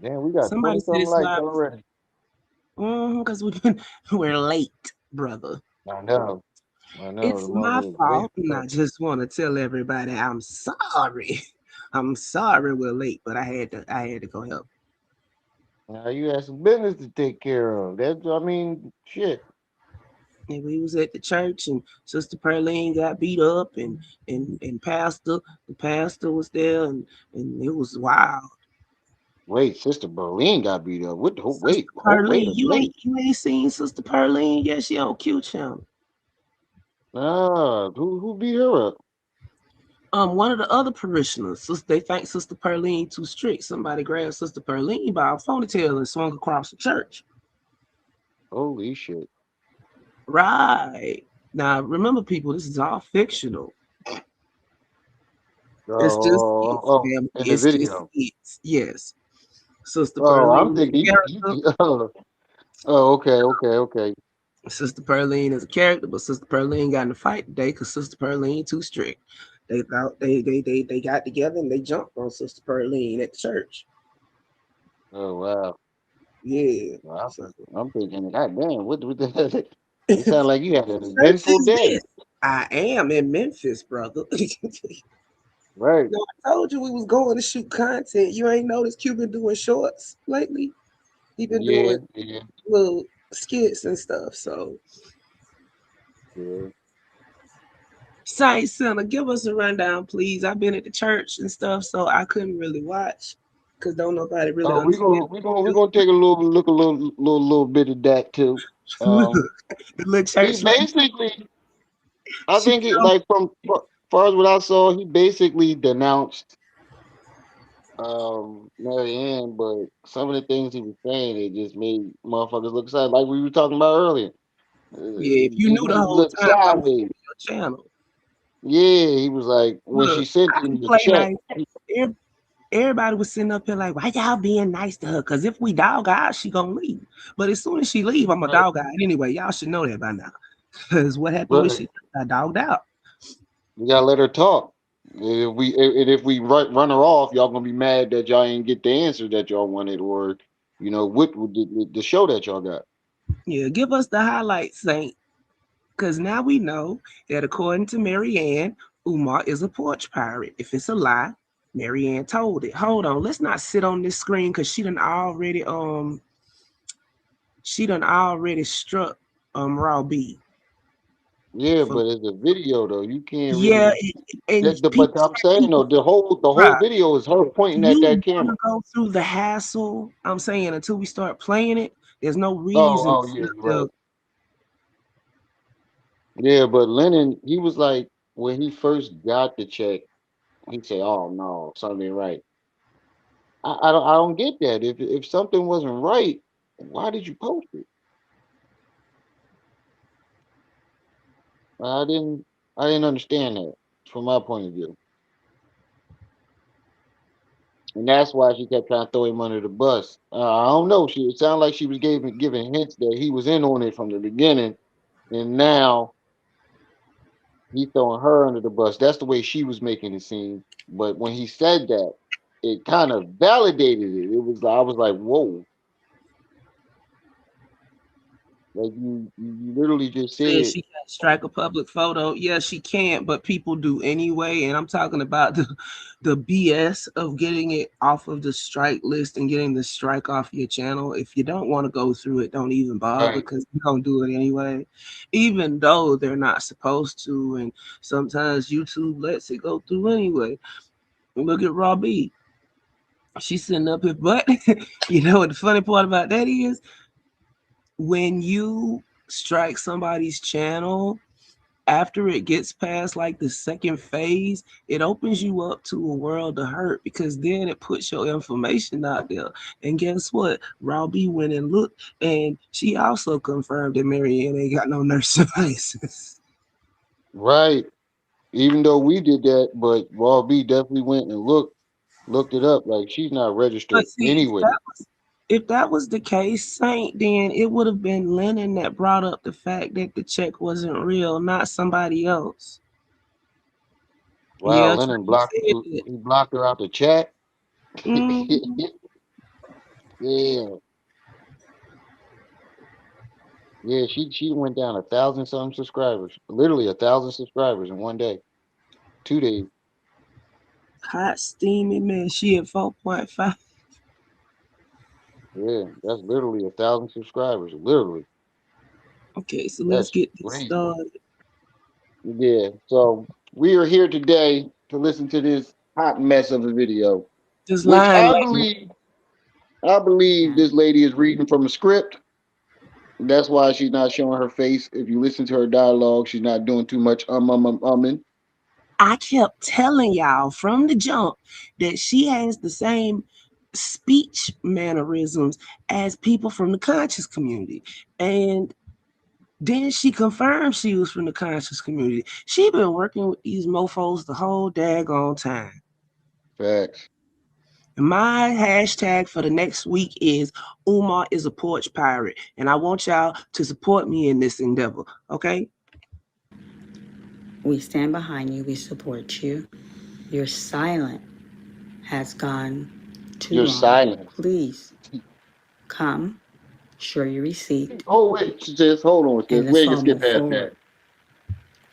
Damn, we got Somebody 20 said something it's likes live. already. Because we're late, brother. I know. I know. It's The my motherfuckers waiting fault, and for I us. just want to tell everybody I'm sorry. I'm sorry we're late, but I had to go help. Now you had some business to take care of. I mean, shit. And we was at the church, and Sister Pearline got beat up, and the pastor was there, and it was wild. Wait, Sister Berlin got beat up. What the Sister wait Pearline, a you minute. ain't you ain't seen Sister Pearline? Yeah, she on Q channel. Who beat her up? One of the other parishioners, they think Sister Pearline too strict. Somebody grabbed Sister Pearline by a ponytail and swung across the church. Holy shit. Right. Now, remember, people, this is all fictional. It's just kids, family. In the It's just video. kids. Yes. Sister Oh, I'm Pearline is thinking a character. okay. Sister Pearline is a character, but Sister Pearline got in a fight today because Sister Pearline too strict. They thought they got together and they jumped on Sister Pearline at the church. Oh wow. Yeah. Wow. So, I'm thinking, God damn, what the hell? You sound like you had an church eventful is day. this? I am in Memphis, brother. Right. No, I told you we was going to shoot content. You ain't noticed Q been doing shorts lately? He been Yeah, doing yeah, little skits and stuff. So, yeah. Saint Center, give us a rundown, please. I've been at the church and stuff, so I couldn't really watch because don't nobody really Oh, we're understand. gonna we're gonna we're gonna take a little look, a little bit of that too. Um, The little he church lady, basically, I she think it come. like from far as what I saw, he basically denounced Marianne, but some of the things he was saying, it just made motherfuckers look side like we were talking about earlier. Yeah, if you He knew the made it whole look time, I was sideways. on your channel. Yeah, he was like when she Look, sent I him can the play check. nice. Everybody was sitting up here like, why y'all being nice to her? Because if we dog her out, she gonna leave. But as soon as she leave, I'm a Right, dog out anyway. Y'all should know that by now. Because what happened when right. she got dogged out? We gotta let her talk. If we run her off, y'all gonna be mad that y'all ain't get the answer that y'all wanted, or what would the show that y'all got. Yeah, give us the highlights, Saint. Because now we know that according to Marianne, Umar is a porch pirate. If it's a lie, Marianne told it. Hold on, let's not sit on this screen because she done already struck Raw B. Yeah, For, but as a video though, you can't yeah, really. and But people, I'm saying though, people, the whole right. video is her pointing at You that want camera. to go through the hassle? I'm saying until we start playing it, there's no Oh, reason to oh sit yeah, up there. right. Yeah, but Lennon, he was like when he first got the check, he said, "Oh no, something ain't right." I don't get that. If something wasn't right, why did you post it? I didn't I didn't understand that from my point of view. And that's why she kept trying to throw him under the bus. I don't know. It sounded like she was giving hints that he was in on it from the beginning, and now he's throwing her under the bus. That's the way she was making it seem. But when he said that, it kind of validated it. I was like, whoa, like you literally just Says said, she can't strike a public photo. Yeah, she can't, but people do anyway. And I'm talking about the BS of getting it off of the strike list and getting the strike off your channel. If you don't want to go through it, don't even bother right, because you don't do it anyway, even though they're not supposed to. And sometimes YouTube lets it go through anyway. Look at Robbie. She's sitting up here, but you know what the funny part about that is when you strike somebody's channel after it gets past like the second phase, it opens you up to a world of hurt because then it puts your information out there. And guess what? Robbie went and looked, and she also confirmed that Marianne ain't got no nursing license. right. Even though we did that, but Raw B definitely went and looked it up. Like she's not But registered see, anyway. if that was the case, Saint, then it would have been Lennon that brought up the fact that the check wasn't real, not somebody else. Wow, Yeah, Lennon Trey blocked said he it. blocked her out the chat. Mhm. Yeah, yeah. She went down 1,000 some subscribers. Literally 1,000 subscribers in one day, 2 days. Hot steamy man. She at 4.5. Yeah, that's literally 1,000 subscribers. Literally, Okay, so let's that's get this crazy. started. Yeah. So we are here today to listen to this hot mess of a video, This which line like I believe And this lady is reading from a script. That's why she's not showing her face. If you listen to her dialogue, she's not doing too much umming. I kept telling y'all from the jump that she has the same speech mannerisms as people from the conscious community. And then she confirmed she was from the conscious community. She been working with these mofos the whole daggone time. Facts. And my hashtag for the next week is Umar is a porch pirate. And I want y'all to support me in this endeavor. Okay? we stand behind you. We support you. Your silence has gone too You're long. silent. Please come, show your receipt, Oh wait, sis, hold on, sis. and We let's ain't gonna all skip move past that. forward.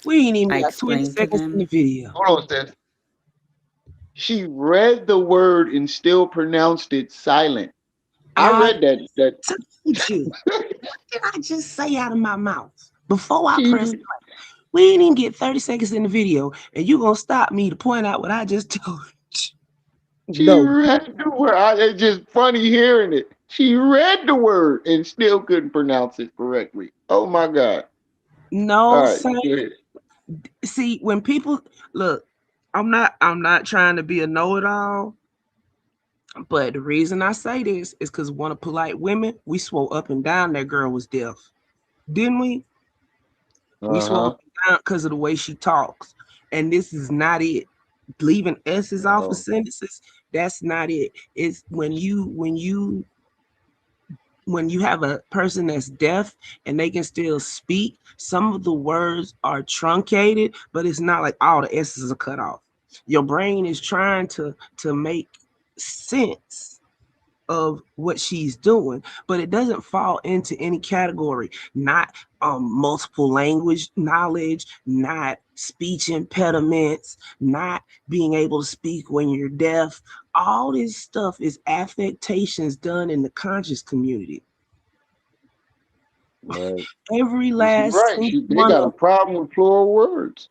We ain't even I got 20 explained to seconds in the them. video. Hold on, sis. She read the word and still pronounced it silent. I I read that. told you. What did I just say out of my mouth? Before I press She play, we ain't even get 30 seconds in the video, and you gonna stop me to point out what I just told you. she No, read the word. It's just funny hearing it. She read the word and still couldn't pronounce it correctly. Oh my god! All no, right, son. go ahead. See, when people look, I'm not trying to be a know-it-all, but the reason I say this is because one of polite women, we swore up and down that girl was deaf. Didn't we? We Uh swore huh. up and down because of the way she talks. And this is not it. Leaving S's off of No. sentences, that's not it. It's when you have a person that's deaf and they can still speak, some of the words are truncated, but it's not like all the S's are cut off. Your brain is trying to make sense of what she's doing, but it doesn't fall into any category. Not multiple language knowledge, not speech impediments, not being able to speak when you're deaf. All this stuff is affectations done in the conscious community. Right. Every And she's last right. single They one got a of problem with plural words.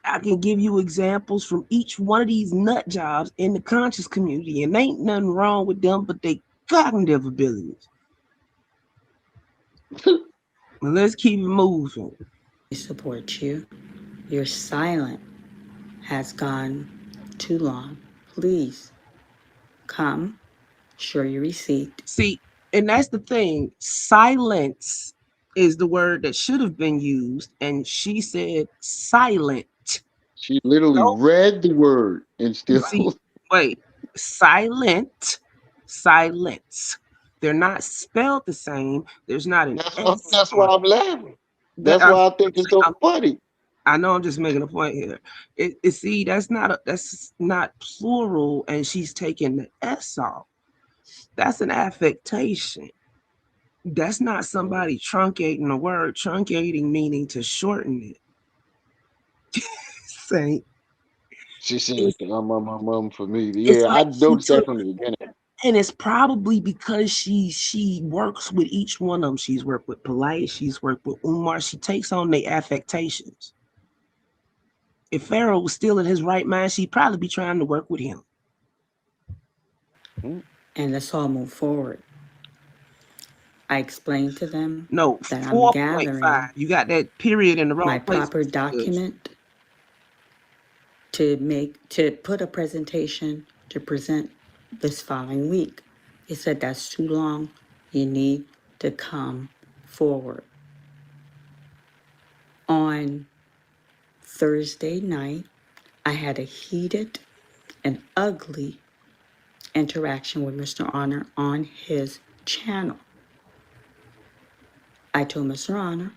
I can give you examples from each one of these nut jobs in the conscious community, and ain't nothing wrong with them, but they cognitive abilities. Well, let's keep it moving. We support you. Your silence has gone too long. Please come, show your receipt, See, and that's the thing. Silence is the word that should have been used, and she said silent. She literally No, read the word and still. see, wait, silent, silence. They're not spelled the same. There's not an S That's why on I'm laughing. it. That's why I think it's so funny. I know I'm just making a point here. See, that's not plural, and she's taking the S off. That's an affectation. That's not somebody truncating a word. Truncating meaning to shorten it. Say She said, it's for me. it's Yeah, I like she noticed that took, from the beginning. and it's probably because she works with each one of them. She's worked with Polite. She's worked with Umar. She takes on their affectations. If Pharaoh was still in his right mind, she'd probably be trying to work with him. Hmm. and let's all move forward. I explained to them No, that I'm 4.5. gathering You got that period in the my wrong place. proper document to put a presentation to present this following week. They said that's too long. You need to come forward. On Thursday night, I had a heated and ugly interaction with Mr. Honor on his channel. I told Mr. Honor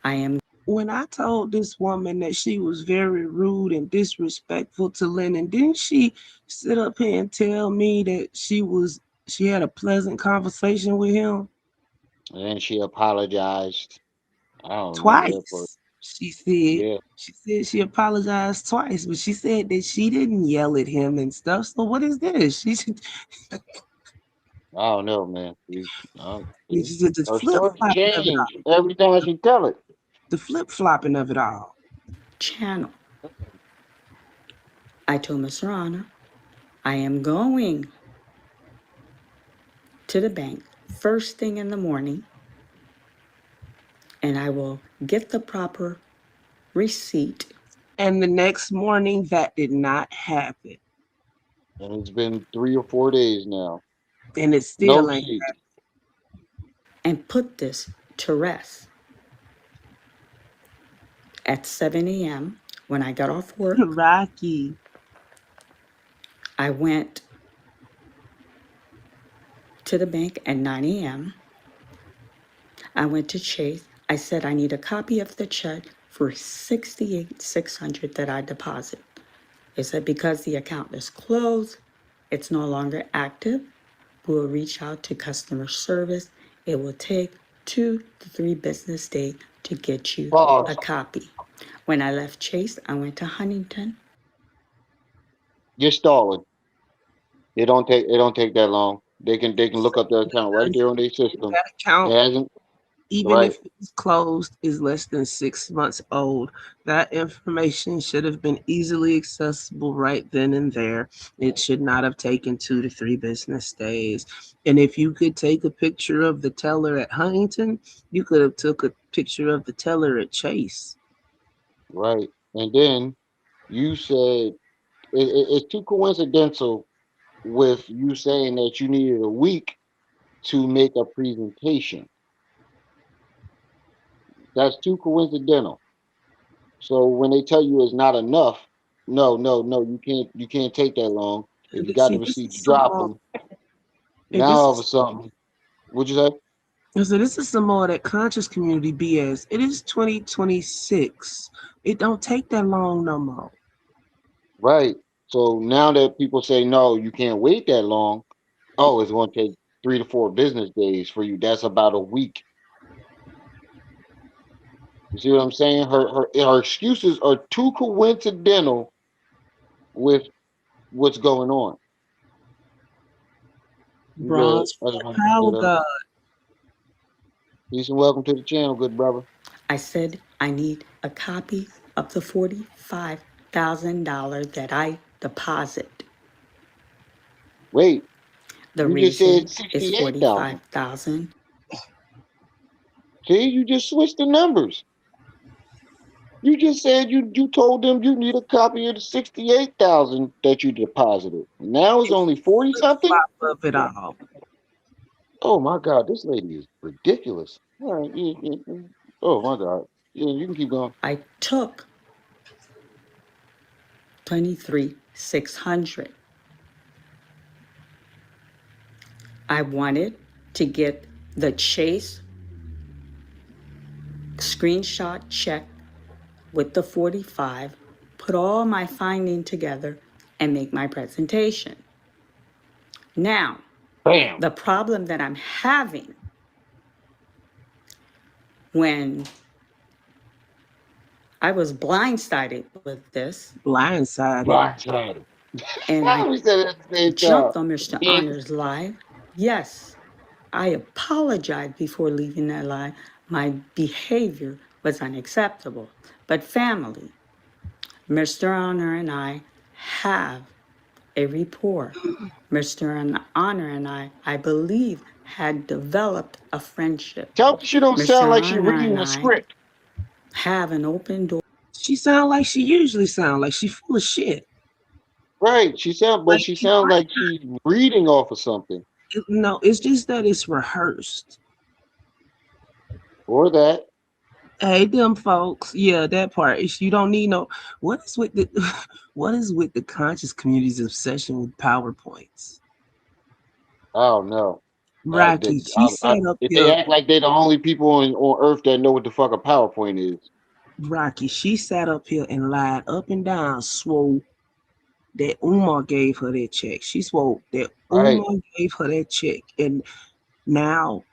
I am When I told this woman that she was very rude and disrespectful to Lennon, didn't she sit up here and tell me that she was She had a pleasant conversation with him And then she apologized. I don't remember that part. twice. She said Yeah, she apologized twice, but she said that she didn't yell at him and stuff. So what is this? She should I don't know, man. she said the Her flip story flopping of it change all. every time she tell it. The flip flopping of it all. Channel. I told Mr. Honor, I am going to the bank first thing in the morning and I will get the proper receipt. And the next morning that did not happen. And it's been 3 or 4 days now. And it No still ain't receipt. And put this to rest. At 7 a.m., when I got off work, Rocky. I went to the bank at 9 a.m. I went to Chase. I said I need a copy of the check for $68,600 that I deposited. They said because the account is closed, it's no longer active. We'll reach out to customer service. It will take 2 to 3 business days to get you a Pause. copy. When I left Chase, I went to Huntington. You're stalling. It don't take that long. They can look up their account right there on their system. That It account, hasn't even right, if it's closed, is less than 6 months old. That information should have been easily accessible right then and there. It should not have taken 2 to 3 business days. And if you could take a picture of the teller at Huntington, you could have took a picture of the teller at Chase. right. And then you said it's too coincidental with you saying that you needed a week to make a presentation. That's too coincidental. So when they tell you it's not enough, no, no, no, you can't take that long. If you got See, the this is receipts, some drop more. them. And Now this all of a is sudden, what'd you say? so this is some more of that conscious community BS. It is 2026. It don't take that long no more. Right. So now that people say no, you can't wait that long. Oh, it's going to take 3 to 4 business days for you. That's about a week. You see what I'm saying? Her excuses are too coincidental with what's going on. You good? Bronze I just wanted to say power that. god. Peace and welcome to the channel, good brother. I said I need a copy of the $45,000 that I deposit. Wait, The you just said reason is 68,000. 45,000. See, you just switched the numbers. You just said you told them you need a copy of the 68,000 that you deposited. Now it's only 40 Flip something. flop of it all. Oh my God, this lady is ridiculous. All right, oh my God, yeah, you can keep going. I took 23,600. I wanted to get the Chase screenshot check with the 45, put all my finding together, and make my presentation. Now, Bam. the problem that I'm having when I was blindsided with this Blindsided. Blindsided. and I We said it at the same time. jumped on Mr. Yeah. Honor's live. Yes, I apologized before leaving that live. My behavior was unacceptable. But family, Mr. Honor and I have a rapport. Mr. Honor and I believe, had developed a friendship. Tell me she don't Mr. sound like she Honor reading and a I script. have an open door. She sound like she usually sound like she full of shit. Right. But Like she she sounds like she's reading off of something. no, it's just that it's rehearsed. Or that. Hey, them folks, yeah, that part. You don't need no. What is with the what is with the conscious community's obsession with PowerPoints? I don't know. Rocky, she sat up If they here. act like they're the only people on earth that know what the fuck a PowerPoint is. Rocky, she sat up here and lied up and down, swole. that Umar gave her that check. She swore that Right. Umar gave her that check. And now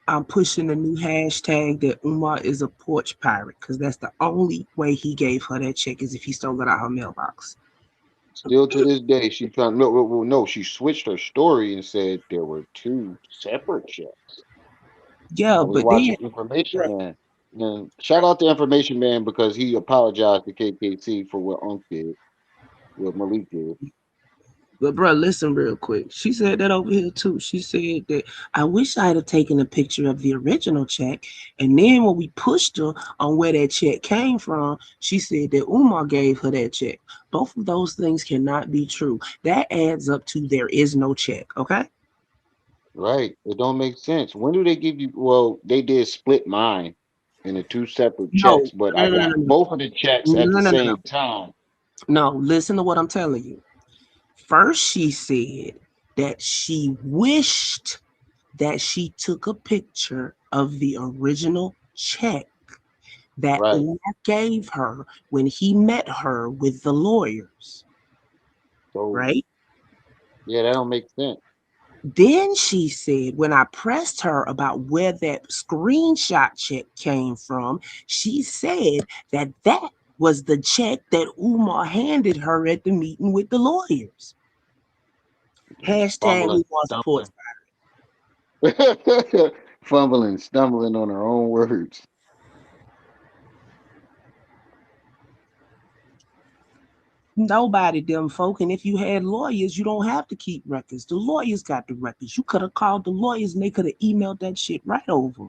I'm pushing a new hashtag that Umar is a porch pirate because that's the only way he gave her that check is if he stole it out her mailbox. Still to this day, she trying. No, no. She switched her story and said there were two separate checks. Yeah, I was but then, watching Information bruh, Man, and shout out to Information Man because he apologized to KKC for what Unc did, what Malik did. listen real quick. She said that over here too. She said that I wish I'd have taken a picture of the original check. And then when we pushed her on where that check came from, she said that Umar gave her that check. Both of those things cannot be true. That adds up to there is no check. Okay. Right. It don't make sense. When do they give you? Well, they did split mine into two separate No, checks, but I no, no, no, got no, both of the checks no, at no, the no, no, no. same time. No, listen to what I'm telling you. First, she said that she wished that she took a picture of the original check that Right. Umar gave her when he met her with the lawyers, So right? yeah, that don't make sense. Then she said, when I pressed her about where that screenshot check came from, she said that that was the check that Umar handed her at the meeting with the lawyers. Hashtag Fumbling, Umar supports. stumbling, fumbling, stumbling on her own words. Nobody them folk. And if you had lawyers, you don't have to keep records. The lawyers got the records. You could have called the lawyers and they could have emailed that shit right over.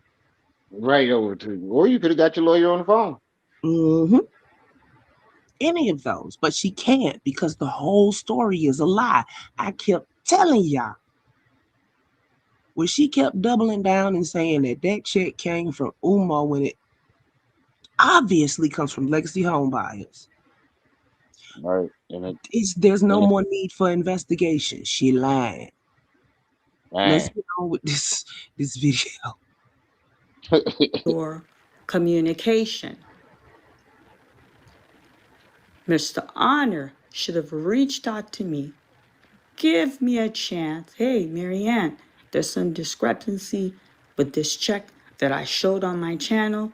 Right over to, or you could have got your lawyer on the phone. Hmm. Any of those. But she can't because the whole story is a lie. I kept telling y'all. When she kept doubling down and saying that that check came from Umar when it obviously comes from legacy home buyers. Right, and it, There's no and it, more need for investigation. She lied. Let's man. get on with this video. Your communication. Mr. Honor should have reached out to me. Give me a chance. Hey, Marianne, there's some discrepancy with this check that I showed on my channel.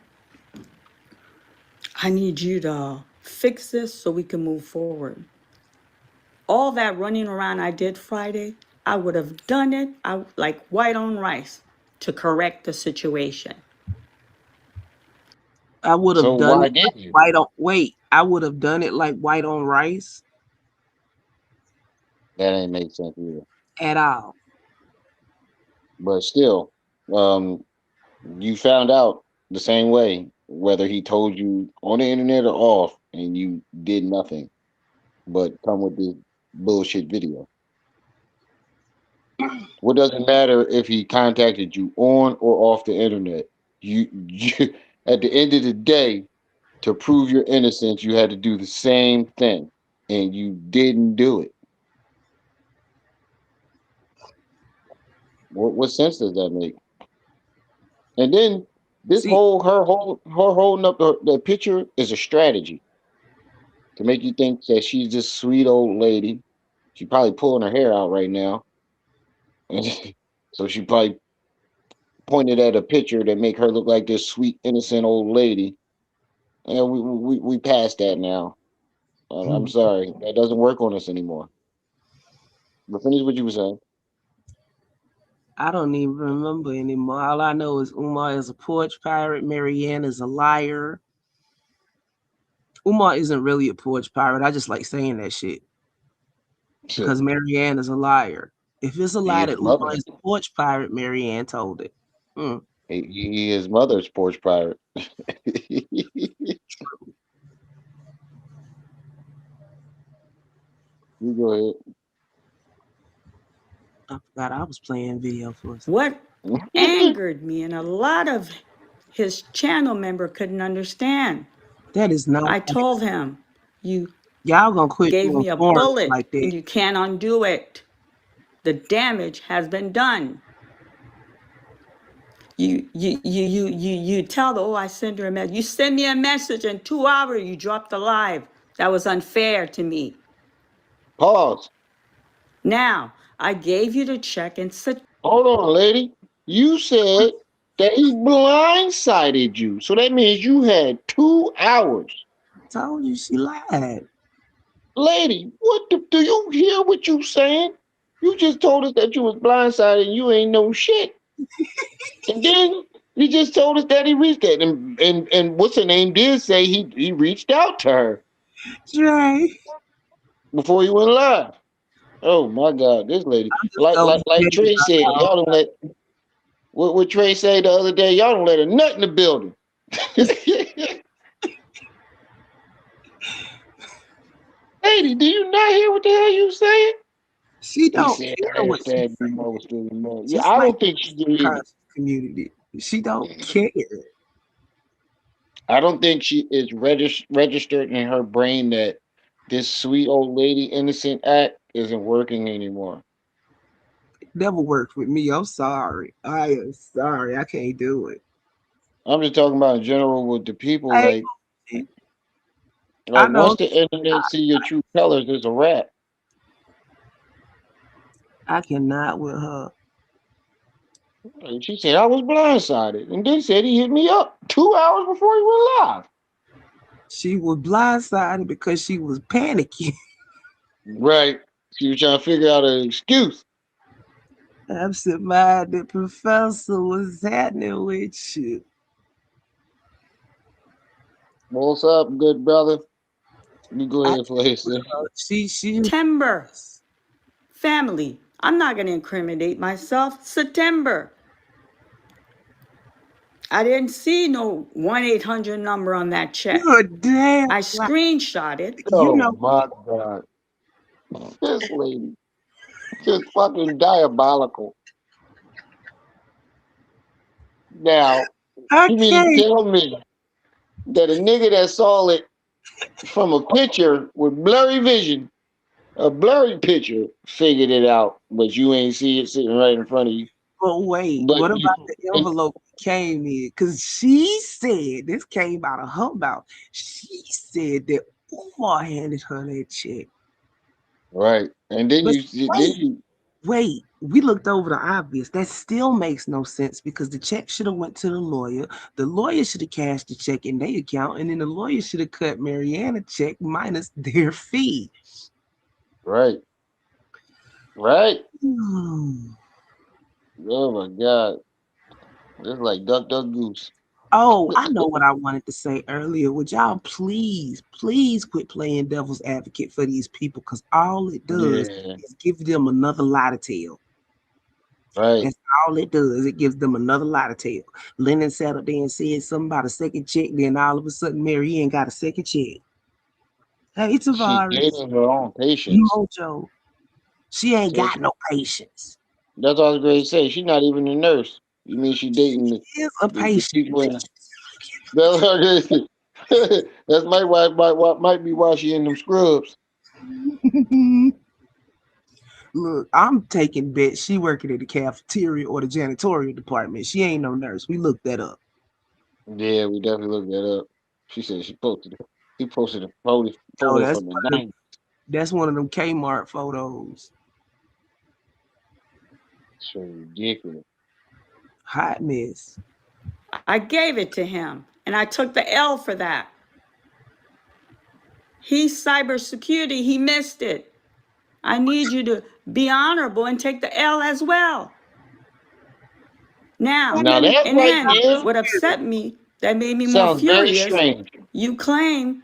I need you to fix this so we can move forward. All that running around I did Friday, I would have done it like white on rice to correct the situation. I would So have done why it like didn't you? white on wait. I would have done it like white on rice That ain't make sense either. at all. But still, um, you found out the same way, whether he told you on the internet or off, and you did nothing but come with this bullshit video. What does it matter if he contacted you on or off the internet? You at the end of the day, to prove your innocence, you had to do the same thing, and you didn't do it. What sense does that make? And then this See, her holding up the picture is a strategy to make you think that she's this sweet old lady. She probably pulling her hair out right now, and so she probably pointed at a picture that make her look like this sweet innocent old lady. And we passed that now. I'm sorry, that doesn't work on us anymore. But finish what you were saying. I don't even remember anymore. All I know is Umar is a porch pirate. Marianne is a liar. Umar isn't really a porch pirate. I just like saying that shit because Marianne is a liar. If it's a lie His that Umar mother, is a porch pirate, Marianne told it. Mm. his mother's porch pirate. You go ahead. I forgot I was playing video for us. What angered me, and a lot of his channel member couldn't understand. That is not I told him, you y'all gonna quit gave doing me a forums bullet like that. and you can't undo it. The damage has been done. You tell the, oh, I sent her a message. You send me a message in 2 hours, you dropped the live. That was unfair to me. Pause. Now, I gave you the check in Hold on, lady. You said that he blindsided you. So that means you had 2 hours. Told you she lied. Lady, do you hear what you saying? You just told us that you was blindsided and you ain't know shit. And then you just told us that he reached that. And what's her name did say he reached out to her Dre, before he went live. Oh my God, this lady. I'm just Like gonna like be like petty Trey about said, all. y'all don't let what Trey said the other day, y'all don't let a nut in the building. Lady, do you not hear what the hell you saying? She He don't said, care I what she said, say. most of the man. Yeah, Just I like don't think she the do either. conscious community. She don't care. I don't think she is registered in her brain that this sweet old lady innocent act isn't working anymore. It never worked with me. I'm sorry. I am sorry. I can't do it. I'm just talking about in general with the people Hey, I like know once the internet see your true colors, it's a wrap. I cannot with her. And she said I was blindsided, and then said he hit me up 2 hours before he went live. She was blindsided because she was panicking. Right. She was trying to figure out an excuse. Absent-minded professor, what's happening with you? What's up, good brother? You go I ahead, play, sir. she September. Family. I'm not going to incriminate myself. September. I didn't see no 1-800 number on that check. you're a damn I lie. screenshot it. You Oh know my God. This lady just fucking diabolical. Now, I you mean to can't. tell me that a nigga that saw it from a picture with blurry vision, a blurry picture, figured it out, but you ain't see it sitting right in front of you. But wait, But what you, about the and, envelope that came in? Because she said this came out of her mouth. She said that Umar handed her that check. right, and But then wait, you, wait, we looked over the obvious. That still makes no sense because the check should have went to the lawyer. The lawyer should have cashed the check in their account, and then the lawyer should have cut Marianne a check minus their fee. right, right. Hmm. Oh my God, it's like duck, duck, goose. Oh, I know what I wanted to say earlier. Would y'all please, please quit playing devil's advocate for these people? Because all it does Yeah, is give them another lie to tell. right. That's all it does. It gives them another lie to tell. Lennon sat up there and said something about a second check. Then all of a sudden, Mary Ann got a second check. Hey, She Tavares, dating her own patients. Mojo. She ain't So got no patience. that's all I was going to say. She's not even a nurse. You mean she dating She is a the patient. people in? That's what I was gonna say. That's might be why she in them scrubs. Look, I'm taking bets. She working at the cafeteria or the janitorial department. She ain't no nurse. We looked that up. Yeah, we definitely looked that up. She said she posted. He posted a photo Oh, photo from the '90s. that's one of them Kmart photos. So ridiculous. Hot mess. I gave it to him, and I took the L for that. He's cybersecurity. He missed it. I need you to be honorable and take the L as well. Now, Now that and right then there what upset me, that made me more sounds very furious, strange. you claim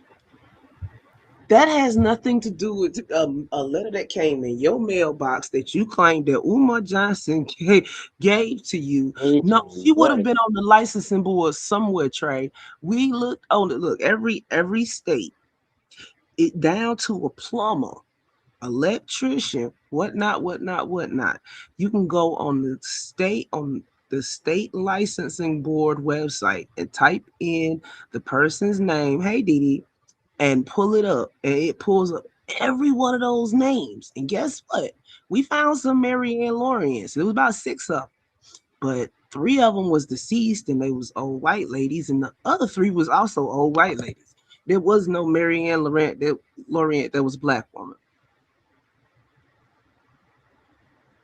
That has nothing to do with a letter that came in your mailbox that you claimed that Umar Johnson gave to you. No, she would have Right, been on the licensing board somewhere, Trey. We looked on it. Look, every state, it down to a plumber, electrician, whatnot. You can go on the state licensing board website and type in the person's name. Hey, Didi, and pull it up, and it pulls up every one of those names. And guess what? We found some Marianne Lorients. It was about 6 of them, but 3 of them was deceased, and they was old white ladies, and the other 3 was also old white ladies. There was no Marianne Lorient that was a black woman.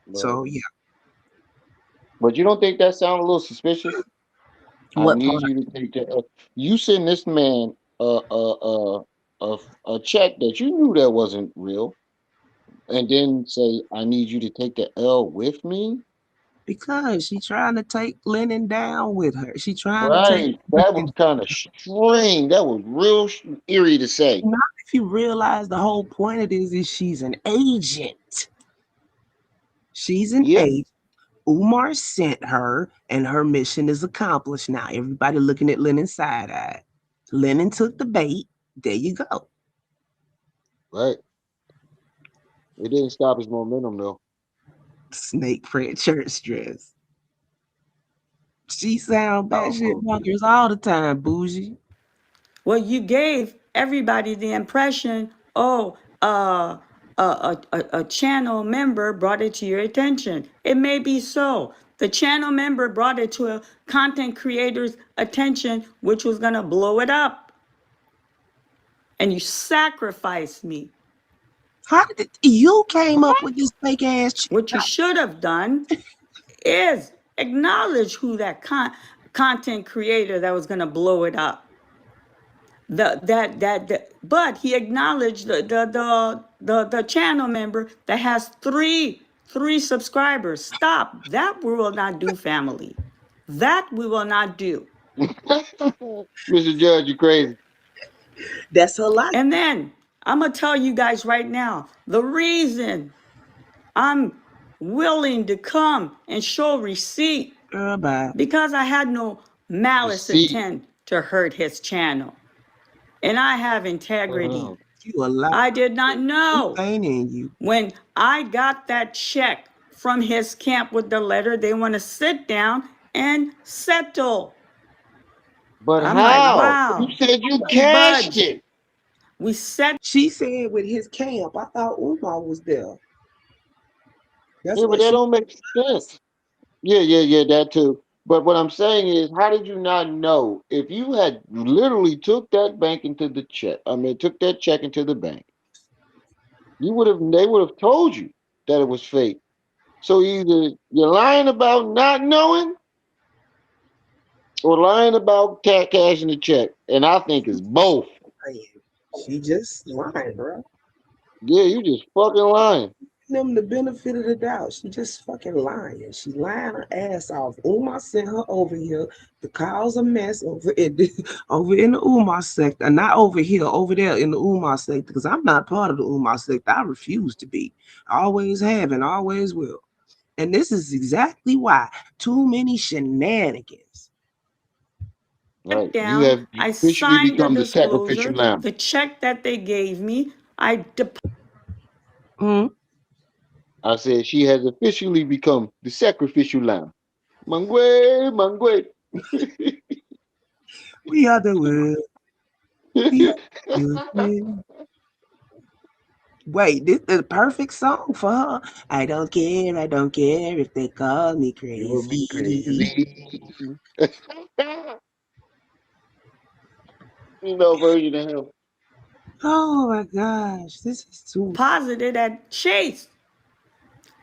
Right. So yeah, But you don't think that sounds a little suspicious? I what need part? you to take that. You send this man a check that you knew that wasn't real, and then say, "I need you to take the L with me." Because she trying to take Lennon down with her. She trying to take Right. That was kind of strange. That was real eerie to say. not if you realize the whole point of this is she's an agent. She's an Yeah. agent. Umar sent her, and her mission is accomplished now. Everybody looking at Lennon side eye. Lennon took the bait. There you go. Right. It didn't stop his momentum though. Snake print church dress. She sound batshit Oh, bonkers all the time, bougie. Well, you gave everybody the impression, oh, a channel member brought it to your attention. It may be so. The channel member brought it to a content creator's attention, which was going to blow it up. And you sacrificed me. How did you came up with this fake ass chick? What you should have done is acknowledge who that content creator that was going to blow it up. But he acknowledged the channel member that has three subscribers. Stop. That we will not do, family. That we will not do. Mr. Judge, you crazy. That's her life. And then I'm gonna tell you guys right now the reason I'm willing to come and show receipt, Girl, bye. because I had no malice Receipt. intent to hurt his channel. And I have integrity. Oh, You a lie. I did not know Ain't in you. when I got that check from his camp with the letter. They want to sit down and settle. but I'm like, how? You wow, said you we cashed budged. it. We set. She said with his camp. I thought Umar was there. That's Yeah, but what that she. don't make sense. Yeah, that too. But what I'm saying is, how did you not know if you had literally took that bank into the check? I mean, took that check into the bank. You would have. They would have told you that it was fake. So either you're lying about not knowing, or lying about cashing the check. And I think it's both. She just lying, bro. Yeah, you just fucking lying. Them the benefit of the doubt. She just fucking lying. She lying her ass off. Umar sent her over here to cause a mess over in over in the Umar sector. Not over here, over there in the Umar sector. Because I'm not part of the Umar sector. I refuse to be. I always have and always will. And this is exactly why. Too many shenanigans. Right. You down. have I officially signed the become the sacrificial disclosure. lamb. The check that they gave me, I Hmm? I said she has officially become the sacrificial lamb. Mangwe, mangwe. We are the world. We are the world. Wait, this is a perfect song for her. I don't care if they call me You me crazy. crazy. You know, version of him. Oh my gosh, this is too. deposited at Chase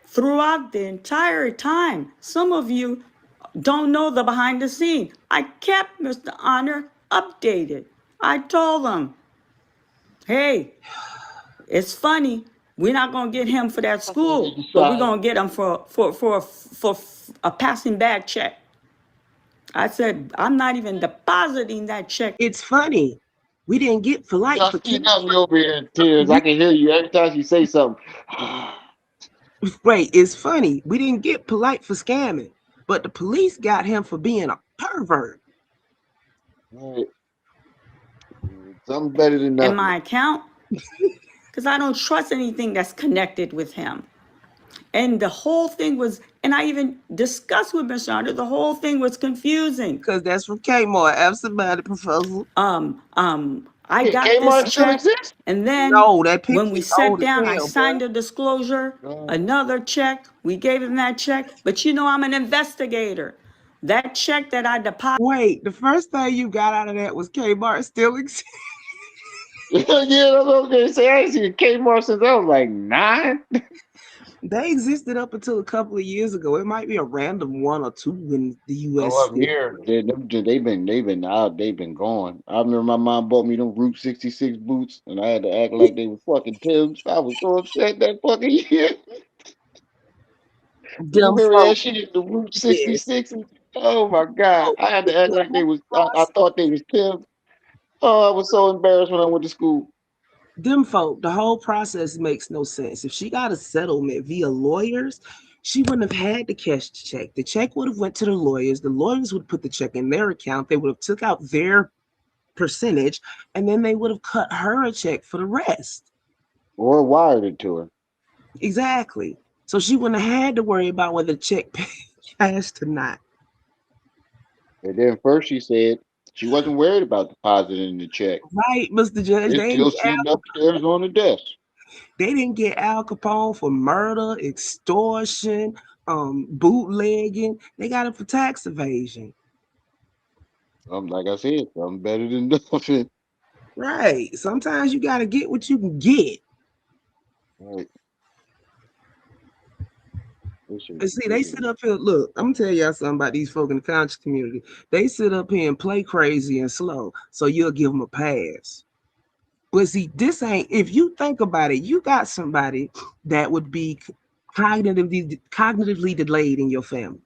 throughout the entire time. Some of you don't know the behind the scene. I kept Mr. Honor updated. I told him, hey, it's funny. We're not gonna get him for that school, but we're gonna get him for a passing bag check. I said, I'm not even depositing that check. It's funny. We didn't get polite for You got me over here in tears. I can hear you every time you say something. Wait, it's funny. We didn't get polite for scamming, but the police got him for being a pervert. Right. Something better than In nothing. my account, because I don't trust anything that's connected with him. And the whole thing was, and I even discussed with Mr. Honor, the whole thing was confusing. Because that's from Kmart. Absolutely, proposal. I got Kmart this still check, exists? and then No, that picture when we is sat old as down, I hell, signed bro. a disclosure, No. another check. We gave him that check, but you know I'm an investigator. That check that I deposited. Wait, the first thing you got out of that was Kmart still exists. Yeah, that's what I was gonna say. I ain't seen Kmart since I was like 9. They existed up until a couple of years ago. It might be a random one or two in the Oh, U.S. up still. here, they've been out, they've been gone. I remember my mom bought me them Route 66 boots, and I had to act like they were fucking Tim's. I was so upset that fucking year. You Them remember that folk, shit, the Route yes. 66? Oh my God. So I had the to act like they whole was, I process, thought they was Tim's. Oh, I was so embarrassed when I went to school. them folk, the whole process makes no sense. If she got a settlement via lawyers, she wouldn't have had to cash the check. The check would have went to the lawyers. The lawyers would put the check in their account. They would have took out their percentage, and then they would have cut her a check for the rest. Or wired it to her. Exactly. So she wouldn't have had to worry about whether the check cashed or not. And then first she said she wasn't worried about depositing the check. Right, Mr. Judge. It's still sitting upstairs on the desk. They didn't get Al Capone for murder, extortion, bootlegging. They got it for tax evasion. Like I said, something better than nothing. Right. Sometimes you gotta get what you can get. Right. This is And see, they sit ridiculous. up here. Look, I'm gonna tell y'all something about these folk in the conscious community. They sit up here and play crazy and slow, so you'll give them a pass. But see, this ain't. If you think about it, you got somebody that would be cognitively delayed in your family.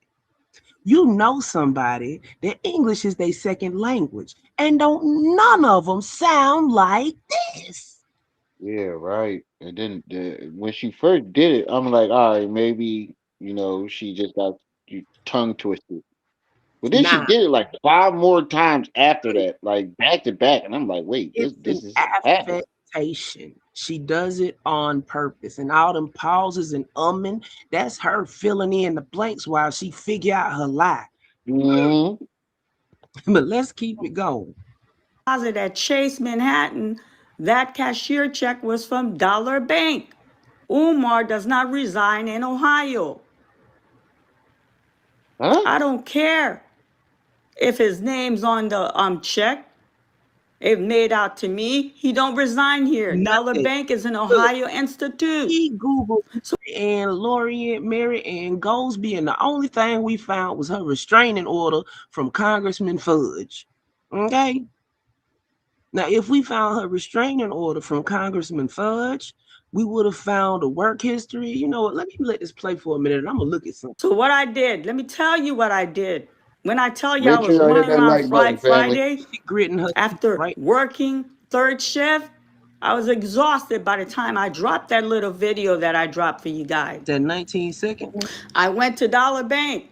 You know somebody that English is their second language, and don't none of them sound like this. Yeah, right. And then when she first did it, I'm like, all right, maybe, she just got tongue twisted. But then she Nah, did it like five more times after that, like back to back. And I'm like, wait, this it's an this is happening. affectation. She does it on purpose, and all them pauses and umming, that's her filling in the blanks while she figure out her lie. Hmm. But let's keep it going. Deposit at Chase Manhattan, that cashier check was from Dollar Bank. Umar does not reside in Ohio. Huh? I don't care if his name's on the check. It made out to me he don't resign here. Dollar Nothing. Bank is an Look, Ohio institute. he Googled and Lorient, Mary Ann Goldsby, and the only thing we found was her restraining order from Congressman Fudge. Okay? Now, if we found her restraining order from Congressman Fudge, we would have found a work history. You know what? Let me let this play for a minute and I'm going to look at something. So what I did, let me tell you what I did. When I tell you I Make sure was y'all hit running that around like button, family. Friday She gritting her teeth after right working third shift, I was exhausted by the time I dropped that little video that I dropped for you guys. at 19 seconds. I went to Dollar Bank.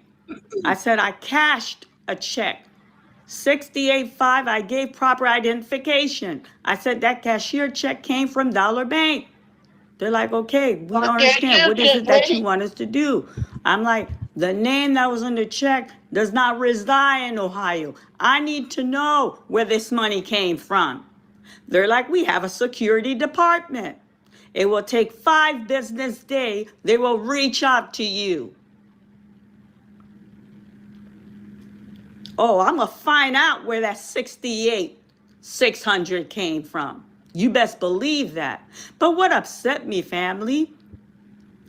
I said I cashed a check. 68.5, I gave proper identification. I said that cashier check came from Dollar Bank. They're like, okay, we don't Okay, understand. you What is check, it that you lady. want us to do? I'm like, the name that was on the check does not reside in Ohio. I need to know where this money came from. They're like, we have a security department. It will take 5 business days. They will reach out to you. Oh, I'm going to find out where that 68,600 came from. You best believe that. But what upset me, family,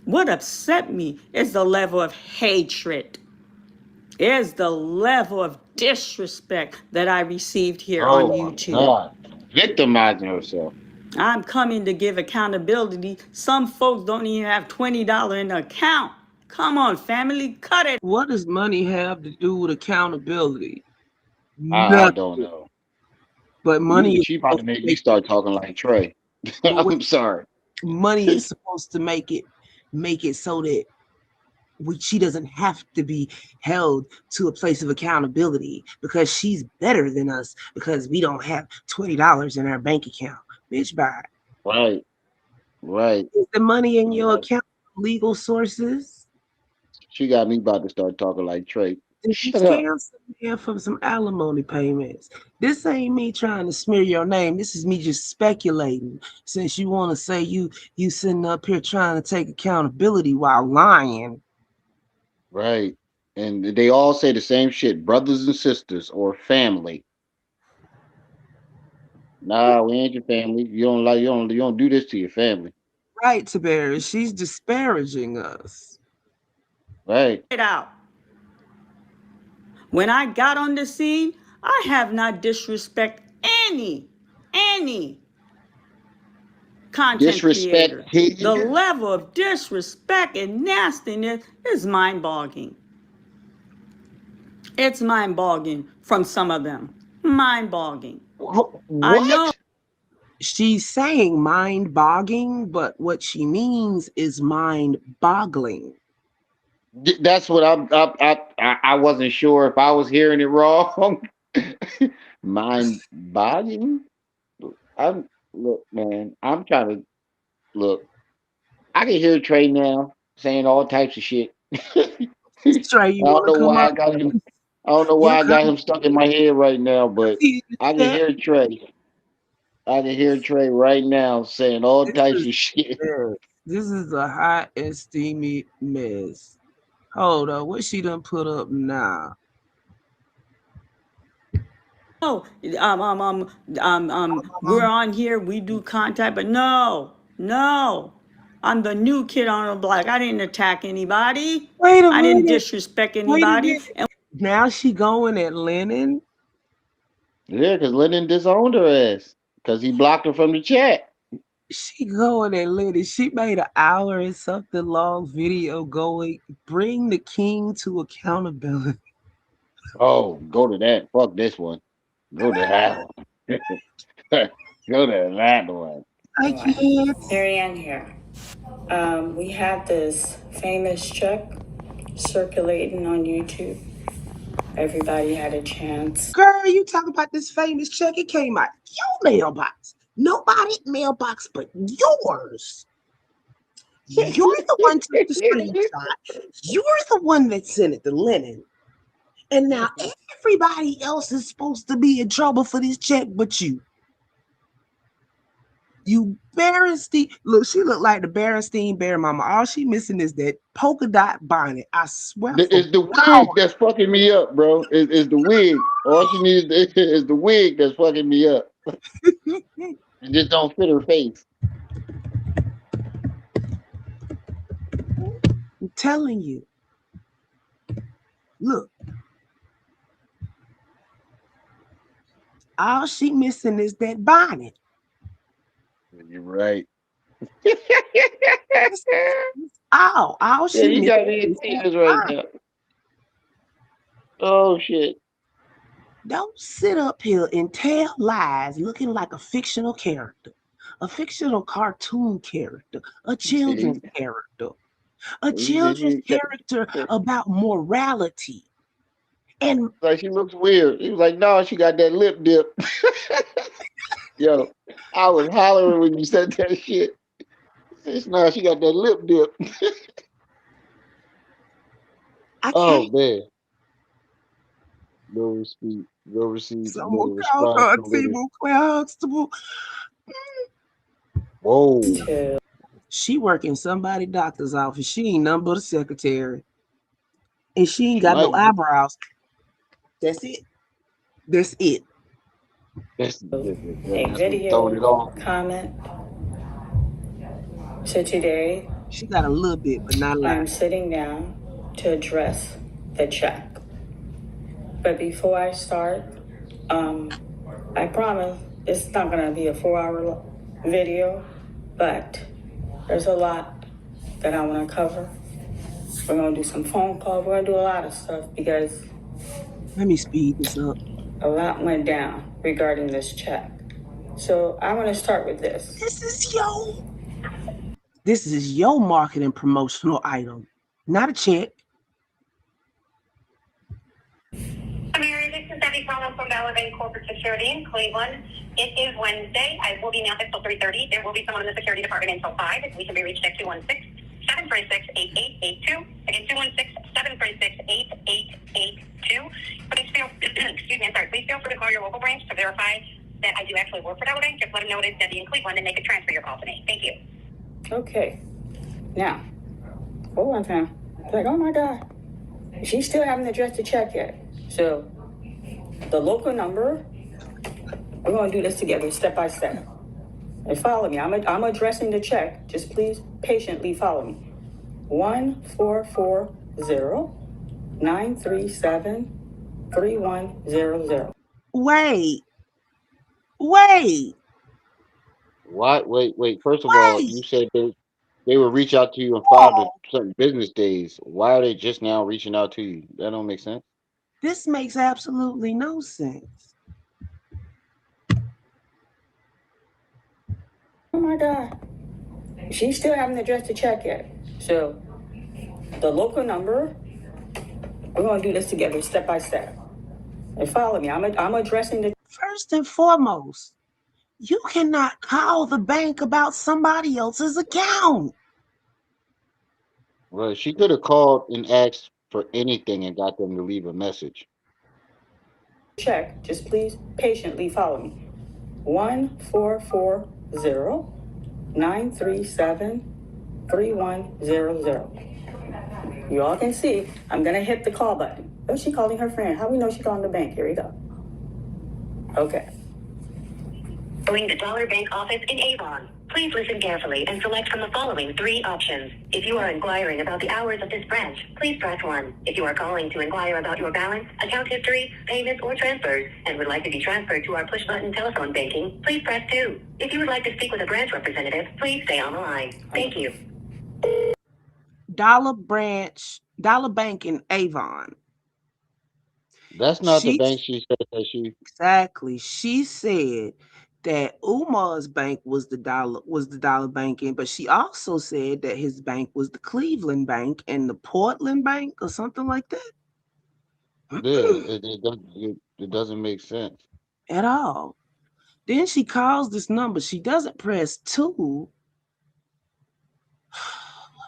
what upset me is the level of hatred, is the level of disrespect that I received here on Oh my YouTube. God. Victimizing herself. I'm coming to give accountability. Some folks don't even have $20 in the account. Come on, family, cut it. What does money have to do with accountability? I don't Nothing. know. But money is She about to supposed to make me make start talking like Trey. but wait, I'm sorry. money is supposed to make it so that she doesn't have to be held to a place of accountability because she's better than us because we don't have $20 in our bank account. Bitch, bye. Right, right. Is the money in your Yeah. account from legal sources? She got me about to start talking like Trey. Did you Shut up. scam some man for some alimony payments? This ain't me trying to smear your name. This is me just speculating. Since you want to say you sitting up here trying to take accountability while lying. Right. And they all say the same shit, brothers and sisters or family. Nah, we ain't your family. You don't do this to your family. right, Tiberius. She's disparaging us. Right. It out. When I got on the scene, I have not disrespect any content Disrespect creator. The here. level of disrespect and nastiness is mind-boggling. It's mind-boggling from some of them. Mind-boggling. I know. What? She's saying mind-boggling, but what she means is mind-boggling. That's what I wasn't sure if I was hearing it wrong. Mind boggling. I'm look, man. I'm trying to look. I can hear Trey now saying all types of shit. I Trey, you don't want to know come why up? I got him. I don't know You why I got come him stuck in my head right now, but see I can the hear Trey. I can hear Trey right now saying all This types is of shit. this is a high esteemed mess. Hold on, what she done put up now? Oh, we're on here, we do contact, but no. I'm the new kid on the block. I didn't attack anybody. Wait a I didn't minute. disrespect Wait a anybody. minute. And Now she going at Lennon. Yeah, because Lennon disowned her ass because he blocked her from the chat. She going at Lennon. She made an hour and something long video going, bring the king to accountability. Oh, go to that. Fuck this one. Go to that one. Go to that one. I can't. Marianne here. We had this famous check circulating on YouTube. Everybody had a chance. Girl, you talk about this famous check. It came out your mailbox. Nobody mailbox but yours. You're the one took the screenshot. You're the one that sent it to Lennon. And now everybody else is supposed to be in trouble for this check but you. You Berenstein. Look, she looked like the Berenstein Bear Mama. All she missing is that polka dot bonnet. I swear for It's the God. wig that's fucking me up, bro. It's the wig. All she needs is the wig that's fucking me up. It just don't fit her face. I'm telling you. Look. All she missing is that bonnet. You're right. All Yeah, she you missing got me in is that tears right bonnet. now. Oh shit. Don't sit up here and tell lies looking like a fictional character, a fictional cartoon character, a children's character, a children's character about morality. And Like she looks weird. He was like, no, she got that lip dip. Yo, I was hollering when you said that shit. It's no, she got that lip dip. I Oh can't. man. No receipt. No receipt. Someone No called response her a from Lennon. T-Mobile Claire Huxtable. Whoa. She work in somebody's doctor's office. She ain't nothing but a secretary. And she ain't She got no might be. eyebrows. That's it. That's it. That's A what throwing it video off. comment. So today, She got a little bit, but not a lot. I'm sitting down to address the check. But before I start, I promise it's not going to be a 4-hour video, but there's a lot that I want to cover. We're going to do some phone calls. We're going to do a lot of stuff because Let me speed this up. a lot went down regarding this check. So I want to start with this. This is your marketing promotional item, not a check. Mary, this is Debbie calling from Validate Corporate Security in Cleveland. It is Wednesday. I will be in the office until 3:30. There will be someone in the security department until 5. We can be reached at 216-736-8882. Again, 216-736-8882. Please feel, excuse me, I'm sorry. Please feel free to call your local branch to verify that I do actually work for Validate. Just let them know it is Debbie in Cleveland and they can transfer your call to me. Thank you. Okay. Now, hold on, fam. It's like, oh my God. She still haven't addressed the check yet. So, the local number, we're going to do this together, step by step. And follow me. I'm addressing the check. Just please patiently follow me. 14409373100. Wait. Why? Wait. First of all, Wait. you said they will reach out to you in 5 to Oh, certain business days. Why are they just now reaching out to you? That don't make sense. this makes absolutely no sense. Oh my God. She still haven't addressed the check yet. So the local number, we're gonna do this together step by step. And follow me. I'm addressing the First and foremost, you cannot call the bank about somebody else's account. Well, she could have called and asked for anything and got them to leave a message. check. Just please patiently follow me. 14409373100. You all can see, I'm gonna hit the call button. Oh, she calling her friend. How we know she calling the bank? Here we go. Okay. Calling the Dollar Bank office in Avon. Please listen carefully and select from the following 3 options. If you are inquiring about the hours of this branch, please press 1. If you are calling to inquire about your balance, account history, payments, or transfers, and would like to be transferred to our push-button telephone banking, please press 2. If you would like to speak with a branch representative, please stay on the line. Thank you. Dollar Bank in Avon. That's not the She bank she said that she. exactly. She said that Umar's bank was the dollar banking, but she also said that his bank was the Cleveland Bank and the Portland Bank or something like that. Yeah, it doesn't make sense. At all. Then she calls this number. She doesn't press 2. What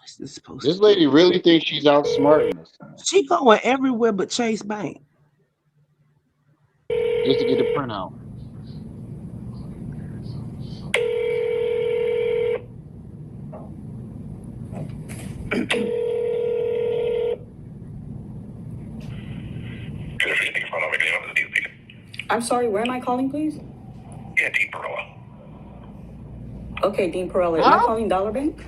is this supposed to This do? lady really thinks she's outsmarting us She going everywhere but Chase Bank. just to get a printout. I'm sorry, where am I calling, please? Yeah, Dean Perella. Okay, Dean Perella. Am I Huh? calling Dollar Bank?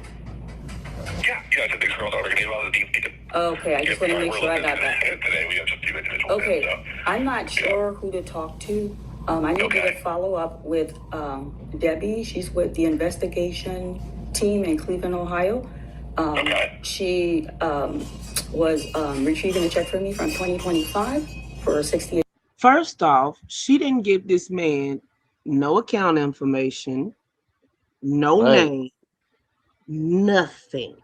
Yeah, it's a big girl Dollar Bank. The Dean speaking. Okay, I just want to make sure I got that. Today we have just 2 individuals. Okay, I'm not sure who to talk to. I need you to follow up with Debbie. She's with the investigation team in Cleveland, Ohio. She was retrieving a check for me from 2025 for 68. First off, she didn't give this man no account information, no Right. name, nothing.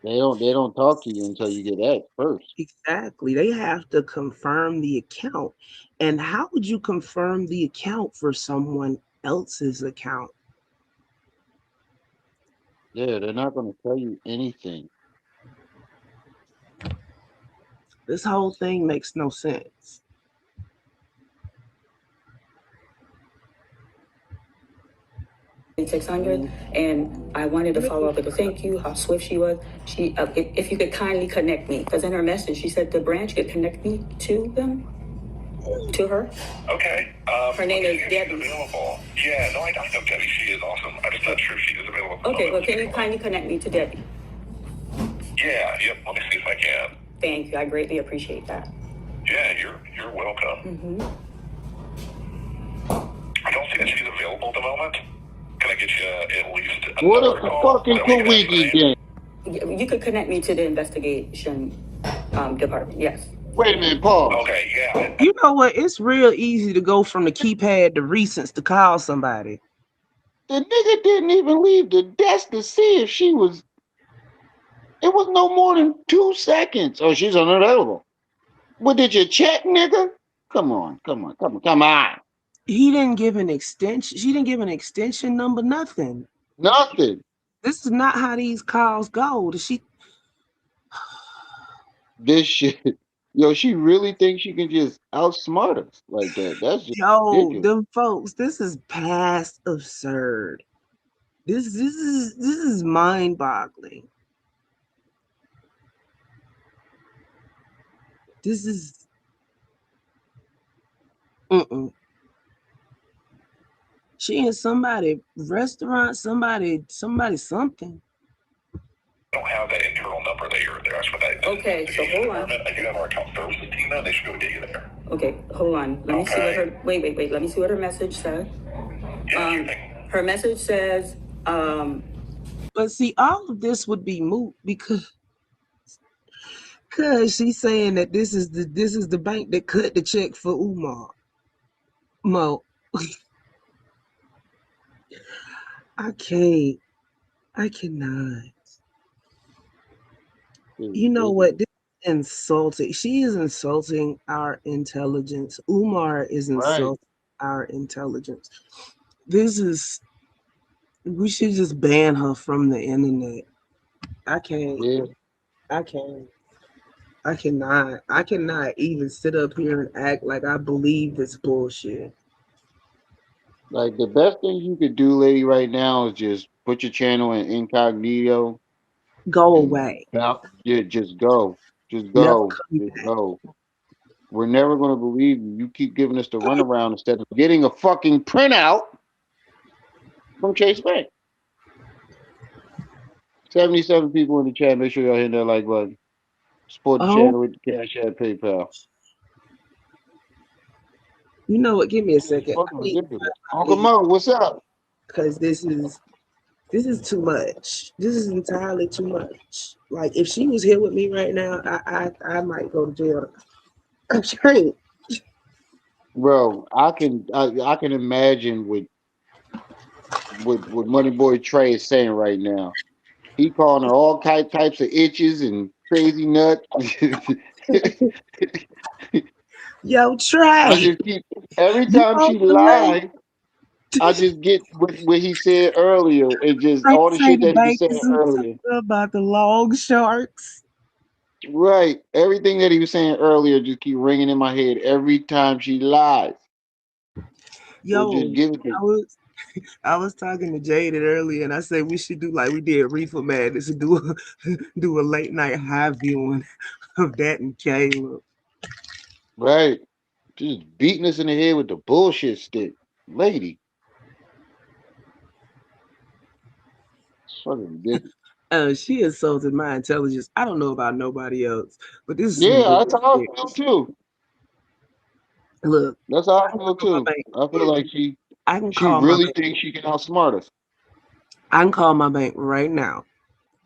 They don't talk to you until you get asked first. Exactly. They have to confirm the account. And how would you confirm the account for someone else's account? Yeah, they're not going to tell you anything. This whole thing makes no sense. $600, and I wanted to follow up with a thank you, how swift she was. She, if you could kindly connect me, because in her message she said the branch could connect me to them, to her. Okay. Her name is Debbie. Available. Yeah, no, I know Debbie. She is awesome. I'm just not sure if she is available. Okay, well, can you kindly connect me to Debbie? Yeah, yep. Let me see if I can. Thank you. I greatly appreciate that. Yeah, you're welcome. I don't see that she's available at the moment. Can I get you at least What another a call? fucking That we can Kawiki expedite? game. You could connect me to the investigation department. Yes. Wait a minute, pause. Okay, yeah. You know what? It's real easy to go from the keypad to recents to call somebody. The nigga didn't even leave the desk to see if she was. It was no more than 2 seconds. Oh, she's unavailable. What did you check, nigga? Come on. He didn't give an extension. She didn't give an extension number, nothing. Nothing. This is not how these calls go. This shit. Yo, she really thinks she can just outsmart us like that. That's just Yo, ridiculous. them folks, this is past absurd. This is mind-boggling. This is She in somebody restaurant, somebody something. I don't have that internal number that you're there. That's what I. Okay, so hold on. I do have our account services team now. They should go get you there. Okay, hold on. Let me see what her. Wait. Let me see what her message said. Her message says, But see, all of this would be moot because she's saying that this is the bank that cut the check for Umar. Mo, I can't. I cannot. You know what? This is insulting. She is insulting our intelligence. Umar is Right. insulting our intelligence. This is. We should just ban her from the internet. I can't. Yeah. I can't. I cannot. I cannot even sit up here and act like I believe this bullshit. Like the best thing you could do, lady, right now is just put your channel in incognito Go and away. yeah, just go. Just Never go. come Just back. go. We're never gonna believe you. You keep giving us the runaround instead of getting a fucking printout from Chase Bank. 77 people in the chat. Make sure y'all hit that like button. Support the Oh, channel with the Cash App PayPal. you know what? Give me a This is second. I fucking need ridiculous. to Uncle leave Mo, what's up? because this is too much. This is entirely too much. Like if she was here with me right now, I might go to jail. I'm straight. Bro, I can imagine what Money Boy Trey is saying right now. He calling her all types of itches and crazy nut. Yo, I Trey. just keep every You time know she the lady lies, I just get what he said earlier and just Trey all the say shit the that he was bank saying isn't earlier. talking about the long sharks. Right. Everything that he was saying earlier just keep ringing in my head every time she lies. So just Yo, give it to I was I was talking to Jaden earlier, and I said we should do like we did Reefer Madness and do do a late night high viewing of that and Caleb. right. Just beating us in the head with the bullshit stick. Lady. It's fucking ridiculous. She insulted my intelligence. I don't know about nobody else, but this is some Yeah, that's how I bullshit. feel too. Look, That's how I I can feel call my too. bank. I feel like I can she call my really bank. thinks she can outsmart us. I can call my bank right now,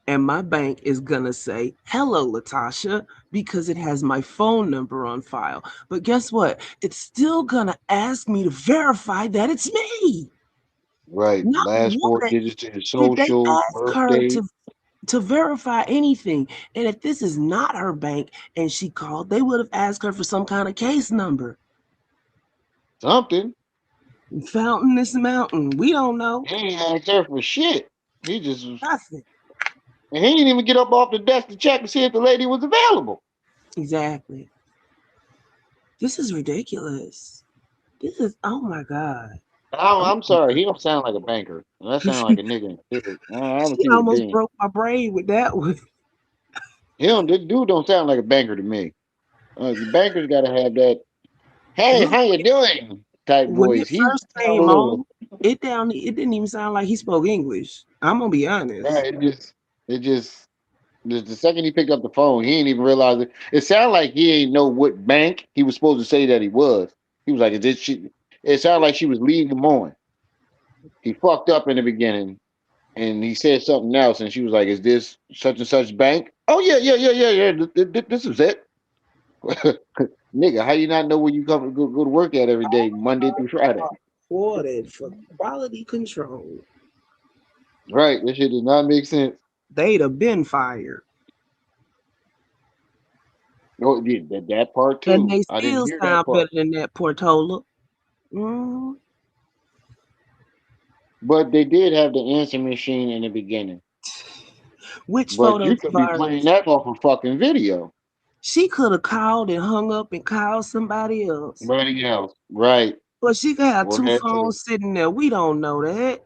and my bank is gonna say, "Hello, Latasha," because it has my phone number on file. But guess what? It's still gonna ask me to verify that it's me. Right. Not Last four once digits to his did they social, ask her birthday. to verify anything. And if this is not her bank and she called, they would have asked her for some kind of case number. Something. Fountain is mountain. We don't know. He ain't asked her for shit. He just was, Nothing. and he didn't even get up off the desk to check and see if the lady was available. Exactly. This is ridiculous. This is oh my god. Oh I'm sorry. He don't sound like a banker. That sound like a nigga. I don't she see it almost being. broke my brain with that one. He don't. This dude don't sound like a banker to me. The bankers got to have that. Hey, Look, how you doing? Type when voice. it He first sound a came on, little it didn't even sound like he spoke English. I'm gonna be honest. right. It just the second he picked up the phone, he ain't even realize it. It sounded like he ain't know what bank he was supposed to say that he was. He was like, "Is this she?" It sounded like she was leading him on. He fucked up in the beginning, and he said something else, and she was like, "Is this such and such bank?" Oh yeah. This is it, nigga. How you not know where you go to work at every day, Monday through Friday? Reported for quality control. Right. This shit does not make sense. They'd have been fired. Oh, yeah, that part And too. they I didn't still hear that sound part. better than that Portola. Mm. But they did have the answer machine in the beginning. Which But you photos could of be playing ours? that off a fucking video. She could have called and hung up and called somebody else. Somebody else. Right. But she could have Or two had to. phones sitting there. We don't know that.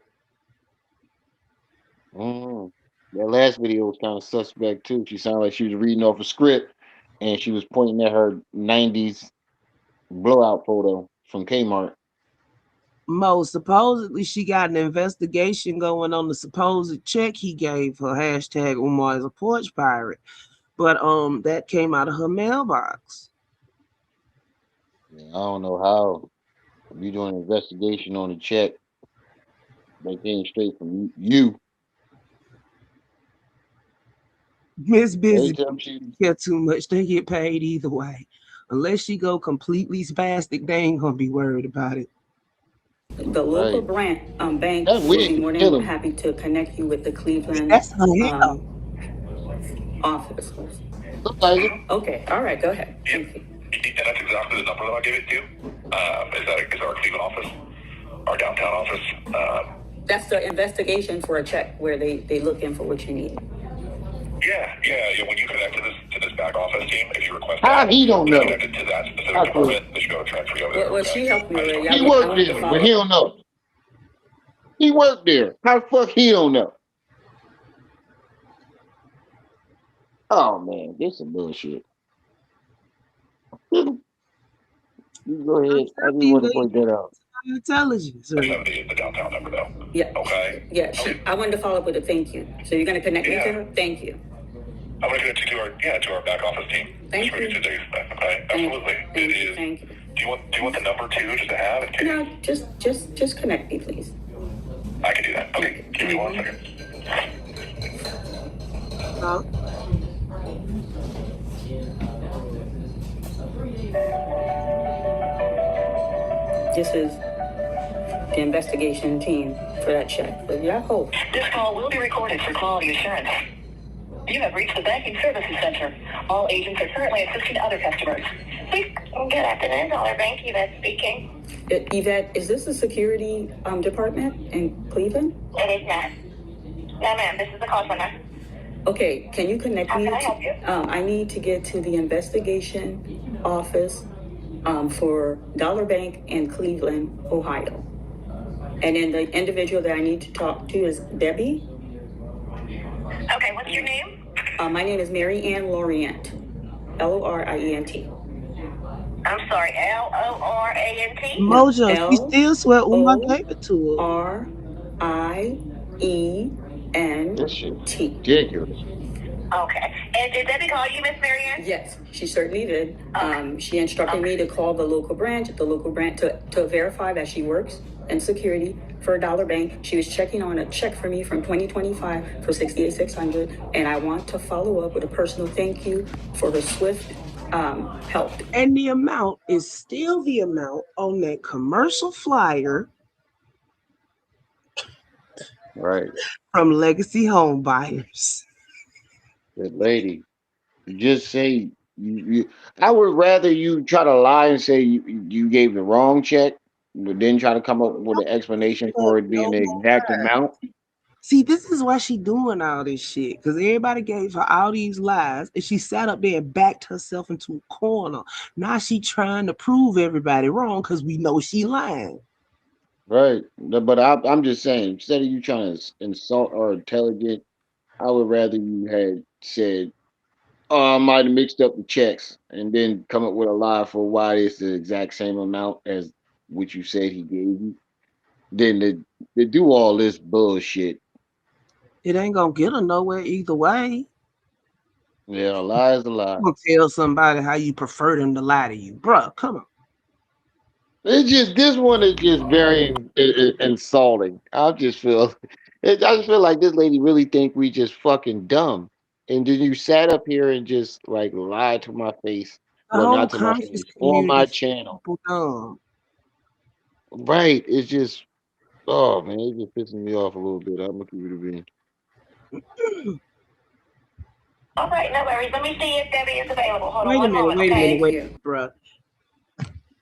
Mm. That last video was kind of suspect too. She sounded like she was reading off a script and she was pointing at her 90s blowout photo from Kmart. Mo, supposedly she got an investigation going on the supposed check he gave her. Hashtag Umar is a porch pirate. But that came out of her mailbox. Yeah, I don't know how. If you doing an investigation on a check that came straight from you, Miss Busy anytime she, care too much, they get paid either way. Unless she go completely spastic, they ain't gonna be worried about it. The local right, branch bank that will wig be is more than killing me. happy to connect you with the Cleveland That's her hair. office. Look like it. Okay, all right, go ahead. Yep. Thank you. And that's exactly the number that I gave it to. Is our Cleveland office, our downtown office. That's the investigation for a check where they look in for what you need. Yeah. When you connect to this back office team, if you request How that, he don't when you know? connect it to that specific I feel department, they should be able to transfer you over there. Well, she helped me I just already. don't he know. I worked want to there, but follow he up. don't know. He worked there. How the fuck he don't know? Oh man, this is bullshit. You go I'm ahead. I just telling you, want to they point that out. intelligence. I just Right? have the downtown number though. Yeah. Okay. Yeah, I wanted to follow up with a thank you. So you're going to connect me to Yeah. her? Thank you. I'm going to connect you to our back office team. Thank Just you. to do that. Okay. Absolutely. Thank It you. is. Thank you. Do you want the number too, just to have in case? No, just connect me, please. I can do that. Okay. Give me 1 second. Huh? This is the investigation team for that check. But yeah, I hope. This call will be recorded for quality assurance. You have reached the Banking Services Center. All agents are currently assisting other customers. Please. Good afternoon, Dollar Bank. Yvette speaking. Yvette, is this the security department in Cleveland? It is not. No, ma'am. This is the call center. Okay, can you connect How me? can I help you? I need to get to the investigation office for Dollar Bank in Cleveland, Ohio. And then the individual that I need to talk to is Debbie. Okay, what's your name? My name is Mary Ann Lorient, Lorient. I'm sorry, Lorant? Mojo, she L still swear Umar O gave it to her. R I E This shit N T. ridiculous. Okay. And did Debbie call you, Miss Marianne? Yes, she certainly did. She instructed me to call the local branch to verify that she works in security for Dollar Bank. She was checking on a check for me from 2025 for 68,600, and I want to follow up with a personal thank you for her swift help. And the amount is still the amount on that commercial flyer Right. from Legacy Home Buyers. That lady. You just say you I would rather you try to lie and say you gave the wrong check, but then try to come up with an explanation for it being No the more exact lies. amount. See, this is why she doing all this shit. Because everybody gave her all these lies, and she sat up there and backed herself into a corner. Now she trying to prove everybody wrong because we know she lying. Right. But I'm just saying, instead of you trying to insult or intelligent, I would rather you had said, "Oh, I might have mixed up the checks," and then come up with a lie for why it's the exact same amount as what you said he gave you. Then to do all this bullshit. It ain't gonna get her nowhere either way. Yeah, a lie is a lie. You gonna tell somebody how you prefer them to lie to you, bruh. Come on. It's just this one is just very insulting. I just feel, I just feel like this lady really think we just fucking dumb, and then you sat up here and just like lied to my face. The Well, whole not to my conscious face, on community my feel channel. people dumb. Right? It's just, oh man, it's just pissing me off a little bit. I'm gonna keep it a bean. All right, no worries. Let me see if Debbie is available. Hold on Wait a one minute, moment, wait a okay? minute, wait, Thank you. bruh.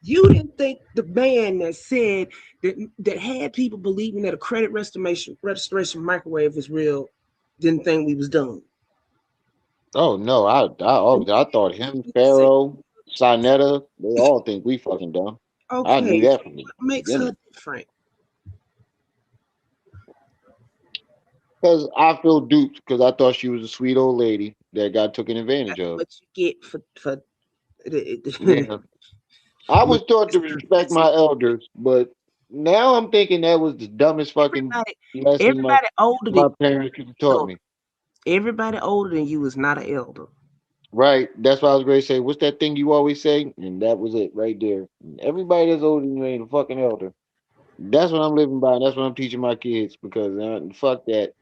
You didn't think the man that said that had people believing that a credit restoration microwave was real didn't think we was dumb. Oh no, I thought him, Pharaoh, Sinetta, they all think we fucking dumb. I knew Okay, that from the what makes beginning. her different? Because I feel duped because I thought she was a sweet old lady that got taken advantage That's of. what you get for Yeah. I was look, taught to respect my elders, but now I'm thinking that was the dumbest fucking Everybody, lesson everybody older than my parents could have taught you, me. everybody older than you is not an elder. Right. That's why I was going to say, what's that thing you always say? And that was it right there. Everybody that's older than you ain't a fucking elder. That's what I'm living by. And that's what I'm teaching my kids because fuck that.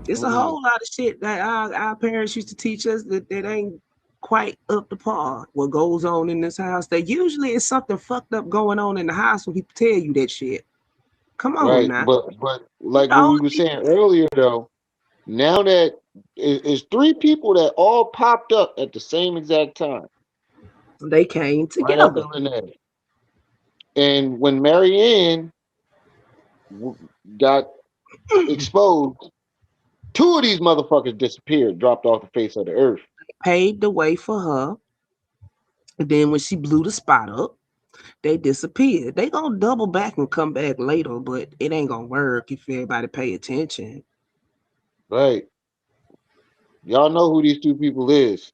It's a Mm-mm. whole lot of shit that our parents used to teach us that ain't quite up to par. What goes on in this house? That usually is something fucked up going on in the house when people tell you that shit. Come on Right. now. But You like the what we older were people, saying earlier, though, now that it's three people that all popped up at the same exact time, they came right after together. Renee. And when Marianne got exposed, two of these motherfuckers disappeared, dropped off the face of the earth. Paved the way for her. And then when she blew the spot up, they disappeared. They gonna double back and come back later, but it ain't gonna work if everybody pay attention. Right. Y'all know who these two people is.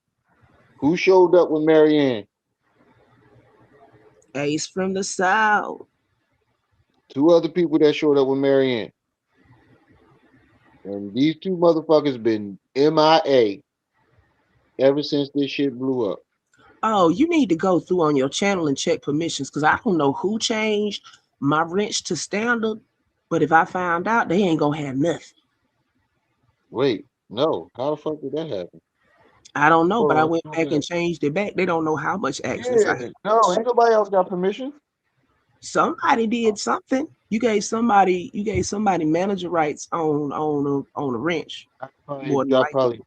Who showed up with Marianne? Ace from the South. Two other people that showed up with Marianne. And these two motherfuckers been MIA ever since this shit blew up. Oh, you need to go through on your channel and check permissions because I don't know who changed my wrench to standard, but if I found out, they ain't gonna have nothing. Wait, no. How the fuck did that happen? I don't know, but I Hold went on. back and changed it back. They don't know how much access I Yeah. had. No, ain't nobody else got permission. Somebody did something. You gave somebody manager rights on a wrench, more than I likely. probably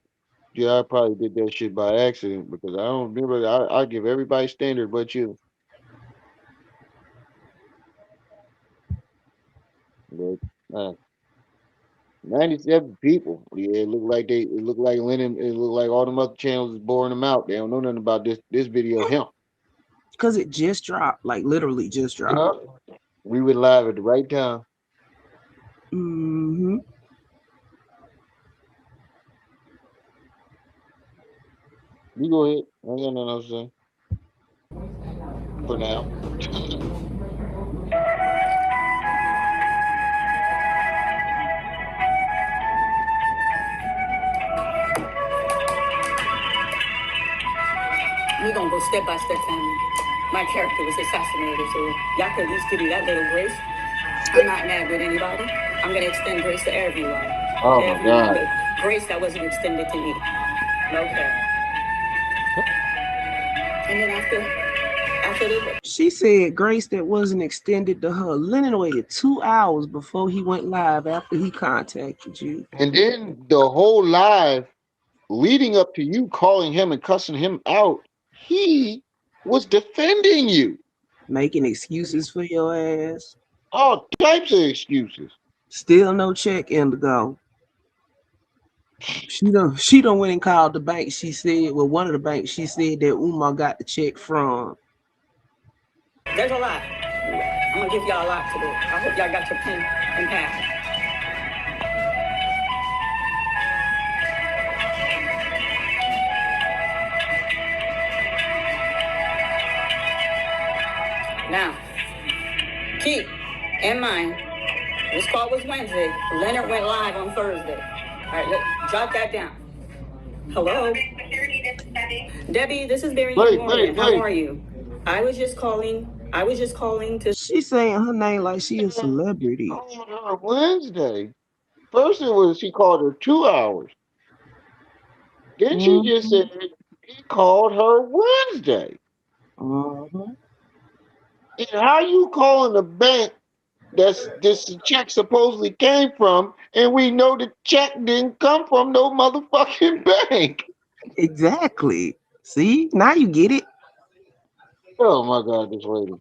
yeah, I probably did that shit by accident because I don't remember. I give everybody standard but you. But, uh, 97 people. Yeah, it looked like Lennon, it looked like all them other channels is boring them out. They don't know nothing about this video of him. Because it just dropped, like literally just dropped. Yeah. We went live at the right time. Hmm. You go ahead. I ain't got nothing else to say for now. We're gonna go step by step, family. My character was assassinated, so y'all could at least give me that little grace. I'm not mad with anybody. I'm gonna extend grace to everyone. Oh my Everyone, God. but grace that wasn't extended to me. Okay. And then after the She said grace that wasn't extended to her. Lennon waited 2 hours before he went live after he contacted you, And then the whole live leading up to you calling him and cussing him out, he was defending you. making excuses for your ass. All types of excuses. Still no check, Indigo. She done went and called the bank. She said, well, one of the banks, she said that Umar got the check from. there's a lot. I'm gonna give y'all a lot to do. I hope y'all got your pen and pad. Now, keep in mind, this call was Wednesday. Leonard went live on Thursday. All right, jot that down. Hello? Debbie, this is Barry in Lorient. How are you? I was just calling to... She saying her name like she a celebrity. On her Wednesday. First it was he called her 2 hours. Then she just said he called her Wednesday. Mhm. And how you calling the bank that's this check supposedly came from, and we know the check didn't come from no motherfucking bank. Exactly. See, now you get it. Oh my God, this lady.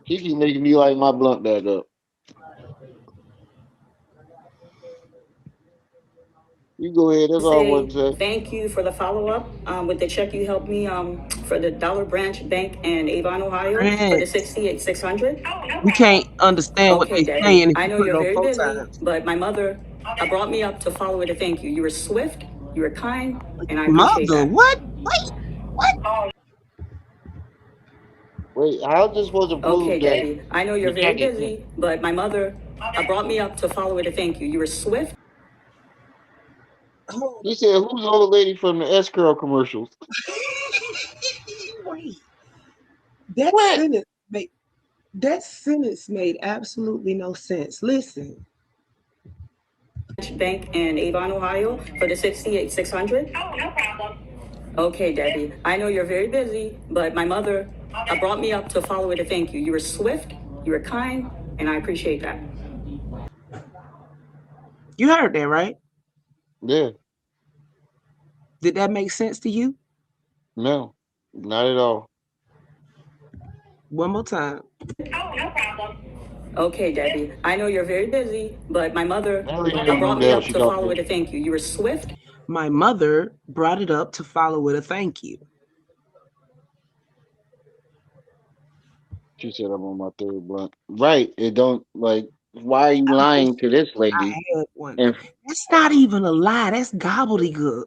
She keep making me like my blunt back up. You go ahead, that's all I want say to say. thank you for the follow-up with the check you helped me for the Dollar Branch Bank in Avon, Ohio for the Chris, 68,600. we can't understand what Okay, they Daddy, saying if I you know put it you're on very four busy, times. but my mother brought me up to follow her to thank you. You were swift, you were kind, and I appreciate Mother, that. what? Wait, what? Wait, how's this supposed to Okay, prove that Debbie, I know you're the very check is sent? busy, but my mother brought me up to follow her to thank you. You were swift. Hold He said, "Who's the old lady from the S Curl commercials?" wait. That What? sentence made that sentence made absolutely no sense. Listen, Bank in Avon, Ohio for the 68600. Oh, no problem. Okay, Debbie, I know you're very busy, but my mother brought me up to follow her to thank you. You were swift, you were kind, and I appreciate that. you heard that, right? Yeah, Did that make sense to you? no, not at all. One more time. Oh, no problem. Okay, Debbie, I know you're very busy, but my mother Now you don't know who brought the me hell up she to talking follow her to. to thank you. You were swift. My mother brought it up to follow with a thank you. She said I'm on my third blunt. Right. It don't like why are you I wish lying to this I lady? had one. And That's not even a lie. That's gobbledygook.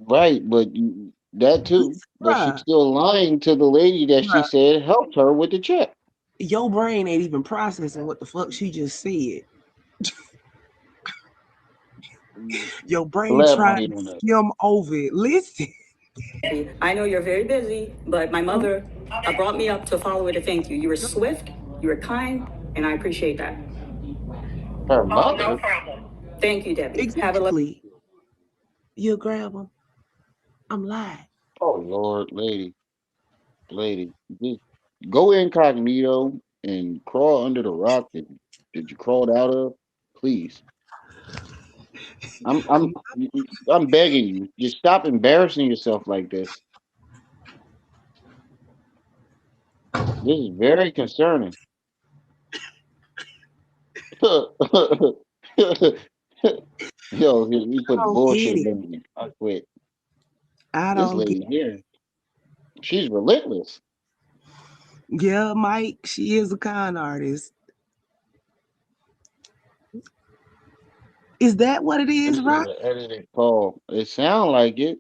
right, but you, that too. Listen, But she's bruh, still lying to the lady that she bruh, said helped her with the check. your brain ain't even processing what the fuck she just said. Your brain trying Elaborate to on that. skim over it. Listen. I know you're very busy, but my mother brought me up to follow her to thank you. You were swift, you were kind, and I appreciate that. Her Oh, no mother. problem. Thank you, Debbie. Have a lovely Exactly. You grab them. I'm lying. Oh Lord, lady, just go incognito and crawl under the rock that you crawled out of. Please. I'm I'm begging you. Just stop embarrassing yourself like this. This is very concerning. Yo, he I put don't get bullshit it. in me. I quit. I This don't get lady here, she's relentless. Yeah, Mike, she is a con artist. Is that what it This is, is right? an edited call. It sound like it,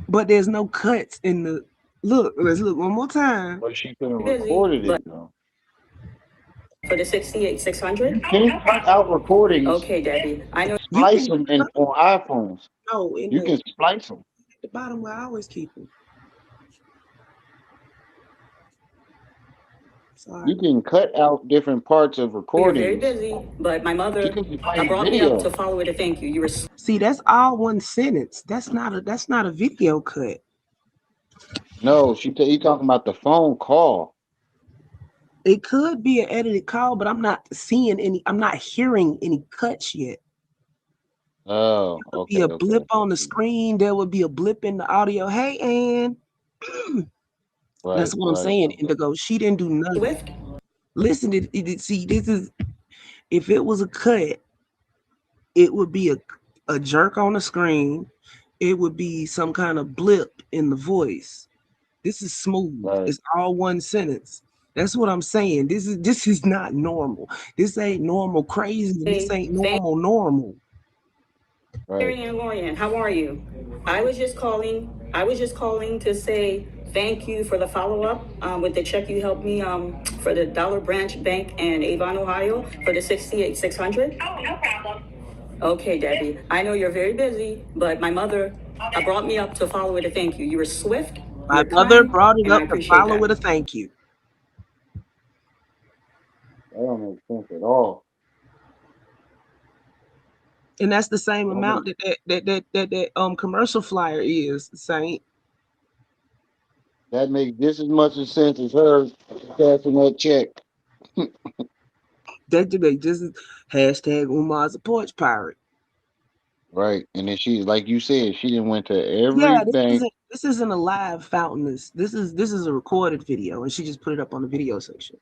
But there's no cuts in the look. Let's look one more time. but she could have busy, recorded but it though. for the 68 You 600. Oh, no can cut problem. out recordings Okay, Debbie, I and know. You splice can them in on iPhones. no in You can splice them. the bottom where I always keep them. You Sorry. can cut out different parts of You're very recordings. busy, but my She mother could be playing brought me up to video. follow her to thank you. You were See, that's all one sentence. That's not a video cut. No, he talking about the phone call. It could be an edited call, but I'm not seeing any. I'm not hearing any cuts yet. Oh, Would be okay, a okay, blip okay. on the screen. There would be a blip in the audio. Hey, Ann. That's Right, what I'm right. saying, Okay. Indigo. She didn't do nothing. swift. Listen, see, this is if it was a cut, it would be a jerk on the screen. It would be some kind of blip in the voice. This is smooth. Right, It's all one sentence. That's what I'm saying. This is not normal. This ain't normal crazy. This Hey, ain't thank normal normal. right. Mary and Lorient. How are you? I was just calling to say thank you for the follow up with the check you helped me for the Dollar Branch Bank in Avon, Ohio for the 68 600. Oh, no problem. Okay, Debbie. I know you're very busy, but my mother brought me up to follow her to thank you. You were swift, you My were mother kind, brought it and I up to appreciate follow that. with a thank you. That don't make sense at all. And that's the same That amount make, that commercial flyer is, Saint. that makes just as much as sense as her passing that check. That they just hashtag Umar's a porch pirate. Right. And then she, like you said, she done went to Yeah, every bank. this isn't a live fountain. This is a recorded video, and she just put it up on the video section.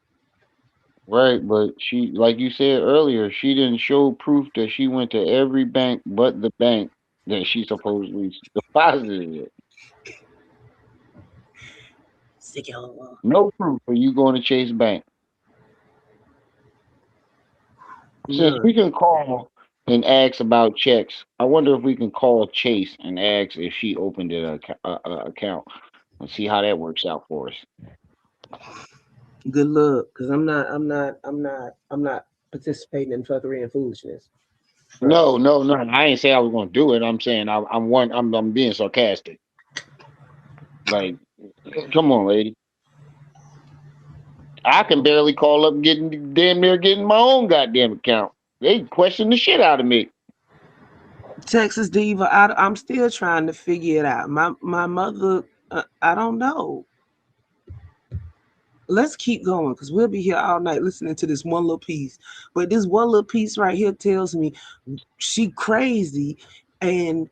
Right. But she, like you said earlier, she didn't show proof that she went to every bank but the bank that she supposedly deposited it. Sicko. No proof of you going to Chase Bank. Since None. we can call and ask about checks, I wonder if we can call Chase and ask if she opened an account and see how that works out for us. Good luck, because I'm not participating in fuckery and foolishness. Right. No, no, no. I ain't say I was gonna do it. I'm saying I'm being sarcastic. Like, come on, lady. I can barely call up getting damn near getting my own goddamn account. They question the shit out of me. Texas Diva, I'm still trying to figure it out. My mother, I don't know. Let's keep going because we'll be here all night listening to this one little piece. But this one little piece right here tells me she crazy and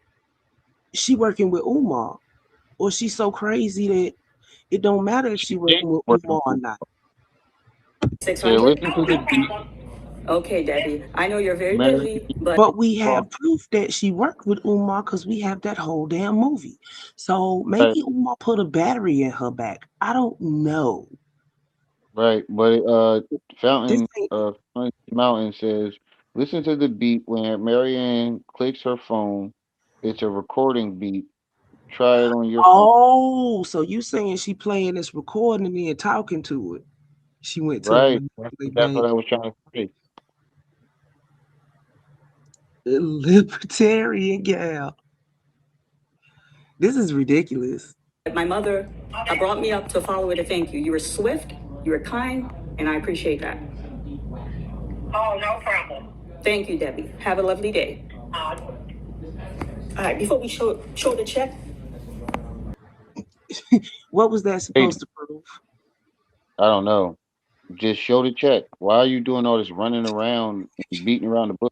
she working with Umar, or she's so crazy that it don't matter if she They working with working Umar or with- not. Yeah, 600? listen to the beat, Okay, Debbie. I know you're very man. busy, but But we have proof that she worked with Umar because we have that whole damn movie. So Right, maybe Umar put a battery in her back. I don't know. right. But This Fountain ain't Mountain says, listen to the beat when Marianne clicks her phone. It's a recording beat. Try it on your phone. Oh, so you saying she playing this recording and then talking to it? She went to a Right. monopoly That's bank. what I was trying to say. A libertarian gal. This is ridiculous. my mother brought me up to follow her to thank you. You were swift, you were kind, and I appreciate that. Oh, no problem. Thank you, Debbie. Have a lovely day. Uh, All right, before we show the check, What was that Hey, supposed to prove? I don't know. Just show the check. Why are you doing all this running around and beating around the bush?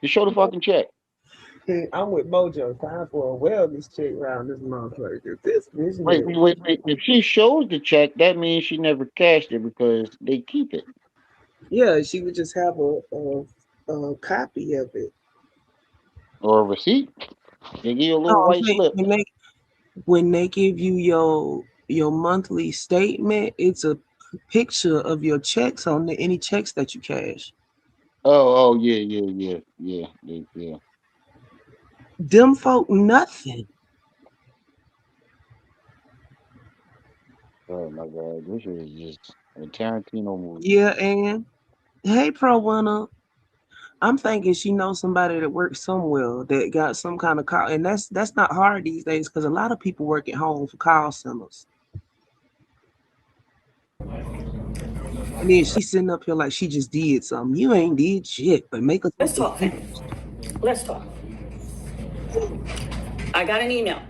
Just show the fucking check. Hey, I'm with Mojo. Time for a wellness check around this motherfucker. This Wait, business. wait, wait, wait. If she shows the check, that means she never cashed it because they keep it. Yeah, she would just have a copy of it. Or a receipt. They give you a No, little I'm white saying slip. when they give you your monthly statement, it's a picture of your checks on any checks that you cash. Oh, yeah, yeah, yeah, yeah, yeah. Them folk nothing. Oh my God, this is just a Tarantino movie. Yeah, and hey, pro winner. I'm thinking she knows somebody that works somewhere that got some kind of call, and that's not hard these days because a lot of people work at home for call centers. And then she's sitting up here like she just did something. You ain't did shit, but make us let's look talk, family. confused. Let's talk. I got an email.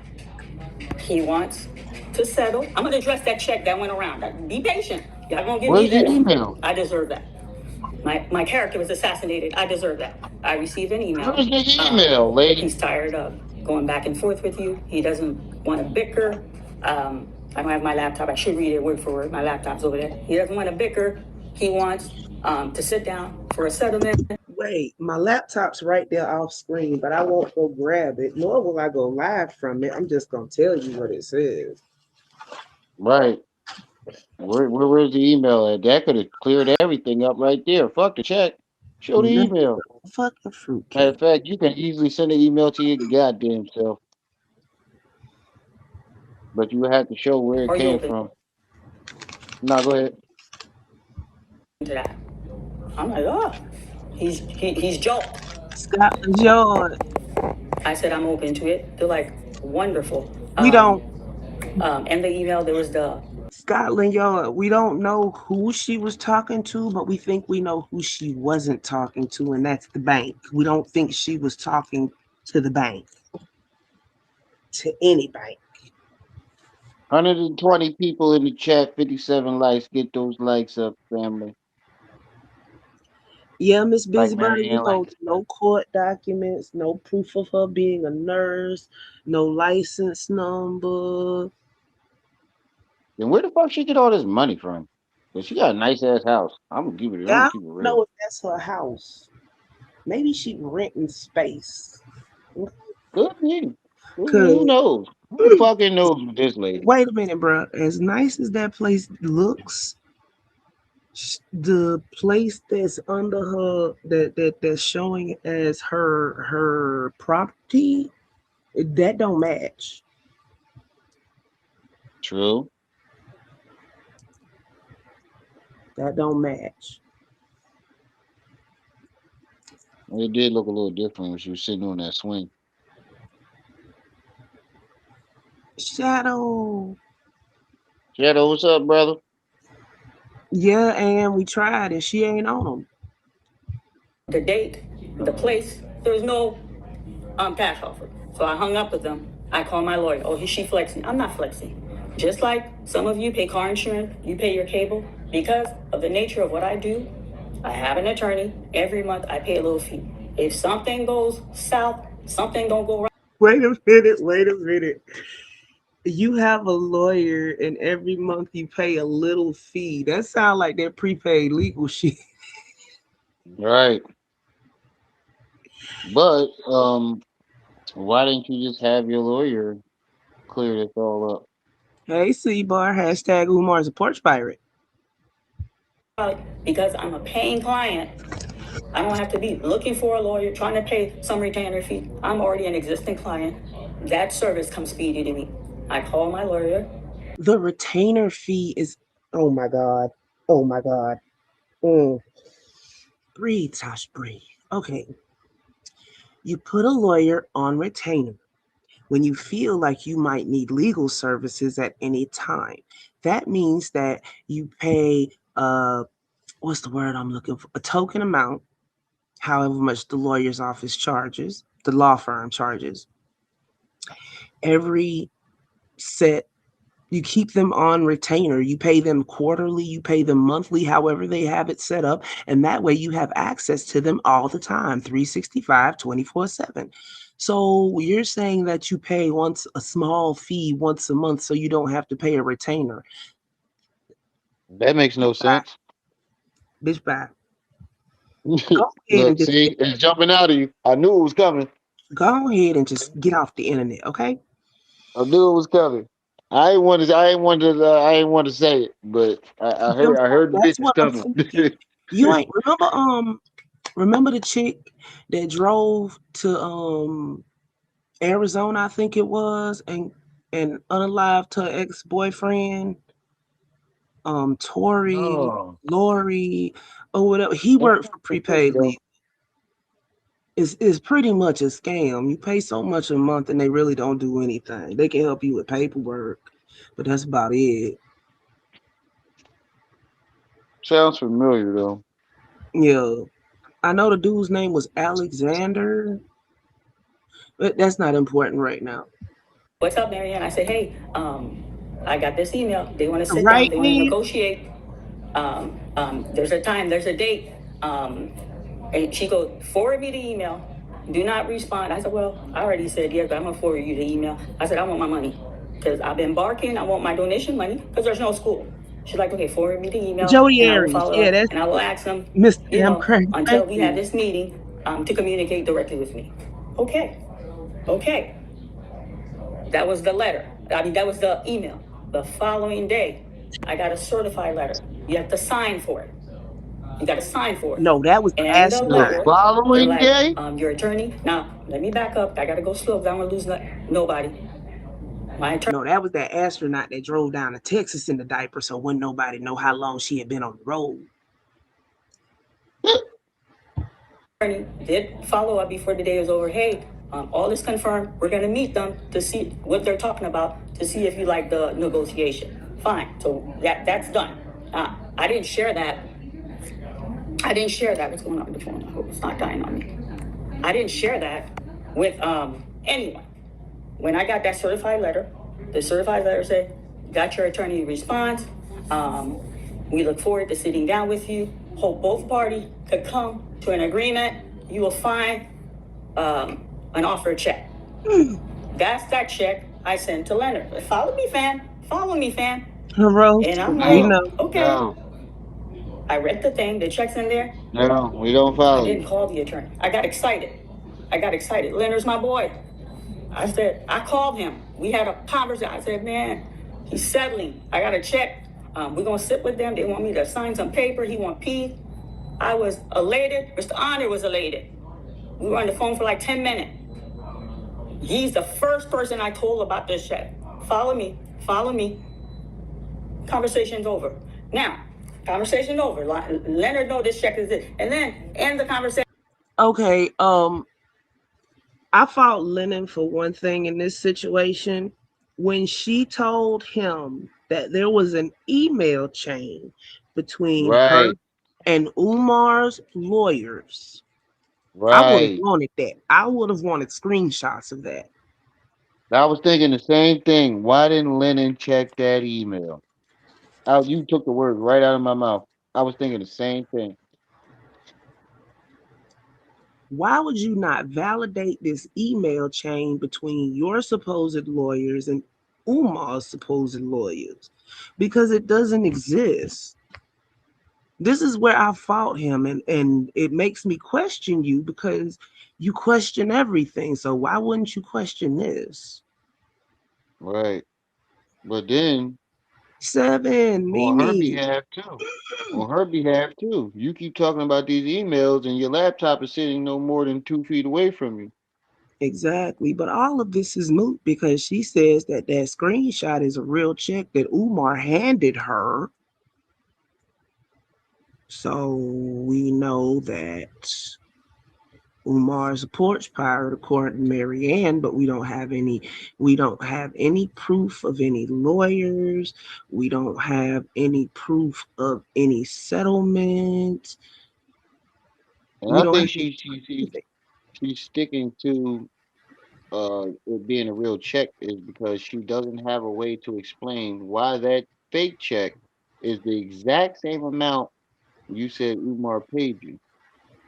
He wants to settle. I'm going to address that check that went around. Be patient. Y'all going to give me Where's the this. email? I deserve that. My character was assassinated. I deserve that. I received an email. Where's the email, lady? He's tired of going back and forth with you. He doesn't want to bicker. I don't have my laptop. I should read it word for word. My laptop's over there. He doesn't want to bicker. He wants to sit down for a settlement. Wait, my laptop's right there off screen, but I won't go grab it, nor will I go live from it. I'm just gonna tell you what it says. Right. Where's the email at? That could have cleared everything up right there. Fuck the check. Show the Nothing email. but a fucking Matter fruitcake. of fact, you can easily send an email to your goddamn self, but you have to show where it Are you came open from. No, go ahead. to that? I'm like, oh, he's joked. Scotland Yard. I said I'm open to it. They're like, wonderful. We don't In the email there was the Scotland Yard. We don't know who she was talking to, but we think we know who she wasn't talking to, and that's the bank. We don't think she was talking to the bank, to any bank. 120 people in the chat, 57 likes. Get those likes up, family. Yeah, Miss Like Busybody, we Marianne go likes. to no court documents, no proof of her being a nurse, no license number. Then where the fuck she get all this money from? Cause she got a nice ass house. I'm gonna give it. I'm I gonna don't keep it real. know if that's her house. Maybe she renting space. Good me. Who Cause knows? Who fucking knows with this lady? wait a minute, bro. As nice as that place looks, the place that's under her that's showing as her property, that don't match. True. That don't match. It did look a little different when she was sitting on that swing. Shadow. Shadow, what's up, brother? Yeah, and we tried and she ain't on them. The date, the place, there was no cash offer. So I hung up with them. I called my lawyer. Oh, is she flexing? I'm not flexing. Just like some of you pay car insurance, you pay your cable. Because of the nature of what I do, I have an attorney. Every month I pay a little fee. If something goes south, something don't go right. Wait a minute. You have a lawyer and every month you pay a little fee. That sounds like that prepaid legal shit. Right. But why didn't you just have your lawyer clear this all up? Hey, C-Bar, hashtag Umar's a porch pirate. Because I'm a paying client, I don't have to be looking for a lawyer, trying to pay some retainer fee. I'm already an existing client. That service comes speedy to me. I call my lawyer. The retainer fee is, oh my God. Breathe, Tosh, breathe. Okay. You put a lawyer on retainer when you feel like you might need legal services at any time. That means that you pay, what's the word I'm looking for? A token amount, however much the lawyer's office charges, the law firm charges. Every set, you keep them on retainer. You pay them quarterly, you pay them monthly, however they have it set up. And that way you have access to them all the time, 365, 24/7. So you're saying that you pay once a small fee once a month so you don't have to pay a retainer. That makes no sense. Bitch, bye. Go ahead Look, and just see, it's jumping out of you. I knew it was coming. go ahead and just get off the internet, okay? I knew it was coming. I ain't want to say it, but I heard the That's bitch is what I'm coming. thinking. You ain't remember the chick that drove to Arizona, I think it was, and unalived her ex-boyfriend, Tori, No. Lori, or whatever. He worked for prepaid legal. It's pretty much a scam. You pay so much a month and they really don't do anything. They can help you with paperwork, but that's about it. Sounds familiar though. Yeah. I know the dude's name was Alexander, but that's not important right now. What's up, Marianne? I say, hey, I got this email. They want to sit Right, down. They want to man? negotiate. There's a time. There's a date. And she goes, forward me the email. Do not respond. I said, well, I already said yes, but I'm going to forward you the email. I said, I want my money because I've been barking. I want my donation money because there's no school. She's like, okay, forward me the email. Jody and I will Arias. follow Yeah, up, that's and I will ask them, Mr. Damn Craig. until we have this meeting to communicate directly with me. Okay. That was the letter. That was the email. The following day, I got a certified letter. You have to sign for it. You got to sign for it. No, that was the And the astronaut. letter, Following like, day? your attorney. Now, let me back up. I got to go slow because I don't want to lose nobody. My attorney. No, that was that astronaut that drove down to Texas in the diaper, so wouldn't nobody know how long she had been on the road. Did follow up before the day was over. Hey, all is confirmed. We're going to meet them to see what they're talking about, to see if you like the negotiation. Fine. So that's done. I didn't share that. What's going on with the phone? I hope it's not dying on me. I didn't share that with anyone. When I got that certified letter, the certified letter said, got your attorney response. We look forward to sitting down with you. Hope both parties could come to an agreement. You will find an offer check. That's that check I sent to Leonard. Follow me, fam. Hello. And I'm No, like, okay. No, I read the thing, the check's in there. no, we don't I follow didn't you. call the attorney. I got excited. Leonard's my boy. I called him. We had a conversation. I said, man, he's settling. I got a check. We're going to sit with them. They want me to sign some paper. He want P. I was elated. Mr. Honor was elated. We were on the phone for like 10 minutes. He's the first person I told about this check. Follow me. Conversation's over. Now, Conversation over. Leonard know this check is it. And then end the conversation. Okay, I fought Lennon for one thing in this situation. When she told him that there was an email chain between her Right, and Umar's lawyers, I would have right. wanted that. I would have wanted screenshots of that. I was thinking the same thing. Why didn't Lennon check that email? You took the words right out of my mouth. I was thinking the same thing. Why would you not validate this email chain between your supposed lawyers and Umar's supposed lawyers? Because it doesn't exist. This is where I fought him, and it makes me question you because you question everything. So why wouldn't you question this? Right. But then Seven, on her Mimi. behalf too. On her behalf too. You keep talking about these emails and your laptop is sitting no more than 2 feet away from you. Exactly. But all of this is moot because she says that that screenshot is a real check that Umar handed her. So we know that Umar is a porch pirate according to Marianne, but we don't have any proof of any lawyers. We don't have any proof of any settlement. And We I don't think have any anything. she's sticking to it being a real check is because she doesn't have a way to explain why that fake check is the exact same amount you said Umar paid you.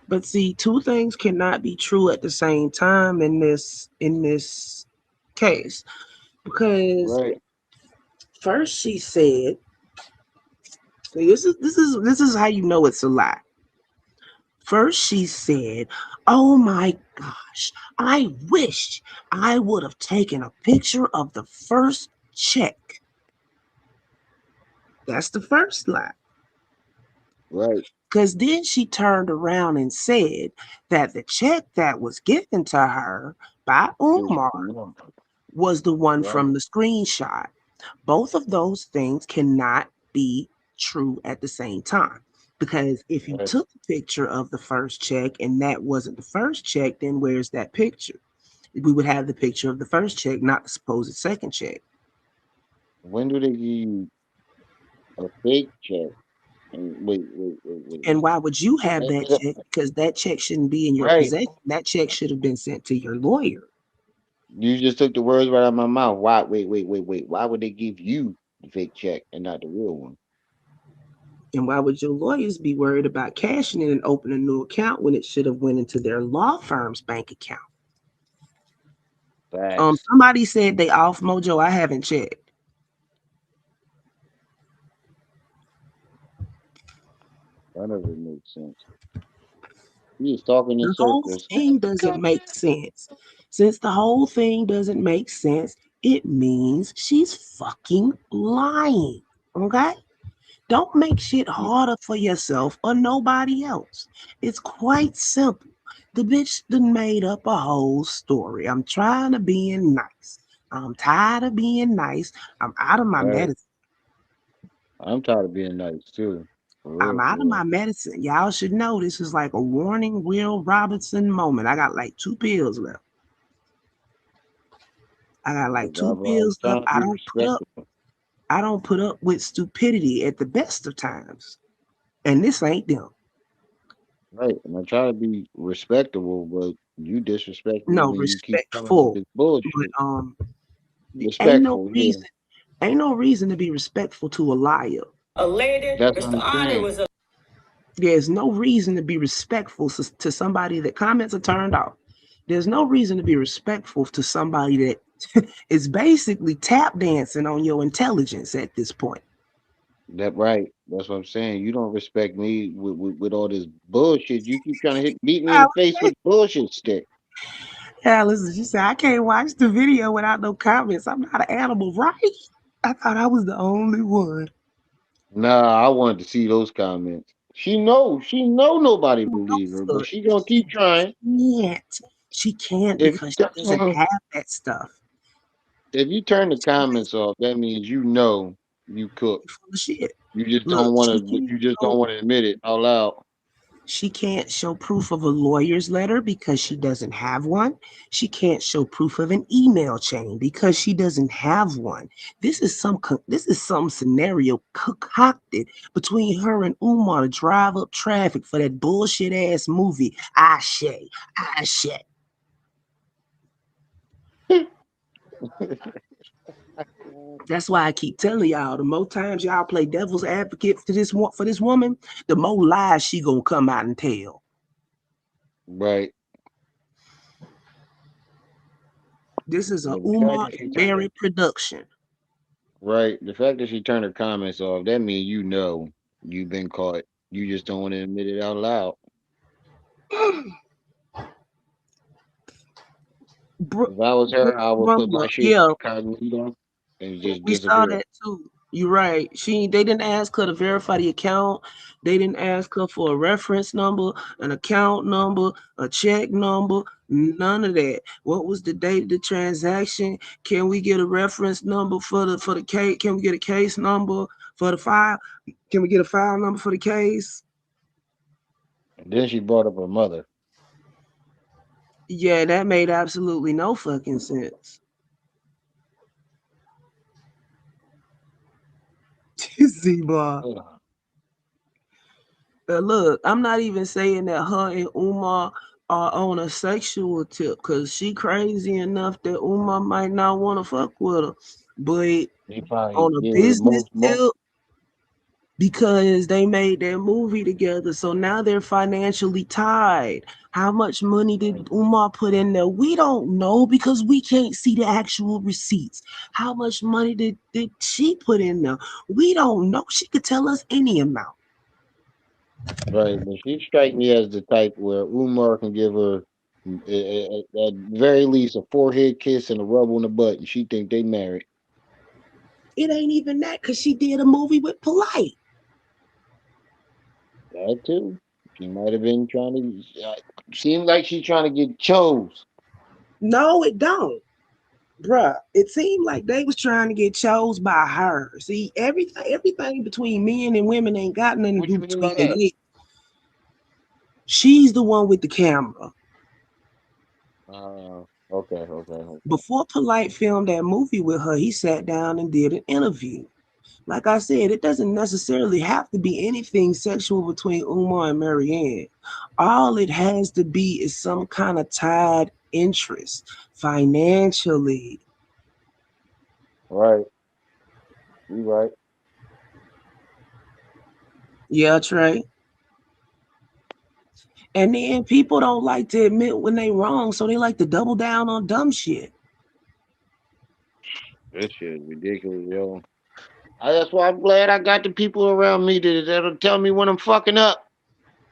But see, two things cannot be true at the same time in this case. Because Right. first she said, this is how you know it's a lie. First, she said, "Oh my gosh, I wish I would have taken a picture of the first check." That's the first lie. Right. Because then she turned around and said that the check that was given to her by Is Umar wrong. was the one Right. from the screenshot. Both of those things cannot be true at the same time. Because if you Right. took a picture of the first check and that wasn't the first check, then where's that picture? We would have the picture of the first check, not the supposed second check. When do they give you a fake check? And And wait. why would you have that Is check? Because that check shouldn't be in your right. possession. That check should have been sent to your lawyer. You just took the words right out of my mouth. Why? Wait. Why would they give you the fake check and not the real one? And why would your lawyers be worried about cashing in and opening a new account when it should have went into their law firm's bank account? Facts. Somebody said they off Mojo. I haven't checked. None of it makes sense. He is talking in The whole circles. thing doesn't make sense. Since the whole thing doesn't make sense, it means she's fucking lying. Okay? Don't make shit harder for yourself or nobody else. It's quite simple. The bitch done made up a whole story. I'm trying to be nice. I'm tired of being nice. I'm out of my Right. medicine. I'm tired of being nice too. For I'm real, out of for real. my medicine. Y'all should know this is like a warning Will Robinson moment. I got like 2 pills left. I got like Look, two I was pills left. trying to be respectful. I don't put up with stupidity at the best of times. And this ain't them. Right. And I try to be respectable, but you disrespect me No, when you keep coming with respectful. this But bullshit. ain't no Respectful, yeah. reason ain't no reason to be respectful to a liar. A lady, That's what Mr. I'm Honor saying. was a There's no reason to be respectful to somebody that comments are turned off. There's no reason to be respectful to somebody that is basically tap dancing on your intelligence at this point. That right. That's what I'm saying. You don't respect me with all this bullshit. You keep trying to beat me in the face with bullshit stick. Listen, she said, I can't watch the video without no comments. I'm not an animal, right? I thought I was the only one. Nah, I wanted to see those comments. She know nobody believe her, but But she gonna keep trying. can't. She can't If because she doesn't you have that stuff. if you turn the comments off, that means you know you cook. Full of shit. You just Look, don't want to. You just don't want to admit it out loud. she can't show proof of a lawyer's letter because she doesn't have one. She can't show proof of an email chain because she doesn't have one. This is some scenario concocted between her and Umar to drive up traffic for that bullshit ass movie. I say. That's why I keep telling y'all, the more times y'all play devil's advocate for this woman, the more lies she gonna come out and tell. Right. This is a But the fact Umar that she and turned Mary her production. right, the fact that she turned her comments off, that means you've been caught. You just don't want to admit it out loud. If I was her, I would put my shit Yeah, incognito and just we saw disappear. that too. You're right. They didn't ask her to verify the account. They didn't ask her for a reference number, an account number, a check number, none of that. What was the date of the transaction? Can we get a reference number for the case? Can we get a case number for the file? Can we get a file number for the case? And then she brought up her mother. Yeah, that made absolutely no fucking sense. Z-Bar. Ugh. Look, I'm not even saying that her and Umar are on a sexual tip because she crazy enough that Umar might not want to fuck with her. But He probably on a gave her business most. tip, because they made their movie together, so now they're financially tied. How much money did Umar put in there? We don't know because we can't see the actual receipts. How much money did she put in there? We don't know. She could tell us any amount. Right, but she strike me as the type where Umar can give her at very least a forehead kiss and a rub on the butt, and she think they married. It ain't even that because she did a movie with Polite. That too. She might have been trying to. Seemed like she's trying to get chose. No, it don't. Bruh, it seemed like they was trying to get chose by her. See, everything between men and women ain't got nothing to What do you mean by between their that? legs. She's the one with the camera. Okay. Before Polite filmed that movie with her, he sat down and did an interview. Like I said, it doesn't necessarily have to be anything sexual between Umar and Marianne. All it has to be is some kind of tied interest financially. Right, you right. Yeah, Trey. And then people don't like to admit when they wrong, so they like to double down on dumb shit. This shit is ridiculous, yo. That's why I'm glad I got the people around me that'll tell me when I'm fucking up.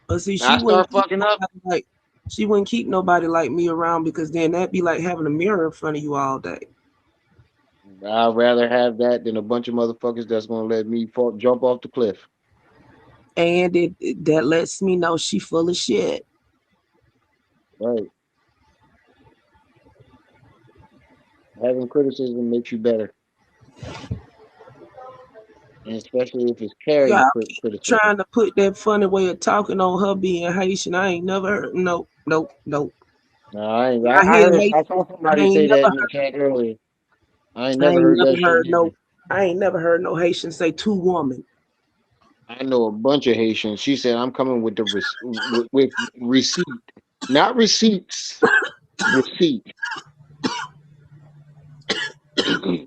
But see, I start fucking up. she wouldn't keep nobody like me around because then that'd be like having a mirror in front of you all day. I'd rather have that than a bunch of motherfuckers that's gonna let me jump off the cliff. And that lets me know she full of shit. Right. Having criticism makes you better, and especially if it's carried Y'all criticism. trying to put that funny way of talking on her being Haitian. I ain't never heard. Nope. No, I ain't. I I hear heard. Haitian. I saw I somebody ain't say that never in the chat earlier. I ain't I never ain't heard that never shit heard either. no Haitian say two woman. I know a bunch of Haitians. She said, "I'm coming with the with receipt, not receipts. Receipt."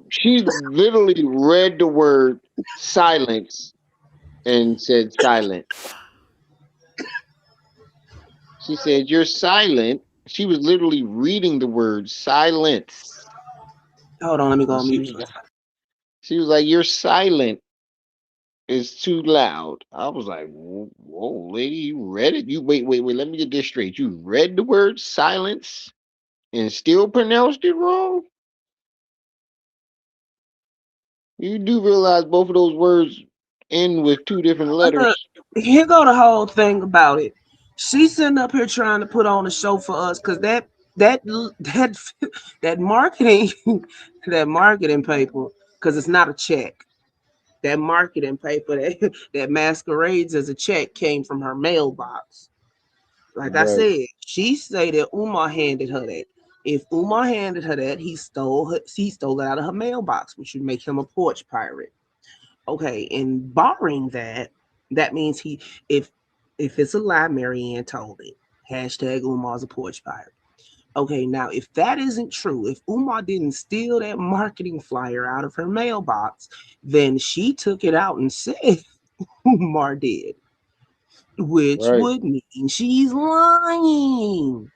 She literally read the word silence and said silent. She said, "You're silent." She was literally reading the word silence, Hold on, let me go and on mute for a second. she was like, "You're silent. It's too loud." I was like, "Whoa, lady, you read it? You wait. Let me get this straight. You read the word silence and still pronounced it wrong? You do realize both of those words end with two different Look, letters?" here go the whole thing about it. She's sitting up here trying to put on a show for us because that that marketing that marketing paper because it's not a check. That marketing paper that masquerades as a check came from her mailbox. Like I Right. said, she say that Umar handed her that. If Umar handed her that, he stole it out of her mailbox, which would make him a porch pirate. Okay, and barring that, that means if if it's a lie, Marianne told it. Hashtag Umar's a porch pirate. Okay, now if that isn't true, if Umar didn't steal that marketing flyer out of her mailbox, then she took it out and said Umar did, which Right. would mean she's lying.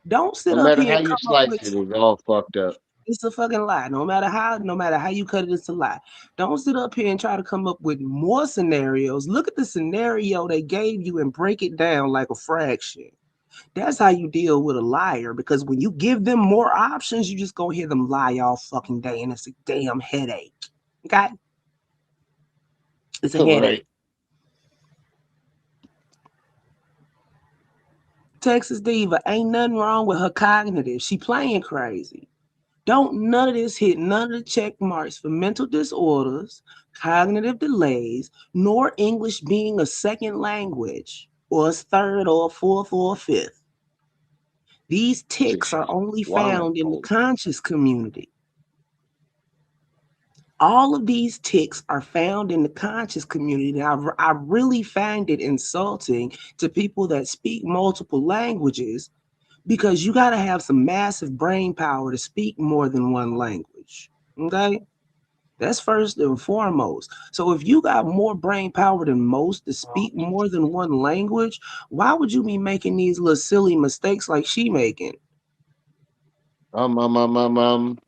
Don't sit No up matter here how and you come up slice with it, it's all fucked up. it's a fucking lie. No matter how you cut it, it's a lie. Don't sit up here and try to come up with more scenarios. Look at the scenario they gave you and break it down like a fraction. That's how you deal with a liar, because when you give them more options, you just gonna hear them lie all fucking day, and it's a damn headache. Okay? It's a Right. headache. Texas Diva, ain't nothing wrong with her cognitive. She playing crazy. Don't none of this hit none of the check marks for mental disorders, cognitive delays, nor English being a second language, or a third or a fourth or a fifth. These ticks are only found in the Blindfold. conscious community. All of these ticks are found in the conscious community. Now, I really find it insulting to people that speak multiple languages, because you got to have some massive brain power to speak more than one language. Okay? That's first and foremost. So if you got more brain power than most to speak more than one language, why would you be making these little silly mistakes like she making? Um, um, um, um, um.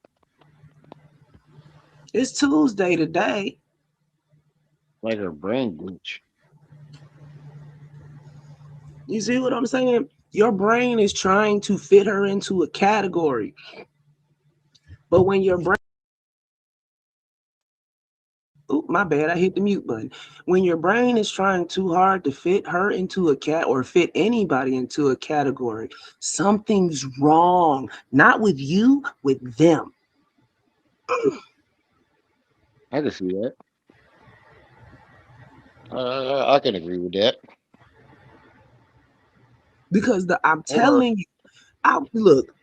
It's Tuesday today. Like her brain glitch. You see what I'm saying? Your brain is trying to fit her into a category. But when your brain, oh, my bad, I hit the mute button. When your brain is trying too hard to fit her into a cat or fit anybody into a category, something's wrong. Not with you, with them. I can see that. I can agree with that. Because I'm Or telling you,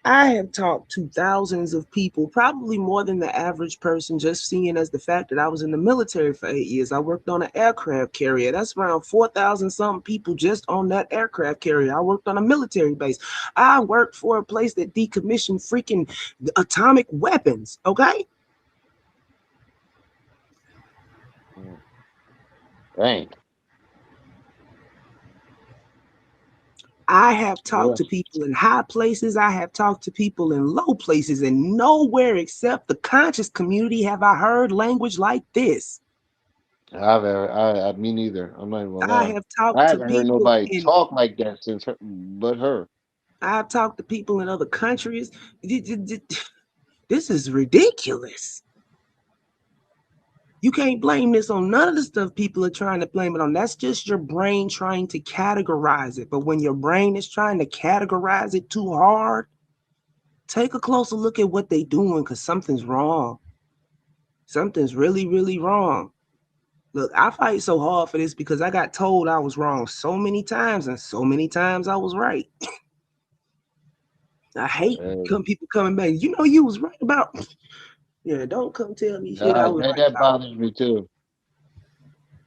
I have talked to thousands of people, probably more than the average person, just seeing as the fact that I was in the military for 8 years. I worked on an aircraft carrier. That's around 4,000 something people just on that aircraft carrier. I worked on a military base. I worked for a place that decommissioned freaking atomic weapons. Okay. mm, dang. I have Yeah. talked to people in high places. I have talked to people in low places, and nowhere except the conscious community have I heard language like this. Me neither. I'm not even gonna I lie. have I talked to haven't heard people nobody in talk like that since her, but her. I've talked to people in other countries. This is ridiculous. You can't blame this on none of the stuff people are trying to blame it on. That's just your brain trying to categorize it. But when your brain is trying to categorize it too hard, take a closer look at what they're doing, because something's wrong. Something's really, really wrong. Look, I fight so hard for this because I got told I was wrong so many times, and so many times I was right. I hate people coming back. You know, you was right about. Yeah, don't come tell me shit I Nah, was right that about. bothers me too.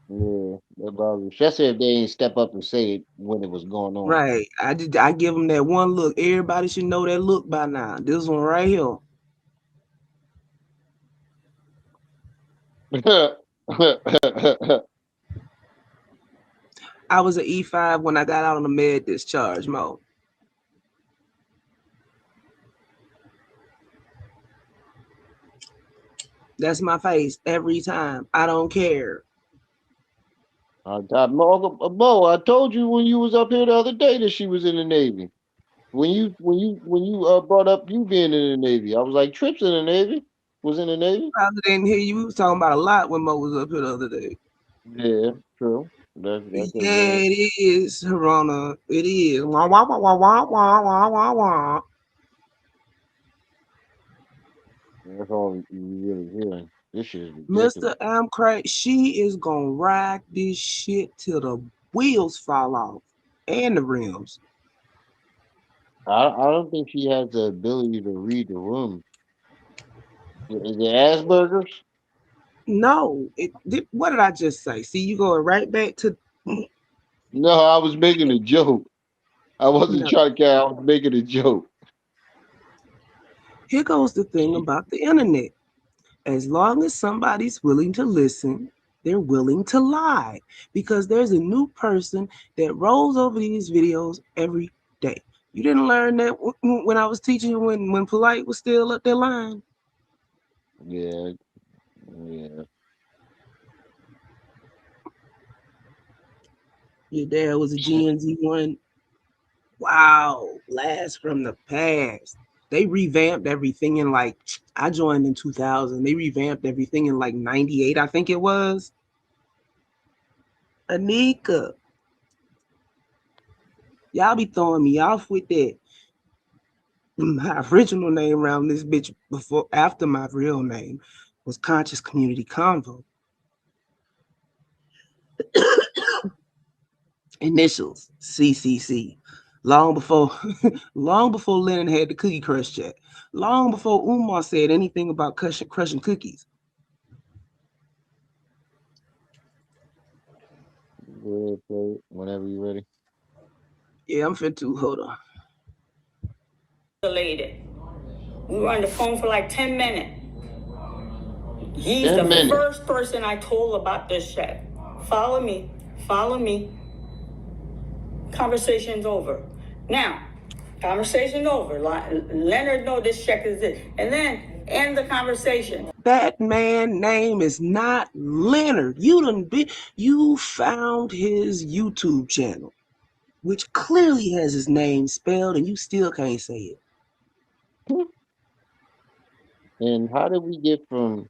Yeah, that bothers me. Especially if they ain't step up and say it when it was going on. Right. I give them that one look. Everybody should know that look by now. This one right here. I was an E5 when I got out on the med discharge mode. That's my face every time. I don't care. Mo, I told you when you was up here the other day that she was in the Navy. When you brought up you being in the Navy, I was like, Trips in the Navy. Was in the Navy. Probably didn't hear you. We was talking about a lot when Mo was up here the other day. Yeah, true. That's a Yeah, good. it is, Rona. It is. Wah, wah, wah, wah, wah, wah, wah, wah, wah. That's all you really hearing. This shit is Mr. ridiculous. Amcrack, she is gonna ride this shit till the wheels fall off and the rims. I don't think she has the ability to read the room. Is it Asperger's? No, what did I just say? See, you going right back to No, I was making a joke. I wasn't no. trying to carry. I was making a joke. Here goes the thing about the internet. As long as somebody's willing to listen, they're willing to lie because there's a new person that rolls over these videos every day. You didn't learn that when I was teaching when Polite was still up there lying. Yeah, yeah. Your dad was a Gen Z one. Wow, blast from the past. They revamped everything in like I joined in 2000. They revamped everything in like 98, I think it was. Anika, y'all be throwing me off with that. My original name around this bitch before after my real name was Conscious Community Convo. Initials CCC. Long before long before Lennon had the Cookie Crush chat. Long before Umar said anything about crushing cookies. Go ahead, play it whenever you're ready. Yeah, I'm fit to hold on. Deleted. We were on the phone for like 10 minutes. He's the 10 minutes. first person I told about this check. Follow me. Follow me. Conversation's over. Now, conversation over. Leonard know this check is it. And then end the conversation. That man name is not Leonard. You found his YouTube channel, which clearly has his name spelled, and you still can't say it. And how did we get from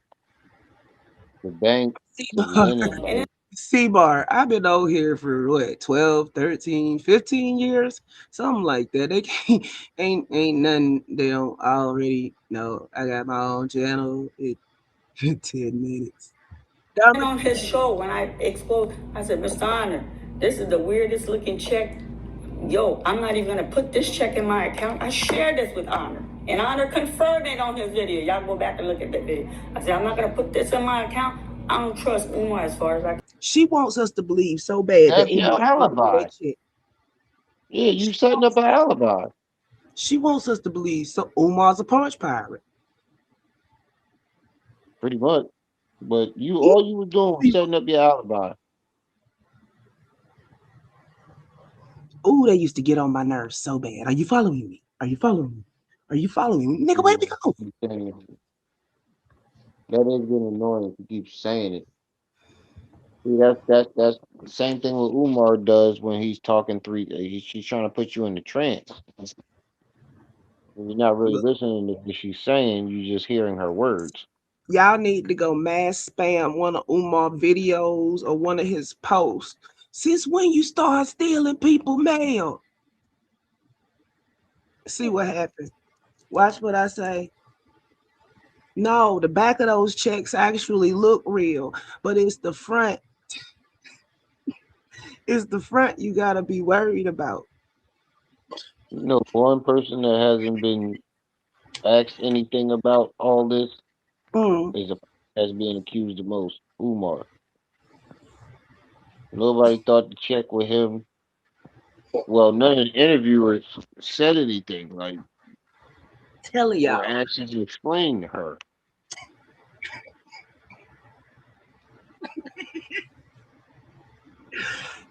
the bank to Lennon? C-Bar, I've been out here for what, 12, 13, 15 years? Something like that. They can't, ain't nothing they don't already know. I got my own channel. It 10 minutes. On his show, when I exposed, I said, Mr. Honor, this is the weirdest looking check. Yo, I'm not even gonna put this check in my account. I shared this with Honor. And Honor confirmed it on his video. Y'all go back and look at that video. I said, I'm not gonna put this in my account. I don't trust Umar as far as I can. She wants us to believe so bad that That's your Umar bought alibi. that check. Yeah, you setting up an alibi. She wants us to believe so Umar's a punch pirate. Pretty much. But all you were doing was setting up your alibi. Oh, they used to get on my nerves so bad. Are you following me? Are you following me? Are you following me? Nigga, where we go? That is getting annoying if you keep saying it. See, that's the same thing what Umar does when he's talking she's trying to put you in the trance. And you're not really Look, listening to what she's saying, you're just hearing her words. y'all need to go mass spam one of Umar videos or one of his posts. Since when you start stealing people mail? See what happens. Watch what I say. No, the back of those checks actually look real, but it's the front. It's the front you gotta be worried about. You know, one person that hasn't been asked anything about all this Mm. is has being accused the most, Umar. Nobody thought to check with him. Well, none of the interviewers said anything like Telling or y'all. asked him to explain to her.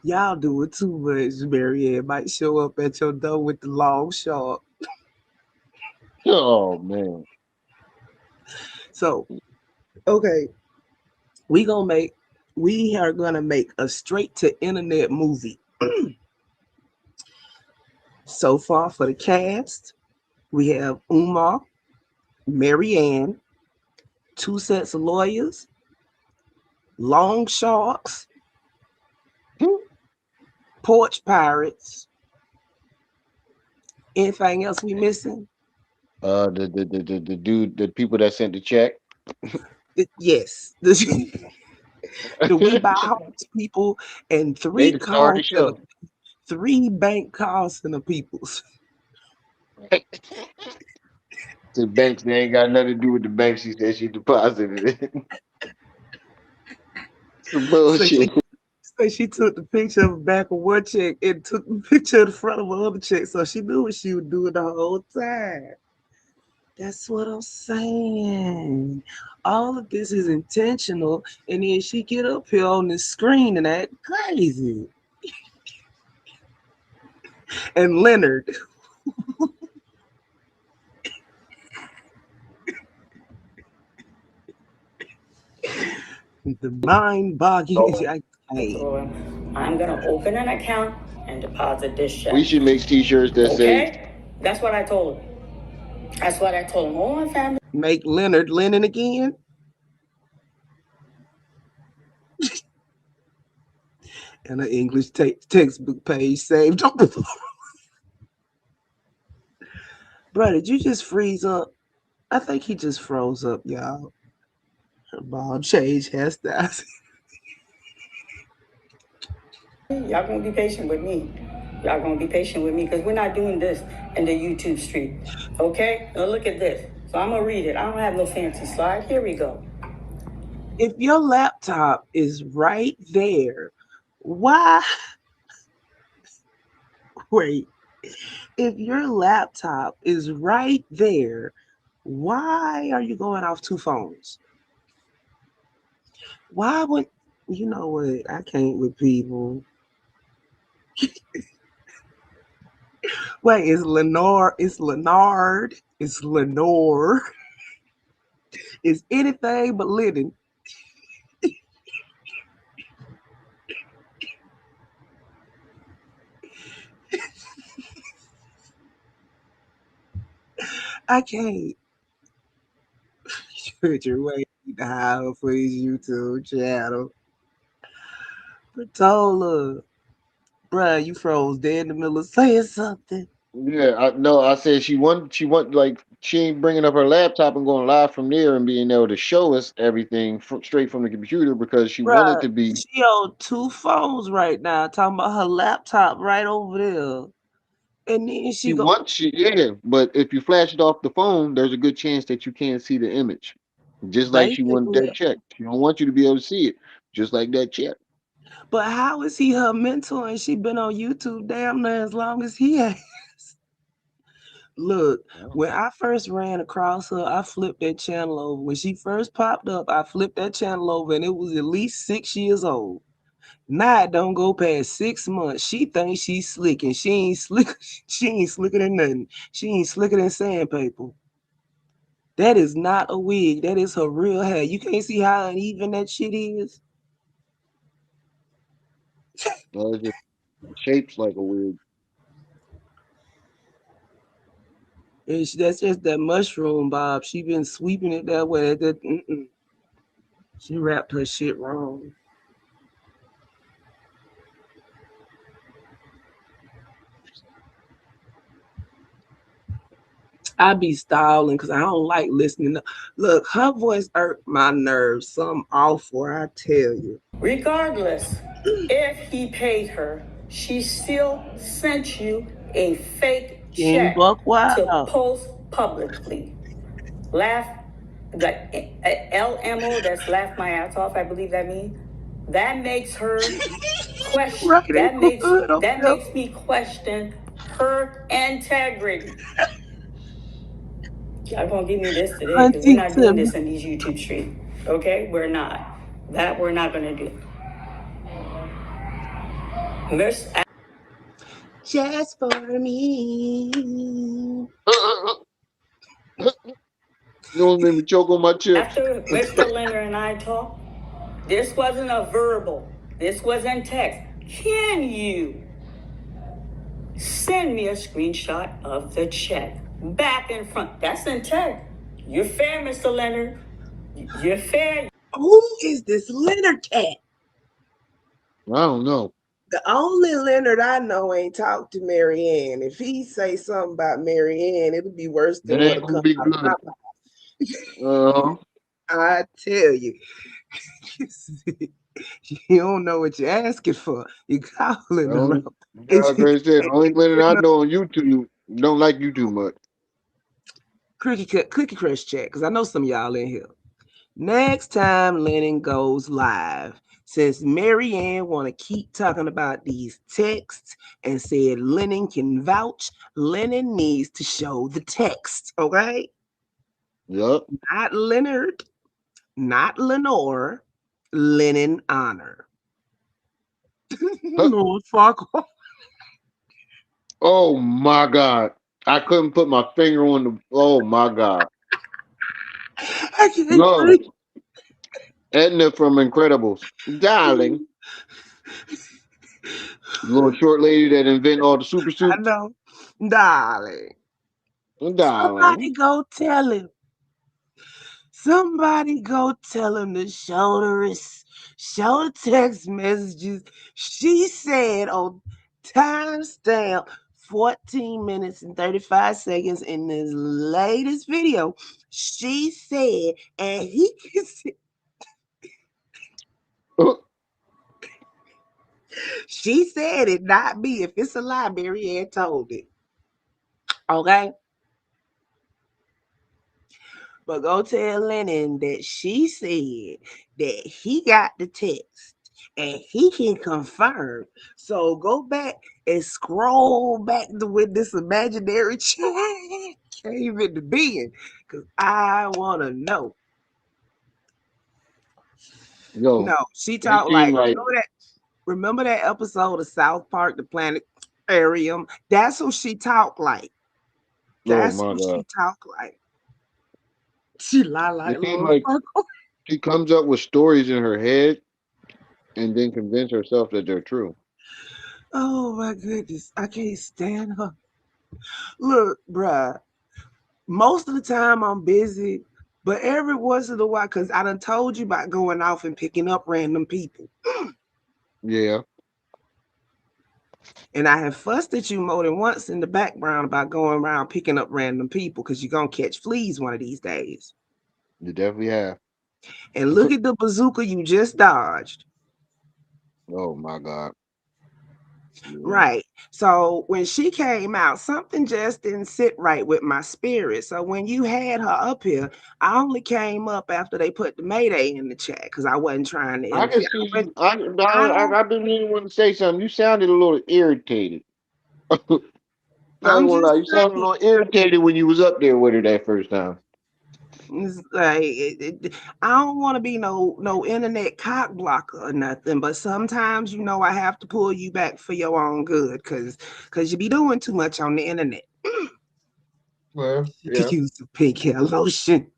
Y'all doing too much, Marianne. Might show up at your door with the long shot. Oh man. So, okay, we are gonna make a straight to internet movie. So far for the cast, we have Umar, Marianne, two sets of lawyers, long sharks, porch pirates. Anything else we missing? The dude, the people that sent the check. Yes. The We Buy Homes people and They just started the show. three bank call center peoples. The banks, they ain't got nothing to do with the bank. She said she deposited it. Some So bullshit. she took the picture of the back of one check and took the picture of the front of another check, so she knew what she was doing the whole time. That's what I'm saying. All of this is intentional, and then she get up here on the screen and act crazy. And Leonard, the mind-boggling. I'm gonna open an account and deposit this check. We should make t-shirts that say, Okay? That's what I told him. That's what I told him. All my family. Make Leonard Lennon again. And an English textbook page saved on the floor. Bro, did you just freeze up? I think he just froze up, y'all. Her ball change hairstyles. Y'all gonna be patient with me. Y'all gonna be patient with me because we're not doing this in the YouTube street. Okay? Now look at this. So I'm gonna read it. I don't have no fancy slide. Here we go. If your laptop is right there, why? Wait. If your laptop is right there, why are you going off two phones? Why would you know what? I can't with people. Wait, it's Lenore, it's Leonard, it's Lenore, it's anything but Lennon. I can't. Put your way to hide for his YouTube channel. Patola, bruh, you froze dead in the middle of saying something. yeah, I said like she ain't bringing up her laptop and going live from there and being able to show us everything straight from the computer because she wanted Bruh, to be. she on two phones right now, talking about her laptop right over there. And then she She go, wants she yeah, but if you flash it off the phone, there's a good chance that you can't see the image. Just like she wanted that basically, check. She don't want you to be able to see it, just like that check. but how is he her mentor and she been on YouTube damn near as long as he has? Look, when I first ran across her, I flipped that channel over. When she first popped up, I flipped that channel over and it was at least 6 years old. Now it don't go past 6 months. She thinks she's slick and she ain't slick. She ain't slicker than nothing. She ain't slicker than sandpaper. That is not a wig. That is her real hair. You can't see how uneven that shit is. It just shapes like a weird. That's just that mushroom, Bob. She been sweeping it that way. She wrapped her shit wrong. I be stalling because I don't like listening. Look, her voice irked my nerves. Some awful, I tell you. Regardless, if he paid her, she still sent you a fake King check Buck to Wild. post publicly. Laugh, like LMO, that's laugh my ass off, I believe that means. That makes her question, Right, that makes me question her integrity. Y'all gonna give me this today because we're not doing this in these YouTube streets. Okay? We're not. That we're not gonna do. Miss just for me. You almost made me choke on my chips. after Mr. Leonard and I talked, this wasn't a verbal. This wasn't text. Can you send me a screenshot of the check? Back and front. That's in text. You're fair, Mr. Leonard. You're fair. Who is this Leonard cat? I don't know. The only Leonard I know ain't talked to Marianne. If he say something about Marianne, it'll be worse It than ain't what'll gonna come be out of my good. mouth. I tell you, you don't know what you're asking for. You The calling only, around. yeah, like I said, the only Lennon I know on YouTube don't like you too much. Cookie Crush chat, because I know some of y'all in here. Next time Lennon goes live, since Mary Ann want to keep talking about these texts and said Lennon can vouch, Lennon needs to show the text, okay? Yup. Not Leonard, not Lenore, Lennon Honor. Huh. Lord Farquhar. Oh my God. I couldn't put my finger on the. Oh my God. I can't No. breathe. Edna from Incredibles. Darling. Little short lady that invent all the super I suits. know. Darling. Somebody Darling. go tell him. Somebody go tell him to show the text messages. She said on timestamp 14 minutes and 35 seconds in this latest video. She said, and he can see, she said it, not me. If it's a lie, Mary Ann told it. Okay? But go tell Lennon that she said that he got the text and he can confirm. So go back and scroll back to when this imaginary chat came into being. Because I want to know. Yo, No, she it talked seemed like, like, remember that episode of South Park, the planetarium? That's who she talked like. oh That's my who God. she talked like. She lie like It seemed Lord like Farquhar. she comes up with stories in her head and then convince herself that they're true. Oh my goodness. I can't stand her. Look, bruh, most of the time I'm busy, but every once in a while, because I done told you about going off and picking up random people. Yeah. And I have fussed at you more than once in the background about going around picking up random people because you're going to catch fleas one of these days. You definitely have. And look at the bazooka you just dodged. Oh my God. Yeah. Right. So when she came out, something just didn't sit right with my spirit. So when you had her up here, I only came up after they put the Mayday in the chat because I wasn't trying to I can interfere. see I, went, you. I, I I, don't. I've been meaning to say something. You sounded a little irritated. I ain't gonna I'm lie. just You sounded a saying. little irritated when you was up there with her that first time. It's like I don't want to be no internet cock blocker or nothing, but sometimes I have to pull you back for your own good because you be doing too much on the internet. Well, You could yeah. use some pink hair lotion.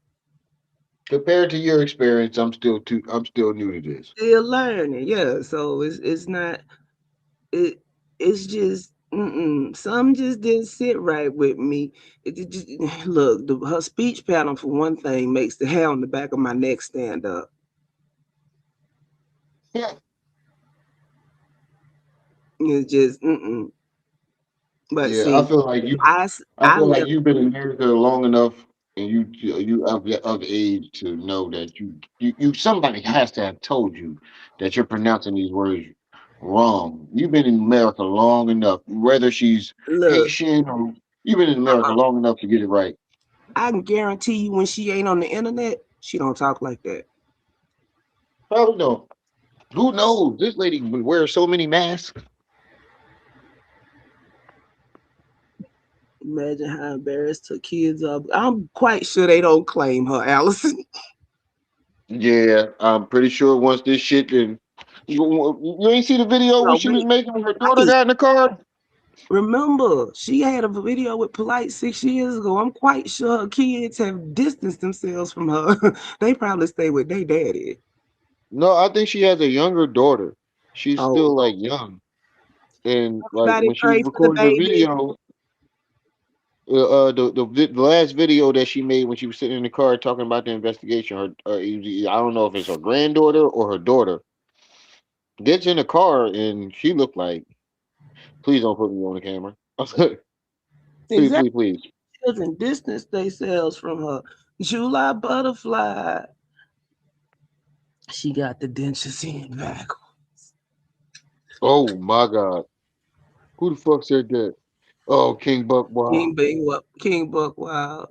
Compared to your experience, I'm still new to this. Still learning, yeah. So it's not it. It's just some just didn't sit right with me. It just, look, her speech pattern for one thing makes the hair on the back of my neck stand up. Yeah. It's just mm-mm. But Yeah, I see, feel like you. I I I feel like left. you've been in America long enough, and you of age to know that you somebody has to have told you that you're pronouncing these words wrong. You've been in America long enough, whether she's Look, Haitian or you've been in America long enough to get it right. I can guarantee you when she ain't on the internet, she don't talk like that. Probably no. Who knows? This lady wears so many masks. Imagine how embarrassed her kids are. I'm quite sure they don't claim her, Allison. Yeah, I'm pretty sure once this shit and you ain't see the video when No, she was making her daughter right. got in the car. Remember, she had a video with Polite 6 years ago. I'm quite sure her kids have distanced themselves from her. They probably stay with their daddy. No, I think she has a younger daughter. She's Oh, still like young, and like everybody when she was pray for the recording the baby. video, the last video that she made when she was sitting in the car talking about the investigation, I don't know if it's her granddaughter or her daughter gets in the car and she looked like, please don't put me on the camera. Please, Exactly. please, please. Children distance themselves from her. July butterfly. She got the dentures in back. Oh my God. Who the fuck said that? Oh, King Buck. Wow. King Buck Wild.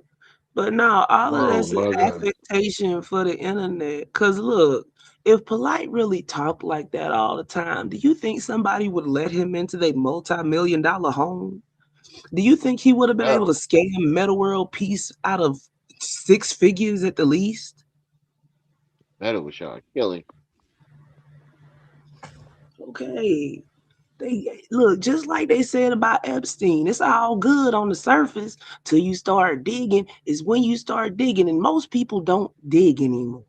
But no, all of Oh this is my God. affectation for the internet. Cause look, if Polite really talked like that all the time, do you think somebody would let him into their multi-million-dollar home? Do you think he would have been able to No, scam Metal World Peace out of 6 figures at the least? that was y'all killing. Okay. They look just like they said about Epstein. It's all good on the surface till you start digging. Is when you start digging, and most people don't dig anymore.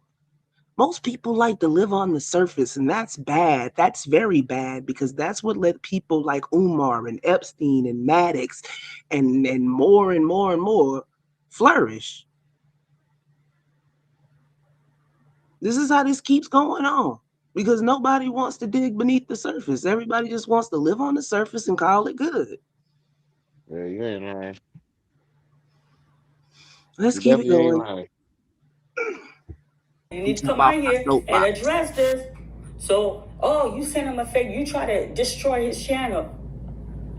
Most people like to live on the surface, and that's bad. That's very bad because that's what let people like Umar and Epstein and Maddox and more and more and more flourish. This is how this keeps going on because nobody wants to dig beneath the surface. Everybody just wants to live on the surface and call it good. Yeah, you ain't lying. Let's You keep it definitely ain't going. lying. You need to Jump come off out my here and soapbox. address this. So, oh, you sent him a fake. You try to destroy his channel.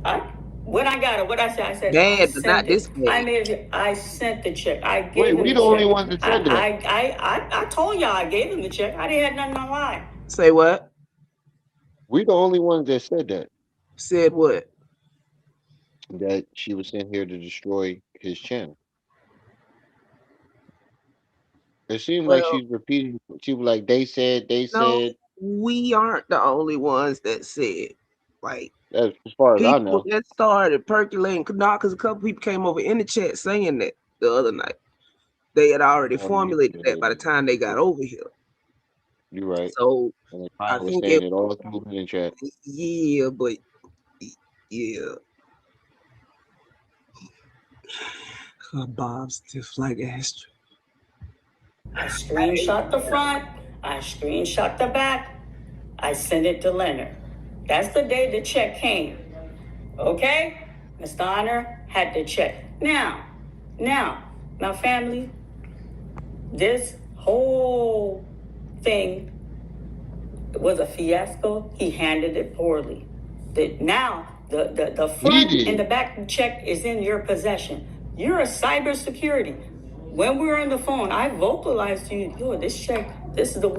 I when I got it, what I said, I Bad, but not sent this it. bad. I sent the check. I Wait, gave him we the the only check. ones that said that. I told y'all I gave him the check. I didn't have nothing online. Say what? We the only ones that said that. Said what? That she was sent here to destroy his channel. It seemed like Well, she's repeating. She was like, they no, said. we aren't the only ones that said. Like As far as I people know. that started percolating, not because a couple people came over in the chat saying that the other night. They had already Oh, yeah, formulated yeah, that by the time they yeah, got over here. you're right. So And then I Pine was think saying it, it all through in the chat. yeah, but yeah, Bob stiff like Astro. I screenshot the front. I screenshot the back. I sent it to Leonard. That's the day the check came. Okay? Mr. Honor had the check. Now, my family, this whole thing was a fiasco. He handled it poorly. The He front and did. the back check is in your possession. You're a cybersecurity. When we were on the phone, I vocalized to you, yo, this check, this is the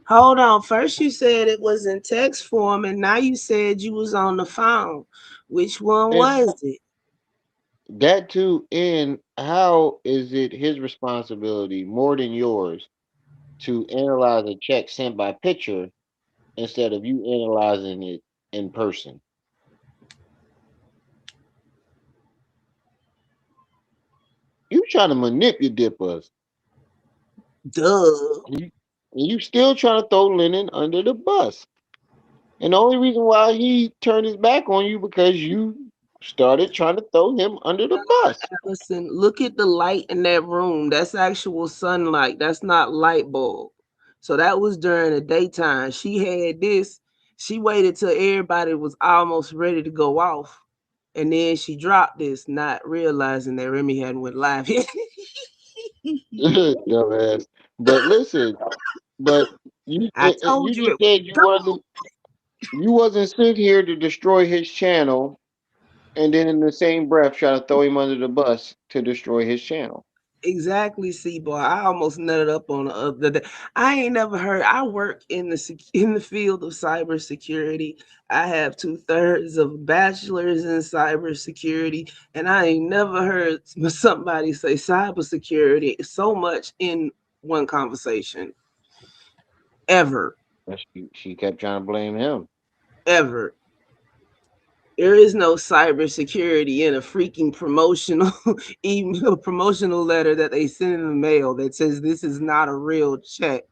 Hold on. First you said it was in text form, and now you said you was on the phone. Which one And was it? that too, and how is it his responsibility more than yours to analyze a check sent by picture instead of you analyzing it in person? You trying to manipulate us. Duh. You, and you still trying to throw Lennon under the bus. And the only reason why he turned his back on you because you started trying to throw him under the bus. Listen, look at the light in that room. That's actual sunlight. That's not light bulb. So that was during the daytime. She had this. She waited till everybody was almost ready to go off. And then she dropped this, not realizing that Remy hadn't went live yet. Dumbass. But listen, but I you told you just it was said go. you wasn't sent here to destroy his channel, and then in the same breath try to throw him under the bus to destroy his channel. Exactly, see, boy. I almost nutted up on the other day. I ain't never heard. I work in in the field of cybersecurity. I have 2/3 of a bachelor's in cybersecurity, and I ain't never heard somebody say cybersecurity so much in one conversation ever, And she kept trying to blame him. ever. There is no cybersecurity in a freaking promotional email, promotional letter that they send in the mail that says this is not a real check.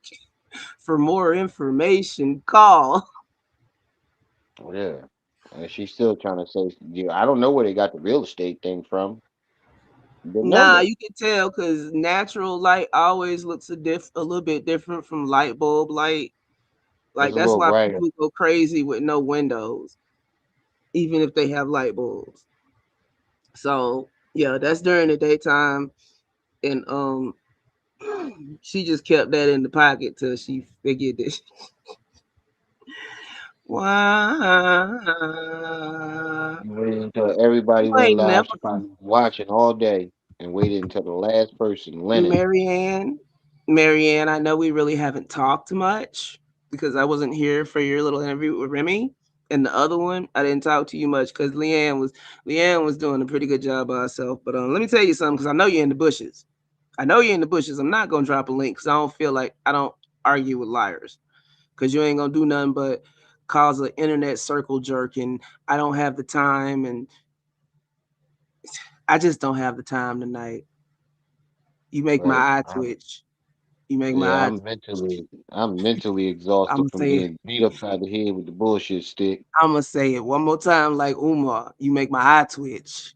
For more information, call. Oh, yeah. And she's still trying to say, yeah, I don't know where they got the real estate thing from. The Nah, number. you can tell because natural light always looks a little bit different from light bulb light. It's Like a that's little why brighter. people go crazy with no windows, even if they have light bulbs. So yeah, that's during the daytime, and She just kept that in the pocket till she figured that. Why? You waited until everybody You went ain't live. never, She probably was watching all day and waited until the last person, Lennon. Marianne. Marianne, I know we really haven't talked much because I wasn't here for your little interview with Remy. And the other one, I didn't talk to you much because Leanne was doing a pretty good job by herself. But let me tell you something because I know you're in the bushes. I know you're in the bushes. I'm not gonna drop a link because I don't feel like I don't argue with liars because you ain't gonna do nothing but cause an internet circle jerk, and I don't have the time, and I just don't have the time tonight. You make my Right. eye twitch. You make Yeah, my eye. I'm mentally I'm exhausted gonna from say being beat upside the head with the bullshit stick. I'm gonna say it one more time, like Umar. You make my eye twitch.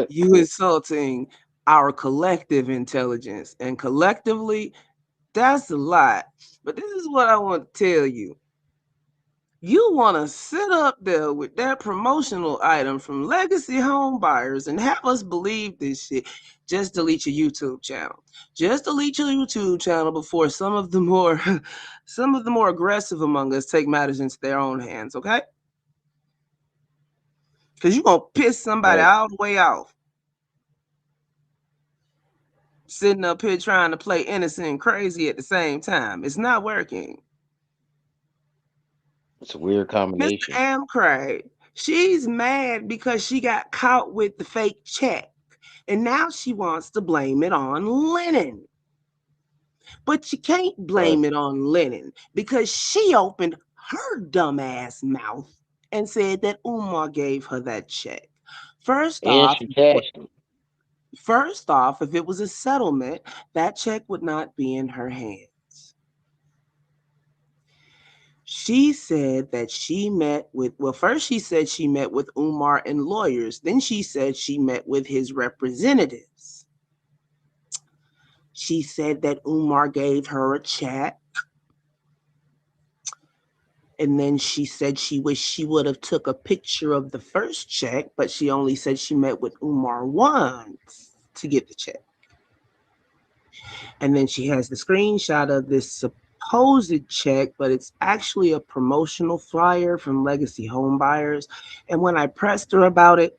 You insulting our collective intelligence, and collectively, that's a lot. But this is what I want to tell you. You want to sit up there with that promotional item from Legacy Home Buyers and have us believe this shit. Just delete your YouTube channel. Just delete your YouTube channel before some of the more some of the more aggressive among us take matters into their own hands, okay? Because you're gonna piss somebody Right. all the way off. Sitting up here trying to play innocent and crazy at the same time. It's not working. It's a weird Mr. combination. Amcray, she's mad because she got caught with the fake check. And now she wants to blame it on Lennon. But you can't Right. blame it on Lennon because she opened her dumbass mouth and said that Umar gave her that check. First And off, she cashed it. first off, if it was a settlement, that check would not be in her hands. She said that she met with, well, first she said she met with Umar and lawyers. Then she said she met with his representatives. She said that Umar gave her a check. And then she said she wished she would have took a picture of the first check, but she only said she met with Umar once to get the check. And then she has the screenshot of this supposed check, but it's actually a promotional flyer from Legacy Home Buyers. And when I pressed her about it,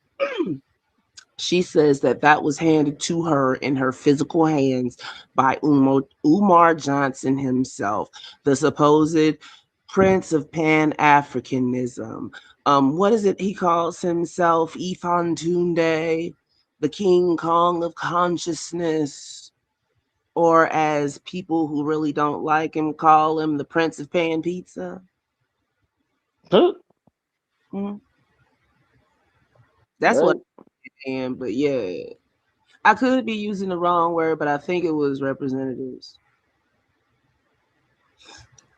she says that that was handed to her in her physical hands by Umar Johnson himself, the supposed prince of Pan-Africanism. What is it he calls himself? Ifan Tunde, the King Kong of consciousness, or as people who really don't like him call him, the Prince of Pan Pizza. Huh? Hmm. That's what Right. I am, but yeah. I could be using the wrong word, but I think it was representatives.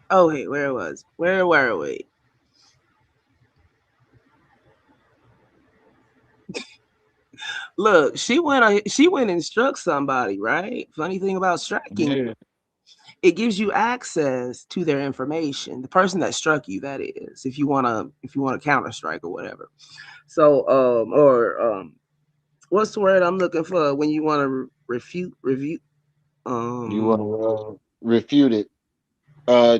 Oh, hey, where were we? Look, she went and struck somebody, right? Funny thing about striking, Yeah. it gives you access to their information. The person that struck you, that is, if you wanna counter strike or whatever. So what's the word I'm looking for when you want to refute review? You want Um, to refute it? Uh,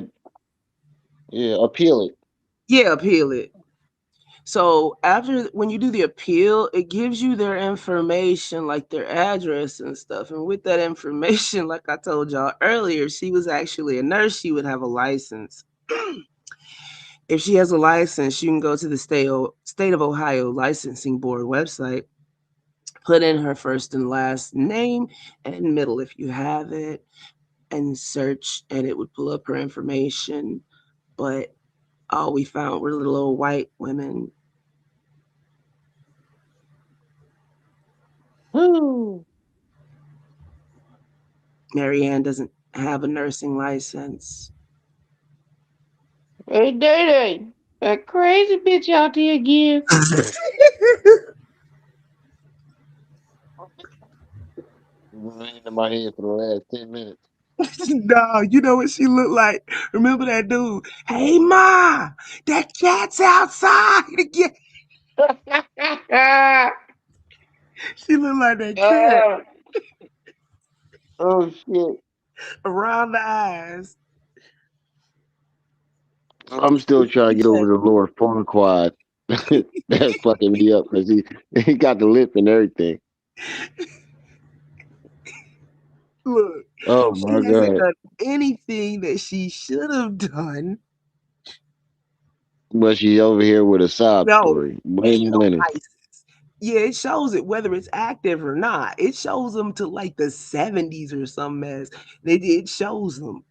yeah, appeal it. yeah, appeal it. So after when you do the appeal, it gives you their information, like their address and stuff. And with that information, like I told y'all earlier, she was actually a nurse. She would have a license. If she has a license, you can go to the state of Ohio licensing board website, put in her first and last name and middle if you have it, and search, and it would pull up her information. But all we found were little old white women. Woo. Marianne doesn't have a nursing license. Hey, Day Day, that crazy bitch out there again. Ran in my head for the last 10 minutes. No, you know what she looked like? Remember that dude? Hey, Ma, that cat's outside again. She looked like that cat. Ah, Oh shit! around the eyes. I'm still trying to get over the Lord Farquaad. That's fucking me up because he got the lip and everything. Look, Oh my she hasn't god! done anything that she should have done. But she over here with a sob No, story. ain't Blaming no Lennon. ISIS. Yeah, it shows it whether it's active or not. It shows them to like the 70s or some mess. It shows them.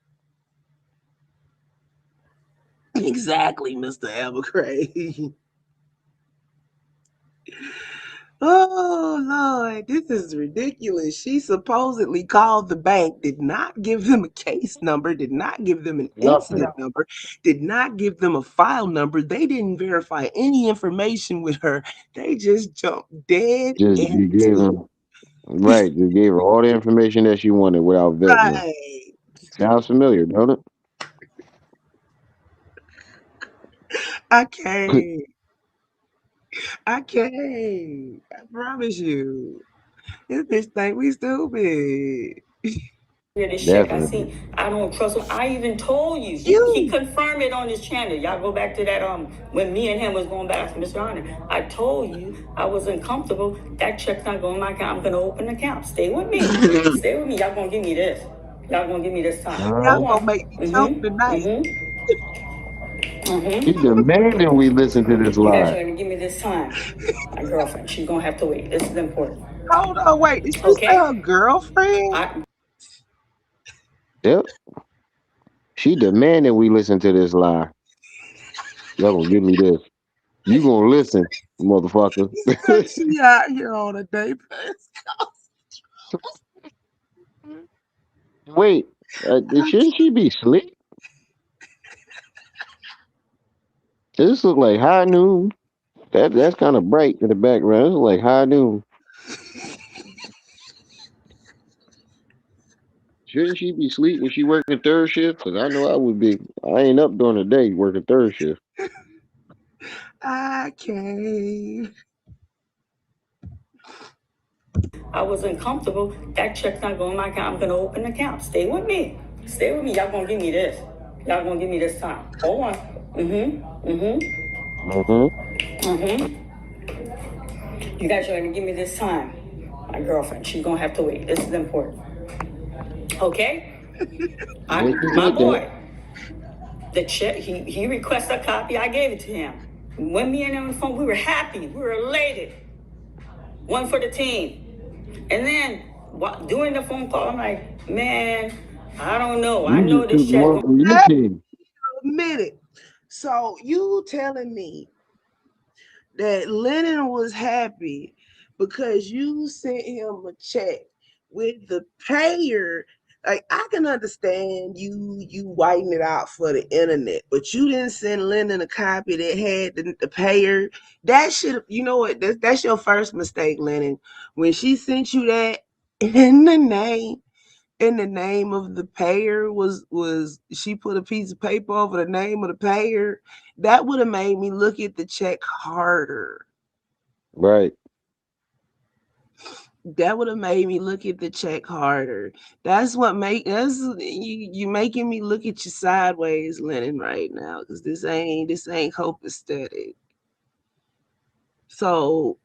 Exactly, Mr. Evercray. Oh Lord, this is ridiculous. She supposedly called the bank, did not give them a case number, did not give them an Nothing. incident number, did not give them a file number. They didn't verify any information with her. They just jumped dead Just you gave into him right. You gave her all the information that she wanted without vetting her. right. Sounds familiar, don't I it? can't. I can't. I promise you. This bitch think we stupid. This check I Definitely. see, I don't trust him. I even told you. He You. confirmed it on his channel. Y'all go back to that when me and him was going back to Mr. Honor. I told you I was uncomfortable. That check's not going in my account. I'm gonna open an account. Stay with me. Stay with me. Y'all gonna give me this. Y'all gonna give me this time. Y'all Uh, Hold gonna on. make me choke tonight. she demanding we listen to this You guys lie. are gonna give me this time. My girlfriend. She's gonna have to wait. This is important. Hold on, wait. Did she say her Okay? girlfriend? I Yep. She demanding we listen to this lie. Y'all gonna give me this. You gonna listen, motherfucker. He said she out here on a day pass. Wait, shouldn't she be asleep? This look like high noon. That's kind of bright in the background. It's like high noon. Shouldn't she be asleep when she working third shift? Cause I know I would be. I ain't up during the day working third shift. I can't. I was uncomfortable. That check's not going in my account. I'm gonna open an account. Stay with me. Stay with me. Y'all gonna give me this. Y'all gonna give me this time. Hold on. Mm-hmm. You guys are gonna give me this time. My girlfriend. She's gonna have to wait. This is important. Okay? Yeah, she My said that. boy. The check. He requested a copy. I gave it to him. When me and him on the phone, we were happy. We were elated. One for the team. And then during the phone call, I'm like, man, I don't know. I You know just took this check. one from your Wait team. a minute. So you telling me that Lennon was happy because you sent him a check with the payer. Like I can understand you whiting it out for the internet, but you didn't send Lennon a copy that had the payer. That should, you know what? That's your first mistake, Lennon. When she sent you that in the name of the payer was she put a piece of paper over the name of the payer, that would have made me look at the check harder. Right. That would have made me look at the check harder. That's you making me look at you sideways, Lennon, right now, because this ain't copacetic. So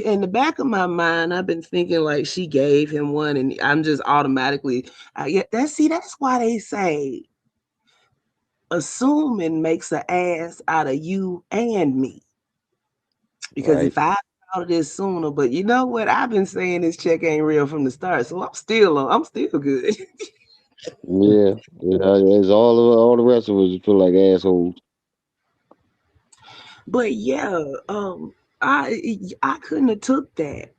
in the back of my mind, I've been thinking like she gave him one, and I'm just automatically, yeah. That's why they say assuming makes an ass out of you and me. Because Right. if I out of this sooner, but you know what? I've been saying this check ain't real from the start, so I'm still good. Yeah. As all the rest of us feel like assholes. But yeah, I couldn't have took that.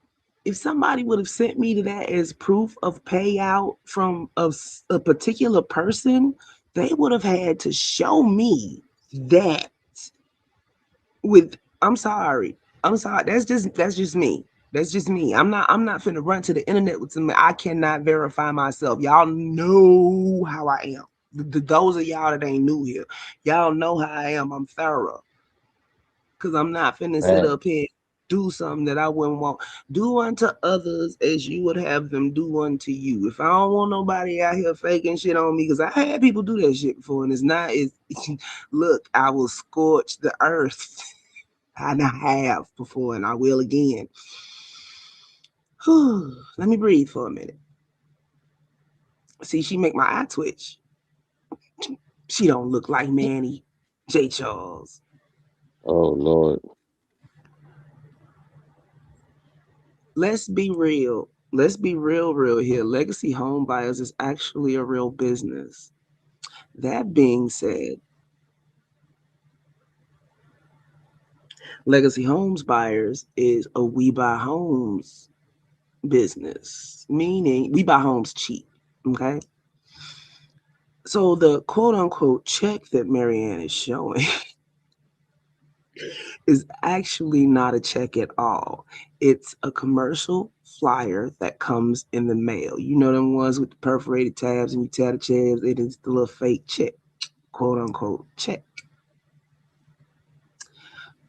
If somebody would have sent me to that as proof of payout from a particular person, they would have had to show me that with I'm sorry. That's just me. That's just me. I'm not finna run to the internet with something I cannot verify myself. Y'all know how I am. Those of y'all that ain't new here, y'all know how I am. I'm thorough. Cause I'm not finna sit Right. up here. do something that I wouldn't want. Do unto others as you would have them do unto you. If I don't want nobody out here faking shit on me, because I had people do that shit before, and it's look, I will scorch the earth. And I have before, and I will again. Let me breathe for a minute. See, she make my eye twitch. She don't look like Manny J. Charles. Oh Lord. Let's be real. Let's be real here. Legacy home buyers is actually a real business. That being said, Legacy Homes Buyers is a we buy homes business, meaning we buy homes cheap. Okay. So the quote unquote check that Marianne is showing is actually not a check at all. It's a commercial flyer that comes in the mail. You know them ones with the perforated tabs and you tear the tabs, it is the little fake check, quote unquote check.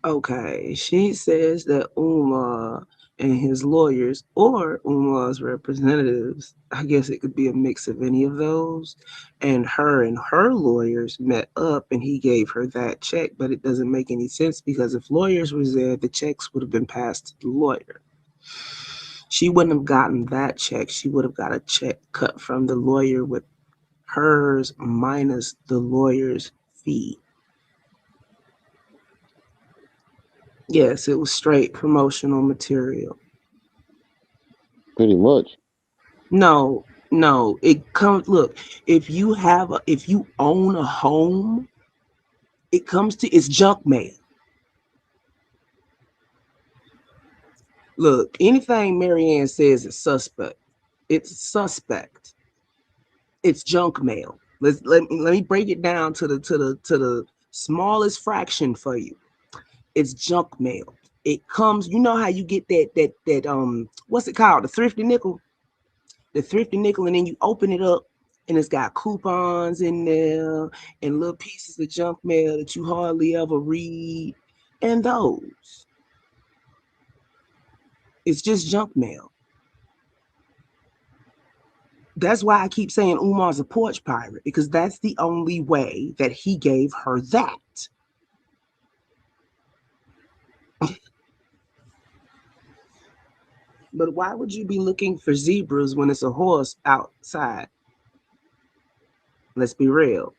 Okay, she says that Umar and his lawyers or Umar's representatives, I guess it could be a mix of any of those, and her lawyers met up and he gave her that check, but it doesn't make any sense because if lawyers was there, the checks would have been passed to the lawyer. She wouldn't have gotten that check. She would have got a check cut from the lawyer with hers minus the lawyer's fee. Yes, it was straight promotional material. Pretty much. No, no, it comes. Look, if you own a home, it comes to it's junk mail. Look, anything Marianne says is suspect. It's suspect. It's junk mail. Let me break it down to the smallest fraction for you. It's junk mail. It comes. You know how you get that what's it called? The thrifty nickel. The thrifty nickel, and then you open it up and it's got coupons in there and little pieces of junk mail that you hardly ever read. And those, it's just junk mail. That's why I keep saying Umar's a porch pirate, because that's the only way that he gave her that. But why would you be looking for zebras when it's a horse outside? Let's be real.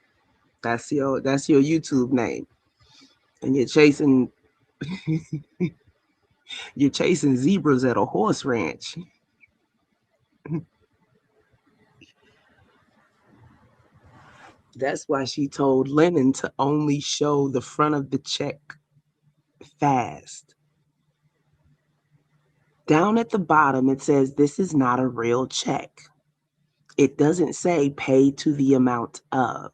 That's your YouTube name. And you're chasing zebras at a horse ranch. That's why she told Lennon to only show the front of the check fast. Down at the bottom, it says this is not a real check. It doesn't say pay to the amount of.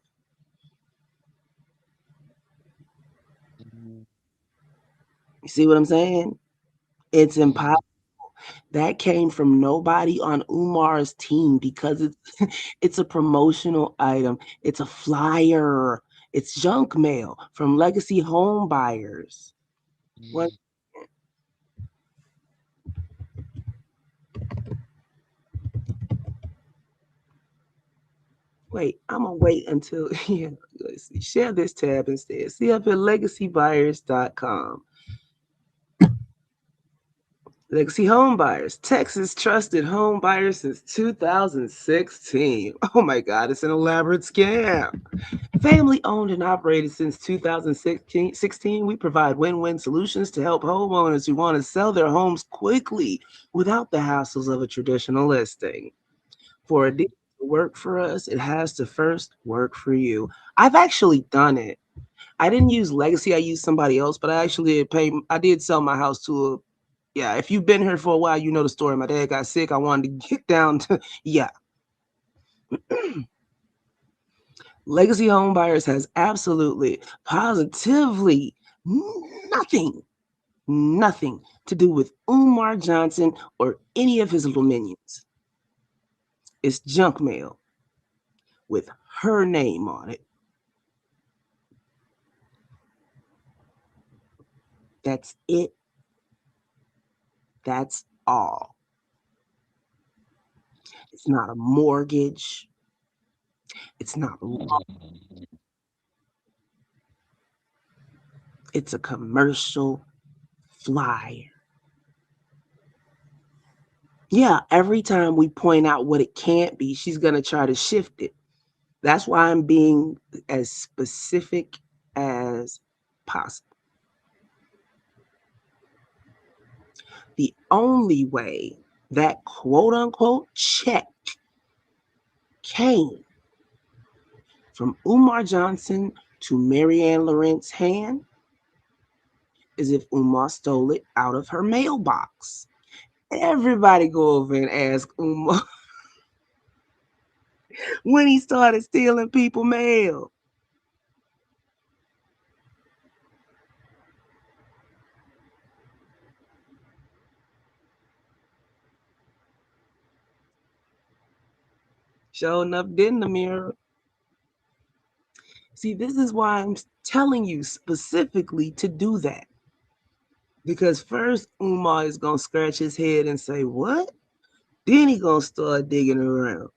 You see what I'm saying? It's impossible. That came from nobody on Umar's team because it's a promotional item. It's a flyer. It's junk mail from legacy home buyers. What? Wait, I'm gonna wait until yeah, let's see. Share this tab instead. See up at legacybuyers.com. Legacy Home Buyers, Texas trusted home buyers since 2016. Oh my God, it's an elaborate scam. Family owned and operated since 2016, we provide win-win solutions to help homeowners who want to sell their homes quickly without the hassles of a traditional listing. For a deal to work for us, it has to first work for you. I've actually done it. I didn't use Legacy, I used somebody else, but I did sell my house to a yeah, if you've been here for a while, you know the story. My dad got sick. I wanted to get down to yeah. Legacy home buyers has absolutely, positively nothing, nothing to do with Umar Johnson or any of his little minions. It's junk mail with her name on it. That's it. That's all. It's not a mortgage. It's not a loan. It's a commercial flyer. Yeah, every time we point out what it can't be, she's going to try to shift it. That's why I'm being as specific as possible. The only way that quote unquote check came from Umar Johnson to Marianne Lorent's hand is if Umar stole it out of her mailbox. Everybody go over and ask Umar when he started stealing people mail. Sure enough, didn't the mirror? See, this is why I'm telling you specifically to do that. Because first Umar is going to scratch his head and say, what? Then he going to start digging around.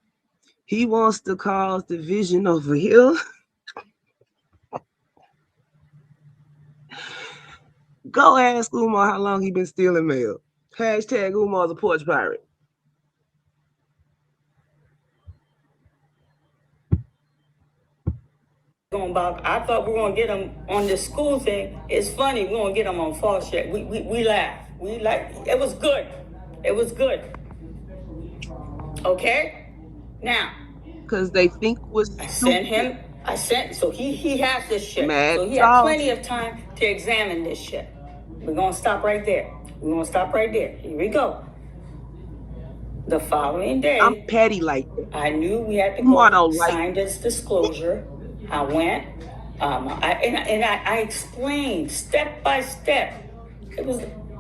He wants to cause division over here. Go ask Umar how long he been stealing mail. Hashtag Umar's a porch pirate. I thought we were gonna get them on the school thing. It's funny, we're gonna get them on false check. We laugh. We like it was good. It was good. Okay? Now. Because they think was so he has this shit. Mad so he had plenty of time to examine this shit. We're gonna stop right there. Here we go. The following day, I'm petty like that. I knew we had to go sign this disclosure. I went, I explained step by step. It was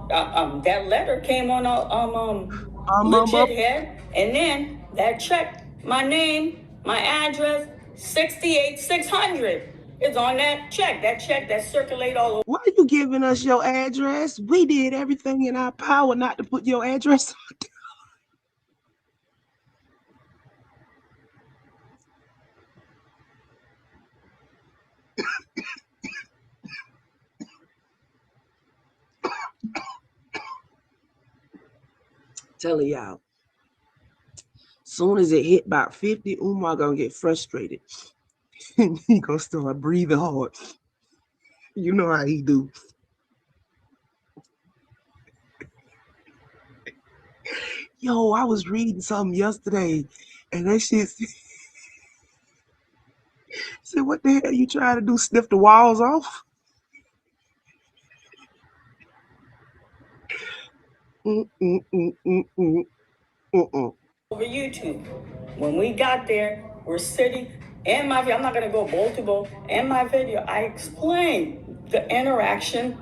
that letter came on a legit head, and then that check, my name, my address, 68,600 is on that check. That check that circulate all over. Why are you giving us your address? We did everything in our power not to put your address on. Telling y'all, soon as it hit about 50, Umar gonna get frustrated. He gonna start breathing hard. You know how he do. Yo, I was reading something yesterday, and that shit said, what the hell you trying to do, sniff the walls off? Over YouTube. When we got there, we're sitting in my video. I'm not going to go bowl to bowl. In my video, I explained the interaction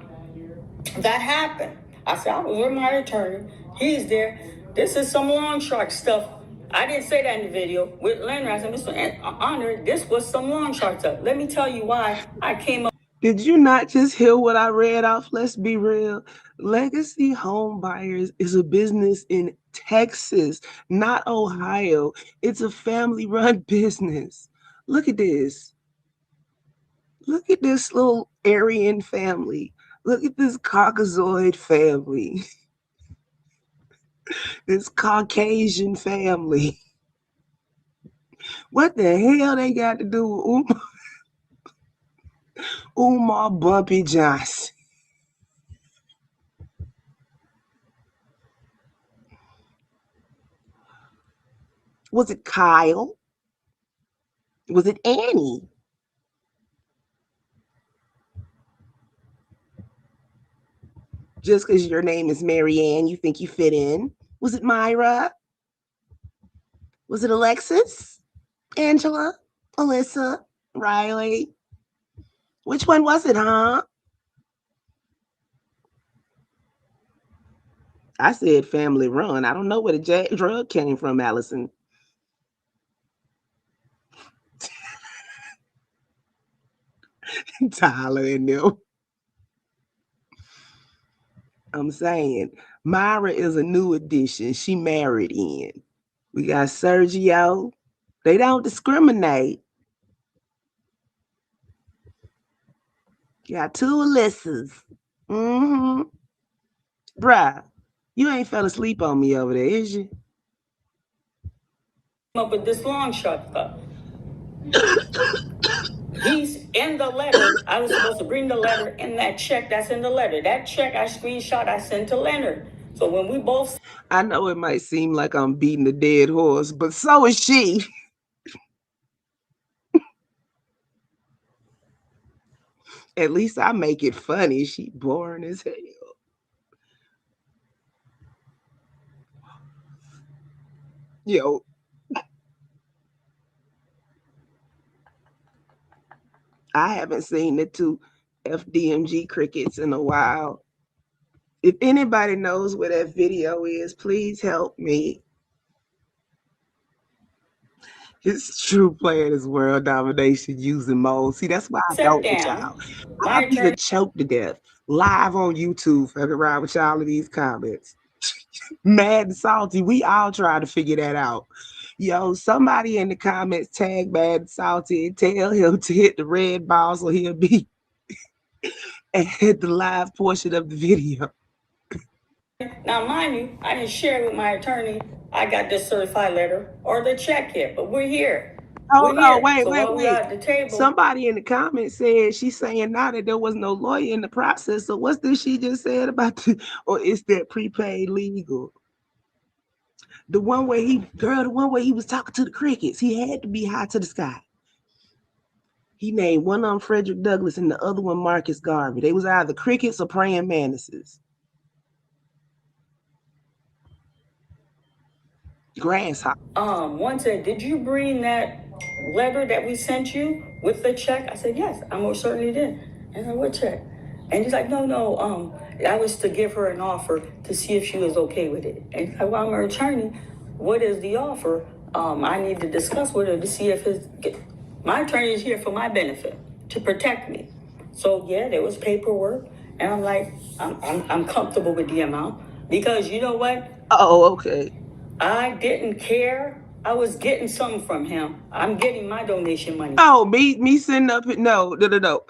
that happened. I said, I was with my attorney. He's there. This is some long shark stuff. I didn't say that in the video. With Lennon, I said, Mr. Honor, this was some long shark stuff. Let me tell you why I came up. Did you not just hear what I read off? Let's be real. Legacy Home Buyers is a business in Texas, not Ohio. It's a family-run business. Look at this. Look at this little Aryan family. Look at this Caucasoid family. This Caucasian family. What the hell they got to do with Umar Bumpy Johnson? Was it Kyle? Was it Annie? Just because your name is Marianne, you think you fit in? Was it Myra? Was it Alexis? Angela? Alyssa? Riley? Which one was it, huh? I said family run. I don't know where the drug came from, Allison. Tyler and them. I'm saying Myra is a new addition. She married in. We got Sergio. They don't discriminate. Got two Alyssas. Mm-hmm. Bruh, you ain't fell asleep on me over there, is you? Up with this long shortcut. He's in the letter. I was supposed to bring the letter in that check that's in the letter. That check I screenshot, I sent to Leonard. So when we both, I know it might seem like I'm beating a dead horse, but so is she. At least I make it funny. She boring as hell. Yo. I haven't seen the two FDMG crickets in a while. If anybody knows where that video is, please help me. His true plan is world domination using mode. See, that's why I sat don't with down, y'all. my I'll be attorney the choked to death live on YouTube fucking around with y'all in these comments. Mad and salty. We all try to figure that out. Yo, somebody in the comments tag Mad and Salty and tell him to hit the red ball so he'll be at the live portion of the video. now, mind you, I didn't share with my attorney. I got this certified letter or the check yet, but we're here. Hold We're on, here. So while we are wait. at the table, Somebody in the comments said she's saying now that there was no lawyer in the process. So what's this she just said about the, or is that prepaid legal? The one where he was talking to the crickets, he had to be high to the sky. He named one of them Frederick Douglass and the other one Marcus Garvey. They was either crickets or praying mantises. Grasshopper. one said, "Did you bring that letter that we sent you with the check?" I said, "Yes, I most certainly did." And I said, "What check?" And he's like, "No. I was to give her an offer to see if she was okay with it." And he's like, "Well, I'm her attorney. What is the offer? I need to discuss with her to see if my attorney is here for my benefit to protect me." So yeah, there was paperwork, and I'm like, I'm comfortable with the amount because you know what? Oh, okay. I didn't care. I was getting something from him. I'm getting my donation money. Oh, me sitting up. No.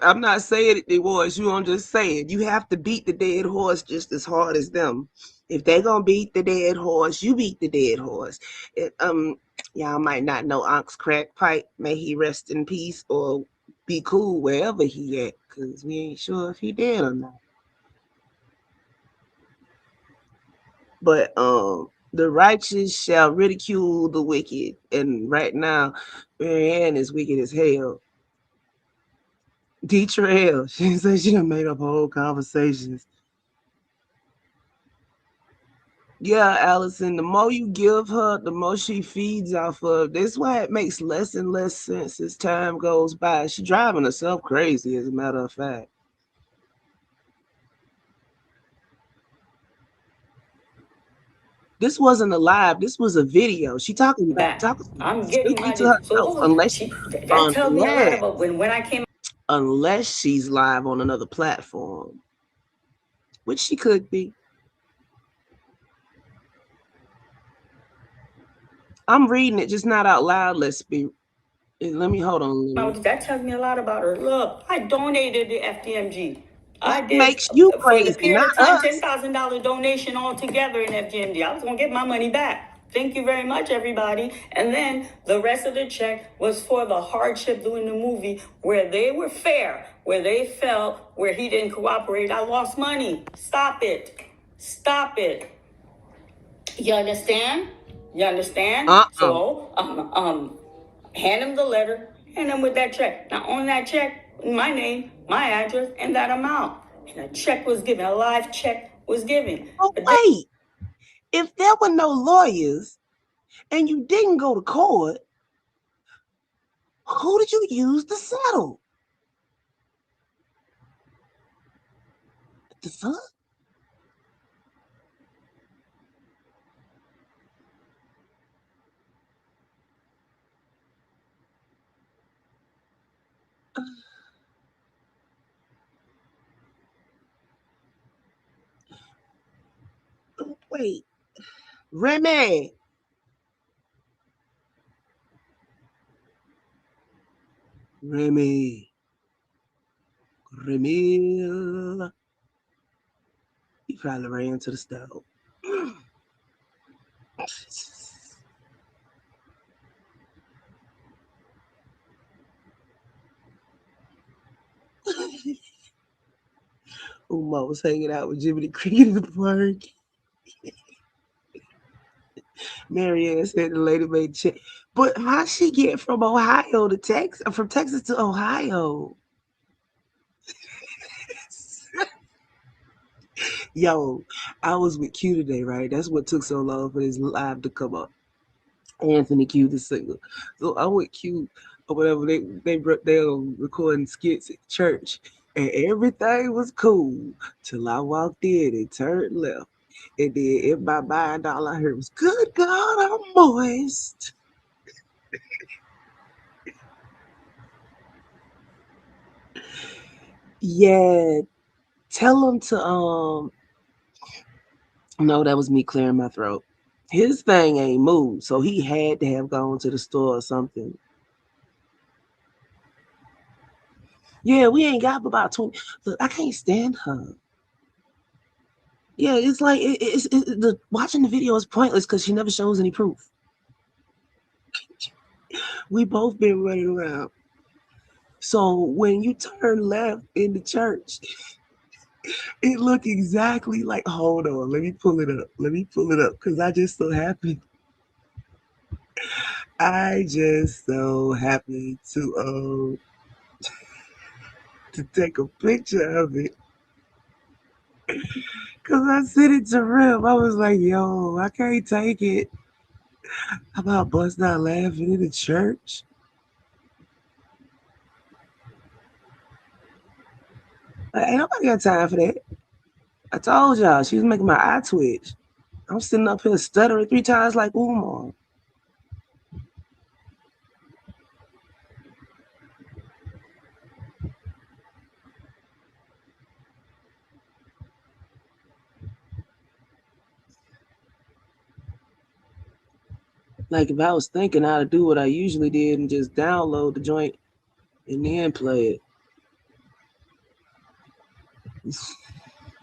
I'm not saying it was. You. I'm just saying you have to beat the dead horse just as hard as them. If they gonna beat the dead horse, you beat the dead horse. Y'all might not know Onk's crack pipe. May he rest in peace or be cool wherever he at, cause we ain't sure if he dead or not. But the righteous shall ridicule the wicked, and right now, Marianne is wicked as hell. D-Trail. She said she done made up whole conversations. Yeah, Allison, the more you give her, the more she feeds off of. That's why it makes less and less sense as time goes by. She's driving herself crazy, as a matter of fact. This wasn't a live. This was a video. She talking I'm getting strictly my to herself, that tells me a lot about when I came. Unless she's live on another platform, which she could be. I'm reading it, just not out loud. Let me hold on. That tells me a lot about her. Look, I donated to FDMG. I That did makes you for the crazy, period not of time, us. $10,000 donation altogether in FDMG. I was gonna get my money back. Thank you very much, everybody. And then the rest of the check was for the hardship doing the movie where they were fair, where they felt where he didn't cooperate. I lost money. Stop it. Stop it. You understand? You understand? So, hand him the letter, hand him with that check. Now, on that check, my name, my address, and that amount. And a check was given, a live check was given. Oh, wait. If there were no lawyers and you didn't go to court, who did you use to settle? The fuck? Wait, Remy, Remy, Remy. He probably ran to the stove. Uma was hanging out with Jimmy the Cricket in the park. Marianne said the lady made check. But how she get from Ohio to Texas, from Texas to Ohio? Yo, I was with Q today, right? That's what took so long for this live to come up. Anthony Q, the singer. So I with Q or whatever. They recording skits at church, and everything was cool till I walked in and turned left. And then in my mind, all I heard was, "Good God, I'm moist." Yeah, tell him to No, that was me clearing my throat. His thing ain't moved, so he had to have gone to the store or something. Yeah, we ain't got about 20. Look, I can't stand her. Yeah, it's like watching the video is pointless because she never shows any proof. We both been running around. So when you turn left in the church, it looked exactly like. Hold on, let me pull it up. Let me pull it up because I just so happy. I just so happy to take a picture of it. Cause I sent it to Rip. I was like, yo, I can't take it. How about bust not laughing in the church? Like, ain't nobody got time for that. I told y'all she was making my eye twitch. I'm sitting up here stuttering 3 times like Umar. Like if I was thinking how to do what I usually did and just download the joint and then play it.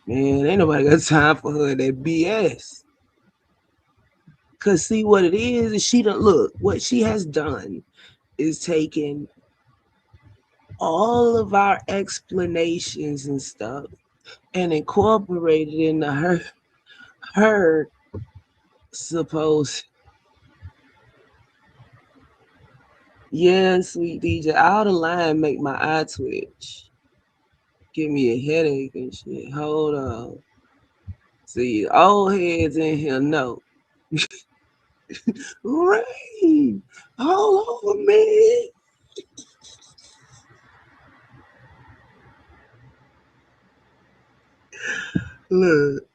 Man, ain't nobody got time for her that BS. Cause see what it is she don't look. What she has done is taken all of our explanations and stuff and incorporated into her supposed. Yeah, sweet DJ. All the line make my eye twitch. Give me a headache and shit. Hold on. See, old heads in here know. Rain all over me. Look.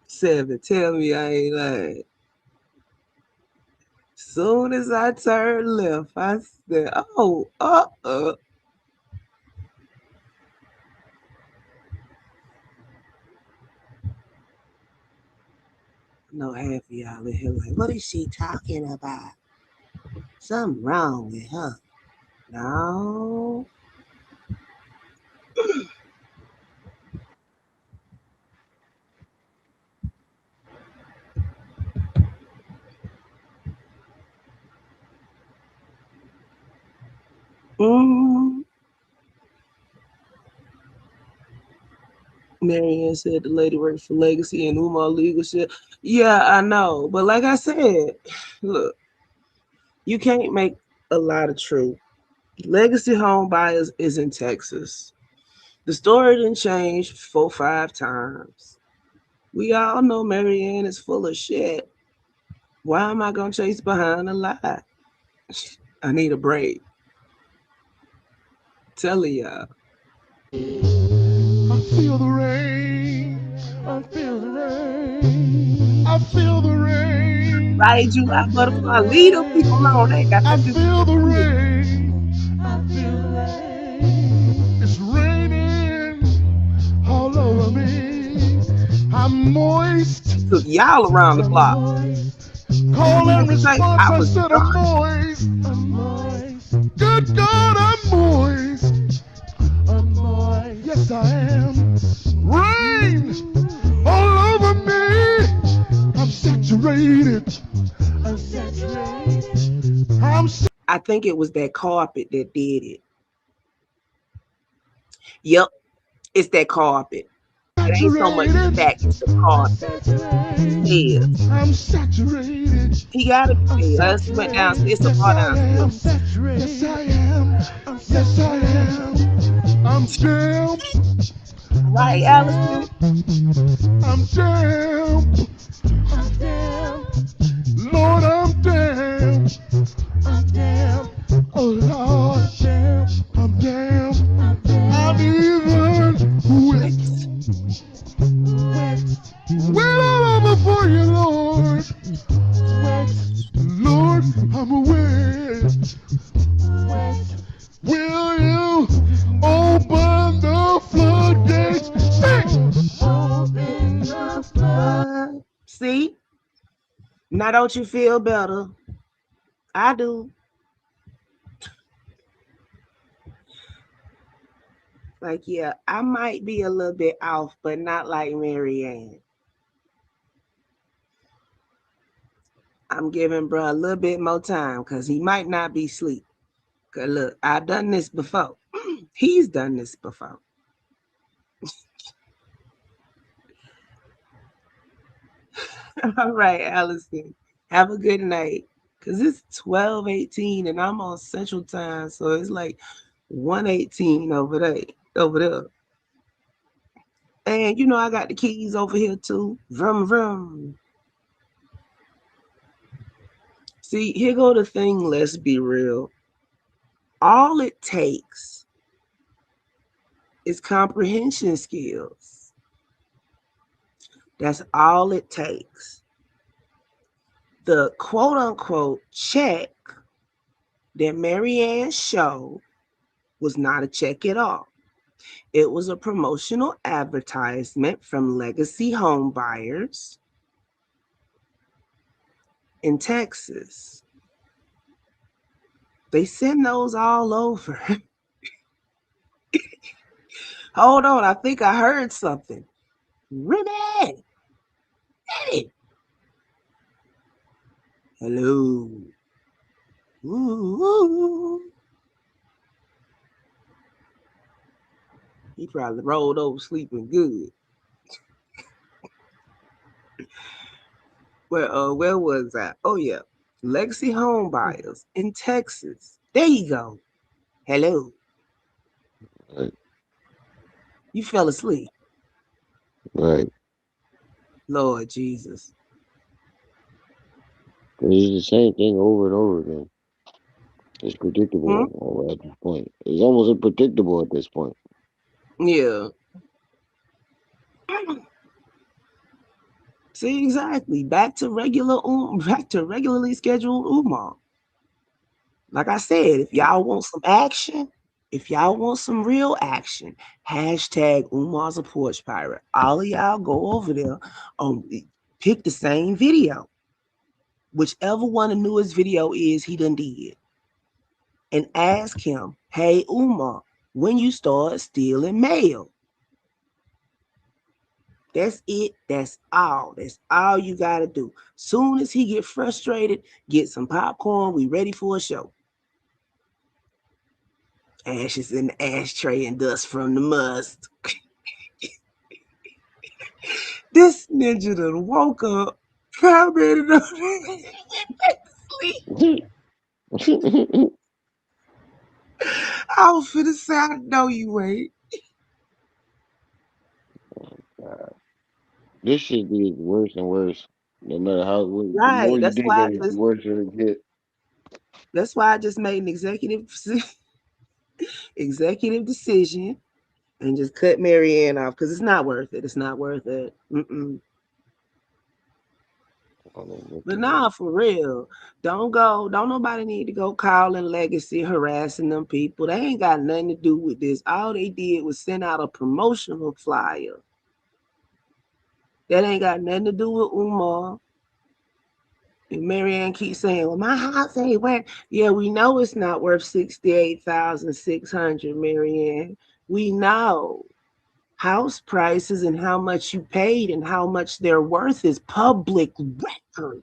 7, tell me I ain't lying. Soon as I turned left, I said, oh, No, half of y'all in here like, what is she talking about? Something wrong with her. No. Marianne said the lady works for Legacy and Umar Legal shit. Yeah, I know. But like I said, look, you can't make a lot of truth. Legacy Home Buyers is in Texas. The story didn't change 4 or 5 times. We all know Marianne is full of shit. Why am I going to chase behind a lie? I need a break. Telling y'all. I feel the rain. I feel the rain. I feel the rain. Right, July Butterfly. Leave them people alone. They ain't got I nothing to feel the do with it. rain. I feel the rain. I'm moist. Took y'all around the I'm block. moist. Call and Say, response, I I was said I'm done. moist. I'm moist. Good God, I'm moist. I'm moist. Yes, I am. Rain all over me. I'm saturated. I'm saturated. I think it was that carpet that did it. Yep, it's that carpet. It ain't so much the Saturated. fact, it's the I'm carpet. saturated. Stairs. I'm saturated. He got to I'm be there. He went saturated. downstairs. It's a Yes, bar I am. I'm downstairs. saturated. Yes, I am. Yes, I am. I'm damn. I'm Right, Allison? damn. I'm damn. I'm damn. Lord, I'm damn. I'm damn. Oh, Lord. I'm damn. I'm even wet. Wet all over for you, Lord. Lord, I'm wet. Will you open the floodgates? Sing! Open the floodgates. See? Now don't you feel better? I do. Like, yeah, I might be a little bit off, but not like Marianne. I'm giving bro a little bit more time because he might not be asleep. Cause look, I've done this before. He's done this before. All right, Allison. Have a good night. Cause it's 12:18 and I'm on Central Time, so it's like 1:18 over there. And you know I got the keys over here too. Vroom vroom. See, here go the thing, let's be real. All it takes is comprehension skills. That's all it takes. The quote unquote check that Marianne showed was not a check at all. It was a promotional advertisement from Legacy Home Buyers in Texas. They send those all over. Hold on, I think I heard something. Remy! Eddie! Hello. Ooh. He probably rolled over sleeping good. Where was that? Oh yeah. Legacy Home Buyers in Texas. There you go. Hello. Right. You fell asleep. Right. Lord Jesus. It's the same thing over and over again. It's predictable at this point. It's almost unpredictable at this point. Yeah. See, exactly. Back to regularly scheduled Umar. Like I said, if y'all want some action, if y'all want some real action, hashtag Umar's a porch pirate. All of y'all go over there on pick the same video. Whichever one the newest video is, he done did. And ask him, hey Umar, when you start stealing mail. That's it. That's all. That's all you gotta do. Soon as he get frustrated, get some popcorn. We ready for a show. Ashes in the ashtray and dust from the must. This ninja done woke up, commented on it, went back to sleep. I was finna say, I know you ain't. This shit gets worse and worse. No matter how, the more Right. you dig in it, the worse it'll get. That's why I just made an executive decision and just cut Marianne off because it's not worth it. It's not worth it. Mm-mm. But nah, for real, don't nobody need to go calling Legacy, harassing them people. They ain't got nothing to do with this. All they did was send out a promotional flyer. That ain't got nothing to do with Umar. And Marianne keeps saying, "Well, my house ain't worth." Yeah, we know it's not worth 68,600, Marianne. We know house prices and how much you paid and how much they're worth is public record.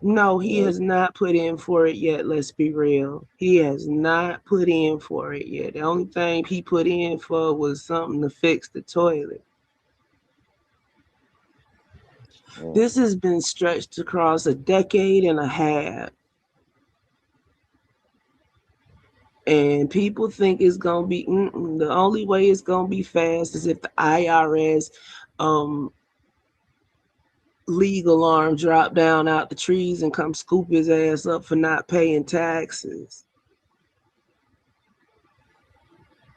No, he Right. has not put in for it yet. Let's be real. He has not put in for it yet. The only thing he put in for was something to fix the toilet. Mm. This has been stretched across a decade and a half. And people think it's gonna be the only way it's gonna be fast is if the IRS legal arm drop down out the trees and come scoop his ass up for not paying taxes.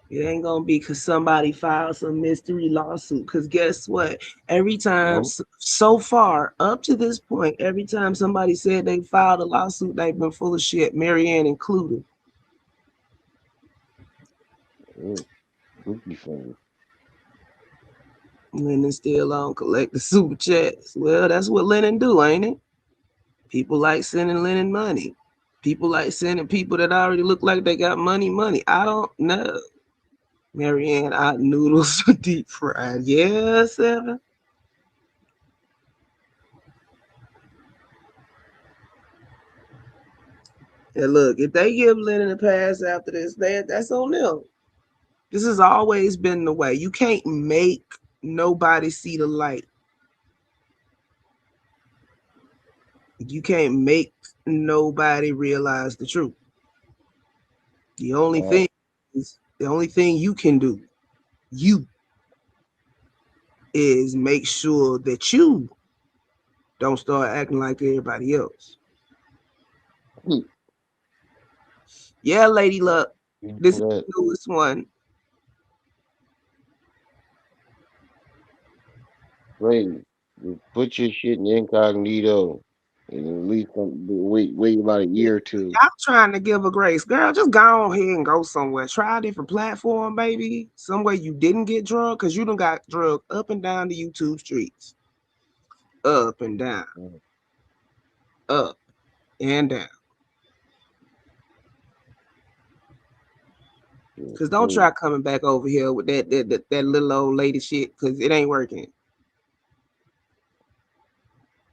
It ain't gonna be because somebody filed some mystery lawsuit. Because guess what? Every time, No. so far up to this point, every time somebody said they filed a lawsuit, they've been full of shit, Marianne included. Mm. Spooky thing. Lennon still on collect the super checks. Well, that's what Lennon do, ain't it? People like sending Lennon money. People like sending people that already look like they got money. I don't know. Marianne, hot noodles for deep fried. Yeah, Seven. And look, if they give Lennon a pass after this, that's on them. This has always been the way. You can't make nobody see the light. You can't make nobody realize the truth. The only Right. thing is the only thing you can do, you is make sure that you don't start acting like everybody else. Mm. Yeah, Lady Luck. You This is know that. the newest one. Great. You put your shit in incognito, and at least wait about a Yeah, year or two. y'all trying to give a grace. Girl, just go ahead and go somewhere. Try a different platform, baby. Somewhere you didn't get drugged, because you done got drugged up and down the YouTube streets. Up and down. Mm. Up and down. Yeah, Cause don't cool. try coming back over here with that little old lady shit, cause it ain't working.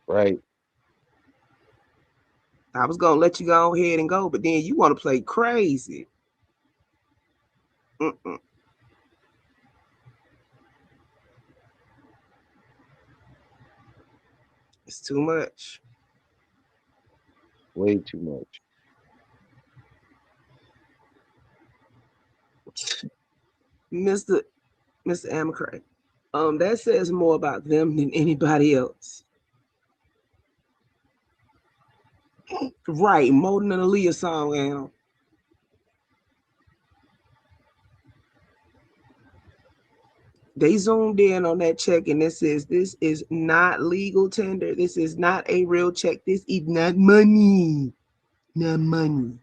Right. I was gonna let you go ahead and go, but then you want to play crazy. Mm-mm. It's too much. Way too much. Mr. Mr. Amacray. That says more about them than anybody else. Right, more than an Aaliyah song, and they zoomed in on that check and it says this is not legal tender. This is not a real check. This is not money. Not money.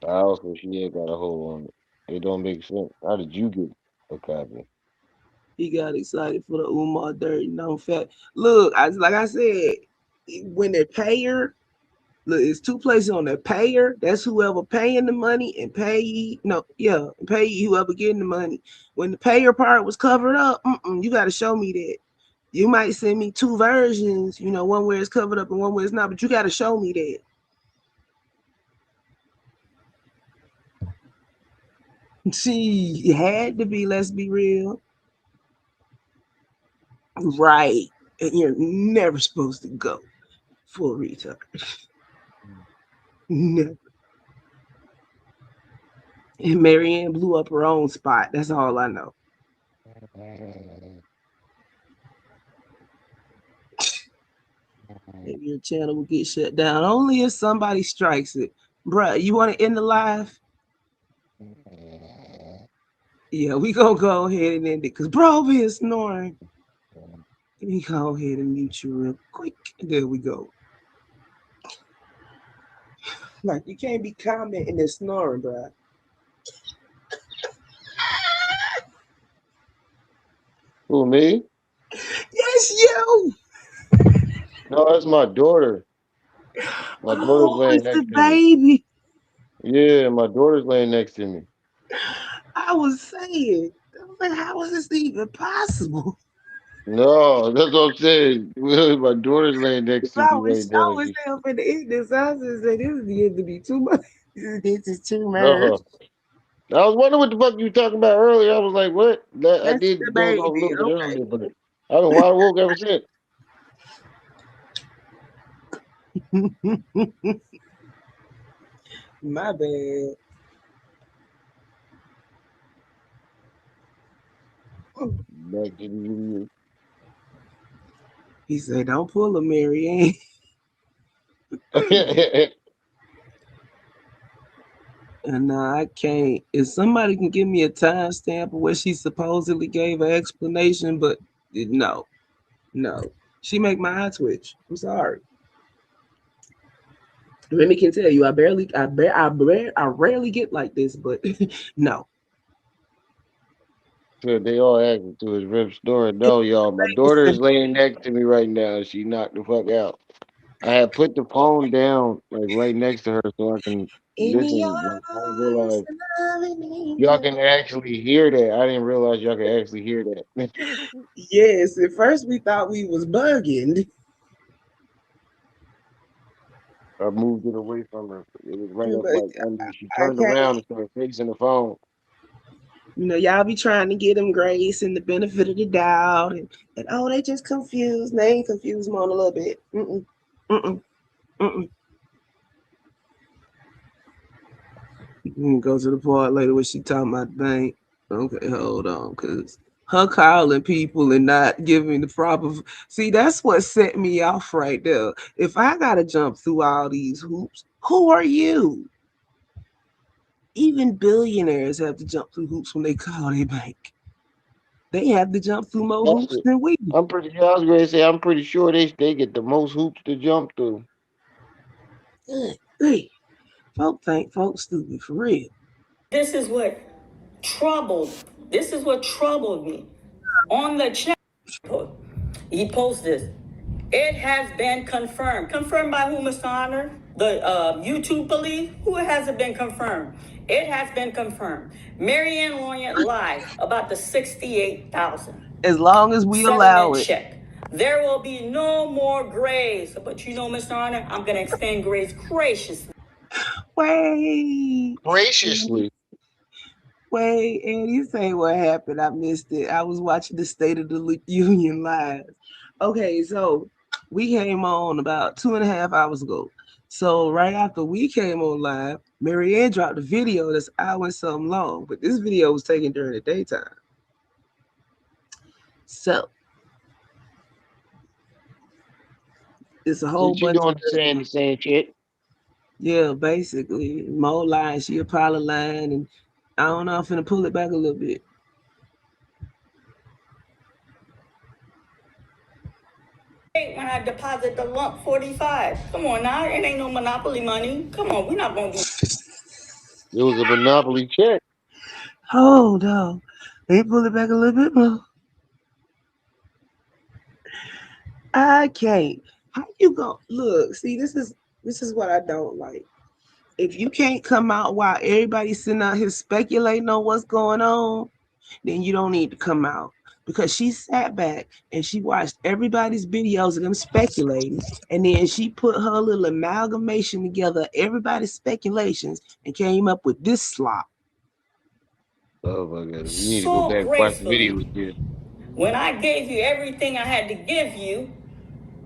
I also she ain't got a hold on it. It don't make sense. How did you get a copy? He got excited for the Umar Dirty No Fat. Look, like I said, when they pay her, look, it's two places on there. Payer, that's whoever paying the money, and payee, no, yeah, payee, whoever getting the money. When the payer part was covered up, you got to show me that. You might send me two versions, one where it's covered up and one where it's not, but you got to show me that. See, it had to be, let's be real. Right. And you're never supposed to go full retard. Never. And Marianne blew up her own spot. That's all I know. Maybe your channel will get shut down only if somebody strikes it. Bruh, you want to end the live? Yeah, we gonna go ahead and end it because bro be snoring. Let me go ahead and mute you real quick. There we go. Like you can't be commenting and snoring, bruh. Who, me? Yes, you. No, that's my daughter. My daughter's Oh, laying it's the next to me. baby. Yeah, my daughter's laying next to me. I was saying, I was like, how is this even possible? No, that's what I'm saying. My daughter's laying next to me right I now. was saying up in the ignorance, I was just saying, this is getting to be too much. This is too much. No. I was wondering what the fuck you were talking about earlier. I was like, what? I That's the did doze off a baby. little bit earlier, but I've been wide awoke ever since. Okay. My bad. Back to the He said, don't pull a Mary video. And no, I can't. If somebody can give me a timestamp of where she supposedly gave an explanation, but no, no. She make my eye twitch. I'm sorry. Remy can tell you, I rarely get like this, but no. So they all acting to his rip story. No, y'all, my daughter is laying next to me right now. She knocked the fuck out. I had put the phone down like right next to her so I can In listen. your Like, I didn't arms, realize loving y'all angel. can actually hear that. I didn't realize y'all can actually hear that. Yes, at first we thought we was bugging. I moved it away from her. It was right up But like under. She I turned can't, around and started facing the phone. y'all be trying to get them grace and the benefit of the doubt, and oh, they just confused. They ain't confused more a little bit. Mm-mm, mm-mm, mm-mm. You can go to the part later when she talking about the bank. Okay, hold on, cause her calling people and not giving the proper. See, that's what set me off right there. If I gotta jump through all these hoops, who are you? Even billionaires have to jump through hoops when they call their bank. They have to jump through more That's hoops it. than we do. I'm pretty. I was going to say I'm pretty sure they get the most hoops to jump through. Good. Hey, folks stupid for real. This is what troubled. This is what troubled me. On the chat, he posts this. It has been confirmed. Confirmed by who, Mr. Honor? The YouTube police? Who has it been confirmed? It has been confirmed. Marianne Lorient lied about the 68,000 As long as we allow settlement it. check. There will be no more grace. But you know, Mr. Honor, I'm going to extend grace graciously. Wait. Graciously. Wait, Andy, say what happened. I missed it. I was watching the State of the Union live. Okay, so we came on about 2.5 hours ago. So right after we came on live, Marianne dropped a video that's hour and something long, but this video was taken during the daytime. So it's a whole She bunch doing of the same shit. yeah, basically. Mo lying, she a pile of lying, and I don't know, I'm finna pull it back a little bit. When I deposit the lump 45. Come on now, it ain't no monopoly money. Come on, we're not going to do. It was a monopoly check. Hold on. Let me pull it back a little bit more. I can't. How you go? Look, see, this is what I don't like. If you can't come out while everybody's sitting out here speculating on what's going on, then you don't need to come out. Because she sat back and she watched everybody's videos of them speculating, and then she put her little amalgamation together, everybody's speculations, and came up with this slop. Oh my god! You need to go So back and watch the gracefully. video again. When I gave you everything I had to give you,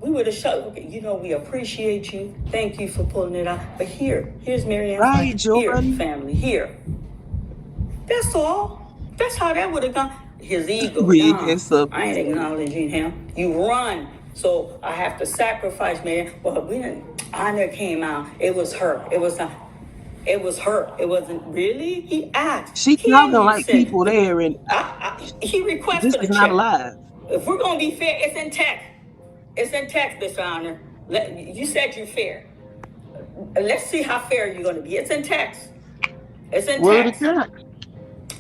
we would have shut. Okay, you know, we appreciate you. Thank you for pulling it out. But here's Marianne's Right, life. Here, Jordan? family, here. That's all. That's how that would have gone. His ego, Wig nah, and stuff. I ain't acknowledging him. You run. So I have to sacrifice, man. Well, we didn't. Honor came out. It was her. It was not. It was her. It wasn't really. He asked, She can talking you like send? people there, and He requested this for is the not check. alive. If we're gonna be fair, it's in text. It's in text, Mr. Honor. You said you're fair. Let's see how fair you're gonna be. It's in text. Where the check?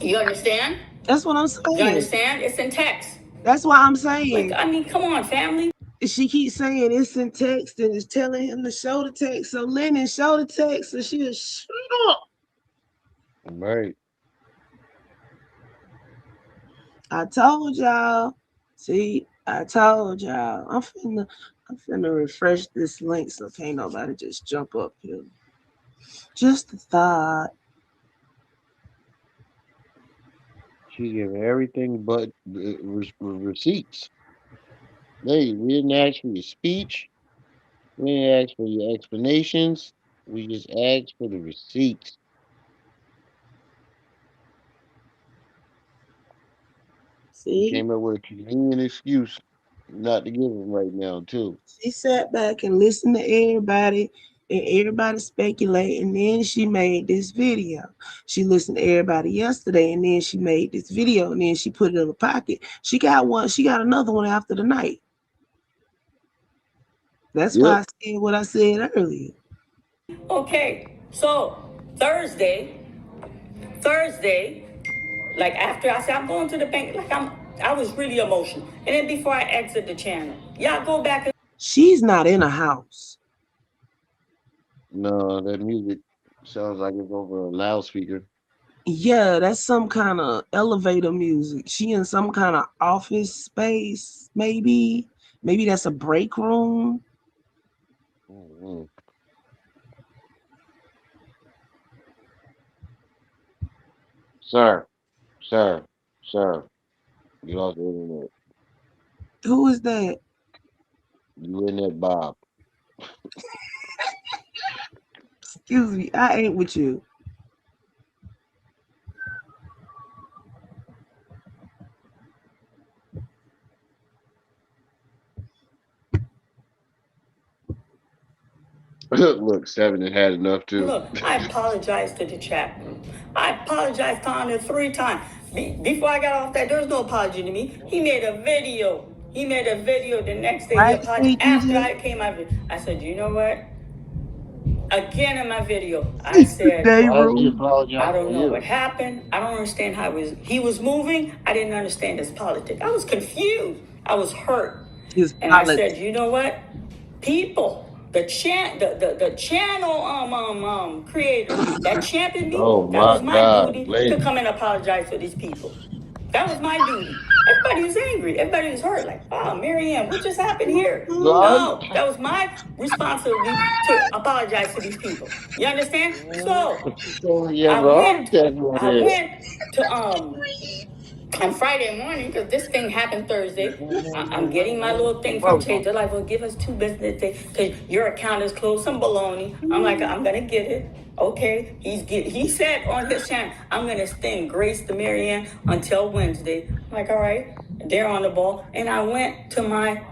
You understand? That's what I'm You saying. understand? It's in text. That's why I'm Like, saying I mean, come on, family. she keeps saying it's in text and is telling him to show the text. So Lennon show the text, and she'll shut up. Right. I told y'all. See, I told y'all. I'm finna refresh this link so can't nobody just jump up here. Just a thought. She gave everything but receipts. Hey, we didn't ask for your speech. We didn't ask for your explanations. We just asked for the receipts. You See, came up with a convenient excuse not to give them right now, too. she sat back and listened to everybody, and everybody speculate, and then she made this video. She listened to everybody yesterday, and then she made this video, and then she put it in her pocket. She got one. She got another one after the night. That's why Yep. I said what I said earlier. Okay, so Thursday, like after I said I'm going to the bank, like I was really emotional. And then before I exit the channel, y'all go back and She's not in a house. No, that music sounds like it's over a loudspeaker. Yeah, that's some kind of elevator music. She in some kind of office space, maybe. Maybe that's a break room. Mhm. Sir, sir, sir, get off the internet. Who is that? You in that Bob. Excuse me, I ain't with you. Look, Seven had had enough too. look, I apologized to the chat room. I apologized to Honor 3 times. Before I got off that, there was no apology to me. He made a video. He made a video the next day. He Right, apologized Sweet after DJ? I came out of it. I said, you know what? Again in my video, I It's the said, day Why is he room. I apologizing to don't know what you? happened. I don't understand how he was moving. I didn't understand his politics. I was confused. I was hurt. His And I said, politics. you know what? People, the channel creators that championed me, Oh that my was my God, duty to lady. come and apologize for these people. That was my duty. Everybody was angry. Everybody was hurt. Like, oh, Marianne, what just happened here? God. No, that was my responsibility to apologize to these people. You understand? So You have I a heart went, attack right I there. went to on Friday morning, because this thing happened Thursday. I'm getting my little thing from Chase. They're like, well, give us 2 business days because your account is closed. Some baloney. I'm like, I'm gonna get it. Okay. He said on his channel, I'm gonna extend grace to Marianne until Wednesday. I'm like, all right. They're on the ball. And I went to my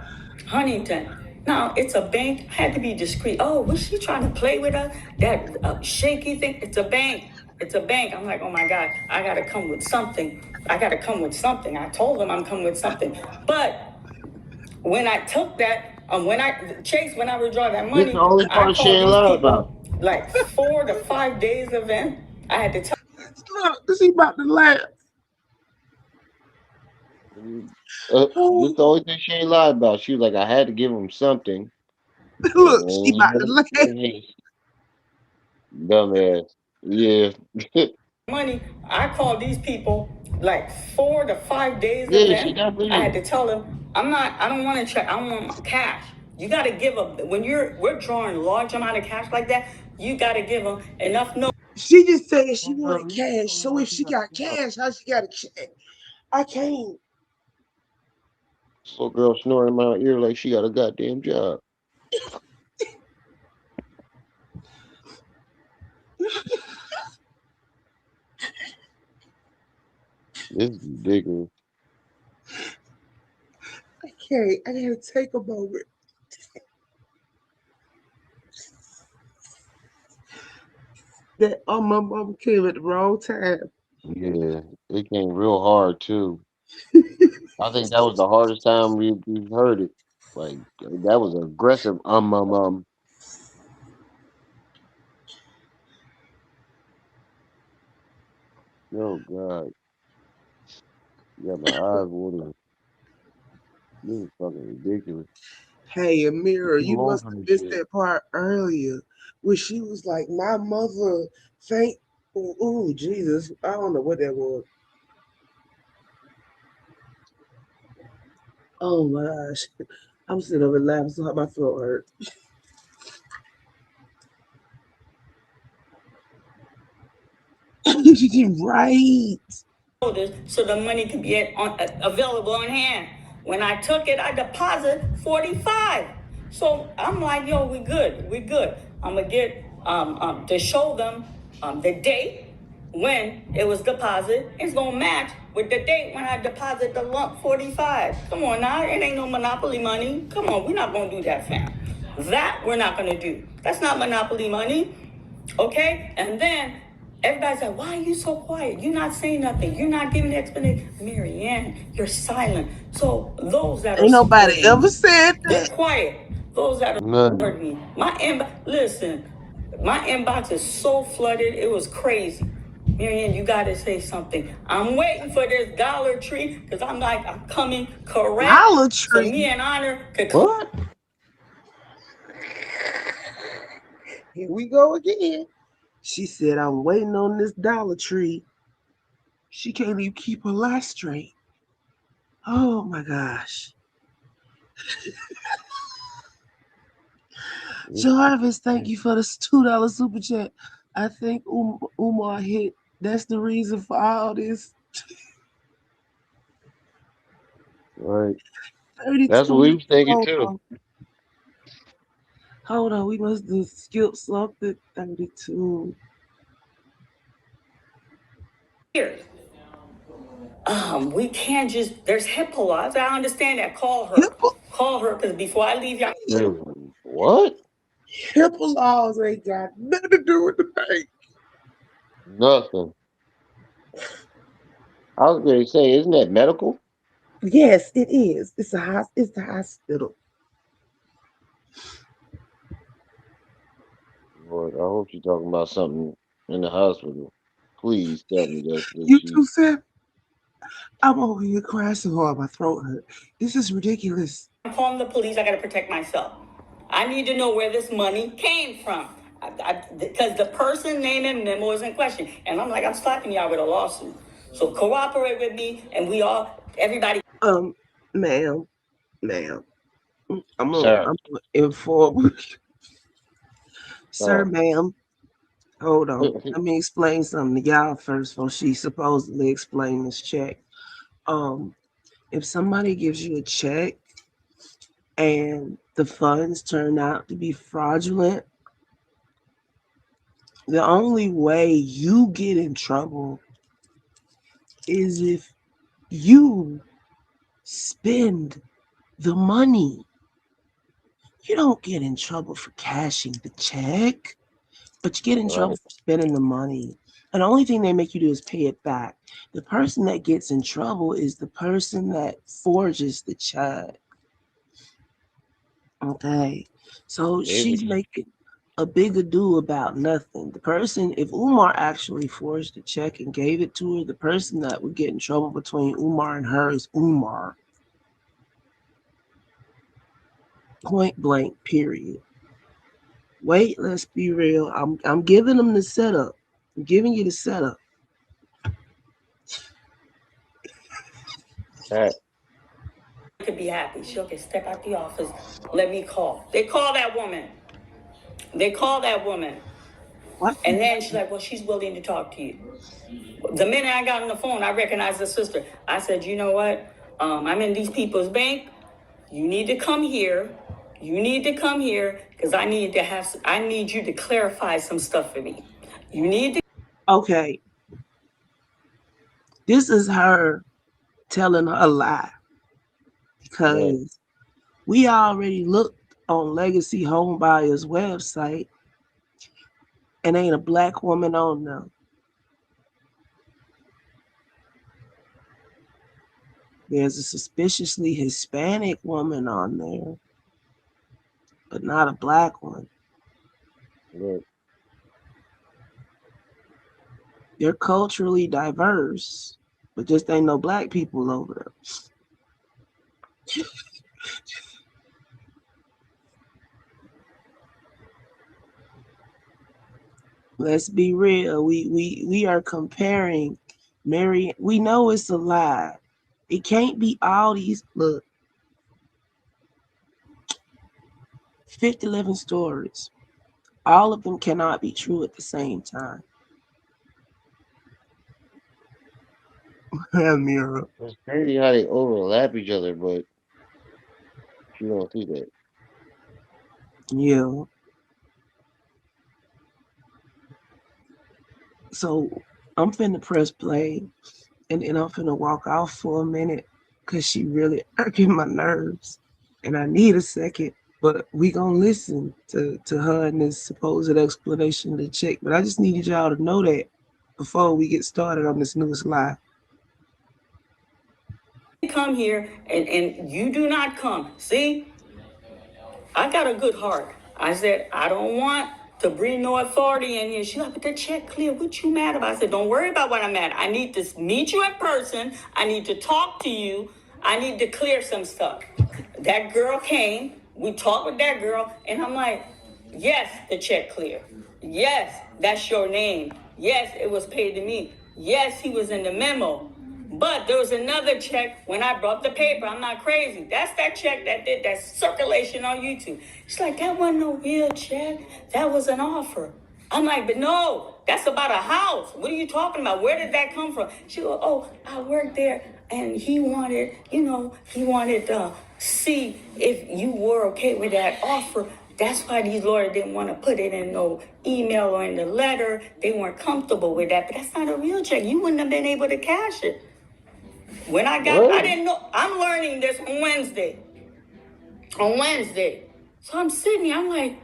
Huntington. Now it's a bank. I had to be discreet. Oh, was she trying to play with us? That shaky thing. It's a bank. It's a bank. I'm like, oh my God, I gotta come with something. I gotta come with something. I told them I'm coming with something. But when I took that, when I withdraw that This the money, only I part she called ain't these lied about. people like 4 to 5 days event. I had to tell. Look, she about to laugh. This the only thing she ain't lied about. She was like, I had to give him something. Look, she You about to know, laugh. dumbass. Yeah. Money, I called these people like 4 to 5 days Yeah, she event. I definitely had to tell them, I don't want to check, I want cash. You got to give them, when we're drawing large amount of cash like that, you got to give them enough notice. She just said she wanted is. cash. So if she got cash, how she got a check? I can't. Little girl snoring in my ear like she got a goddamn job. This is ridiculous. I can't. I gotta take a moment. That my mom came at the wrong time. Yeah, it came real hard too. I think that was the hardest time we've heard it. Like that was aggressive. Oh God, you got my eyes watering. This is fucking ridiculous. Hey, Amira, Too you long must for have this missed shit. that part earlier where she was like, my mother thank oh Jesus. I don't know what that was. Oh my gosh. I'm sitting over laughing so hard my throat hurt. Right. So the money could be available on hand. When I took it, I deposited 45. So I'm like, yo, we good, we good. I'm gonna get to show them the date when it was deposited. It's gonna match with the date when I deposited the lump 45. Come on now, it ain't no monopoly money. Come on, we're not gonna do that, fam. That we're not gonna do. That's not monopoly money. Okay? And then everybody's like, why are you so quiet? You're not saying nothing. You're not giving the explanation. Marianne, you're silent. So those that are Ain't nobody supporting ever me, said they're that. quiet. Those that are Nothing. supporting me. Listen, my inbox is so flooded, it was crazy. Marianne, you gotta say something. I'm waiting for this Dollar Tree because I'm coming correct. Dollar So me Tree. and Honor could What? Here we go again. She said, I'm waiting on this Dollar Tree. She can't even keep her life straight. Oh my gosh. Jarvis, thank you for this $2 super chat. I think Umar hit. That's the reason for all this. Right. That's what 32 we minutes. was thinking Hold too. on. Hold on. We must have skipped something. 32. hear. We can't just, there's HIPAA laws. I understand that. Call her. HIPAA, Call her because before I leave y'all. What? HIPAA laws ain't got nothing to do with the bank. Nothing. I was going to say, isn't that medical? Yes, it is. It's the hospital. Lord, I hope she's talking about something in the hospital. Please tell me that's what You she. too, Sam? I'm over here crying so hard my throat hurt. This is ridiculous. I'm calling the police. I got to protect myself. I need to know where this money came from. Because the person name and memo is in question. And I'm slapping y'all with a lawsuit. So cooperate with me and everybody. Ma'am, I'm Sir. gonna inform sir, Sir. ma'am. Hold on. Let me explain something to y'all first before she supposedly explain this check. If somebody gives you a check and the funds turn out to be fraudulent, the only way you get in trouble is if you spend the money. You don't get in trouble for cashing the check, but you get in trouble Right. for spending the money. And the only thing they make you do is pay it back. The person that gets in trouble is the person that forges the check. Okay. So she's Maybe. making a big ado about nothing. The person, if Umar actually forged the check and gave it to her, the person that would get in trouble between Umar and her is Umar. Point blank, period. Wait, let's be real. I'm giving them the setup. I'm giving you the setup. Right. Could be happy. She'll get step out the office. Let me call. They call that woman. What? And then she's like, well, she's willing to talk to you. The minute I got on the phone, I recognized the sister. I said, you know what? I'm in these people's bank. You need to come here. Because I need you to clarify some stuff for me. You need to. Okay. This is her telling a lie Right. because we already looked on Legacy Homebuyer's website and ain't a black woman on there. There's a suspiciously Hispanic woman on there, but not a black one. Right. They're culturally diverse, but just ain't no black people over there. Let's be real. We are comparing Mary. We know it's a lie. It can't be all these. Look, 11 stories. All of them cannot be true at the same time. Mirror. It's crazy how they overlap each other, but you don't see that. Yeah. So I'm finna press play and then I'm finna walk off for a minute because she really irking my nerves. And I need a second. But we gonna listen to her and this supposed explanation of the check. But I just needed y'all to know that before we get started on this newest lie. Come here and you do not come. See, I got a good heart. I said, I don't want to bring no authority in here. She's like, but the check clear. What you mad about? I said, don't worry about what I'm mad. I need to meet you in person. I need to talk to you. I need to clear some stuff. That girl came. We talked with that girl. And I'm like, yes, the check clear. Yes, that's your name. Yes, it was paid to me. Yes, he was in the memo. But there was another check when I brought the paper. I'm not crazy. That's that check that did that circulation on YouTube. It's like, that wasn't no real check. That was an offer. I'm like, but no, that's about a house. What are you talking about? Where did that come from? She goes, oh, I worked there and he wanted to see if you were okay with that offer. That's why these lawyers didn't want to put it in no email or in the letter. They weren't comfortable with that. But that's not a real check. You wouldn't have been able to cash it. When I didn't know. I'm learning this on Wednesday. So I'm sitting here. I'm like,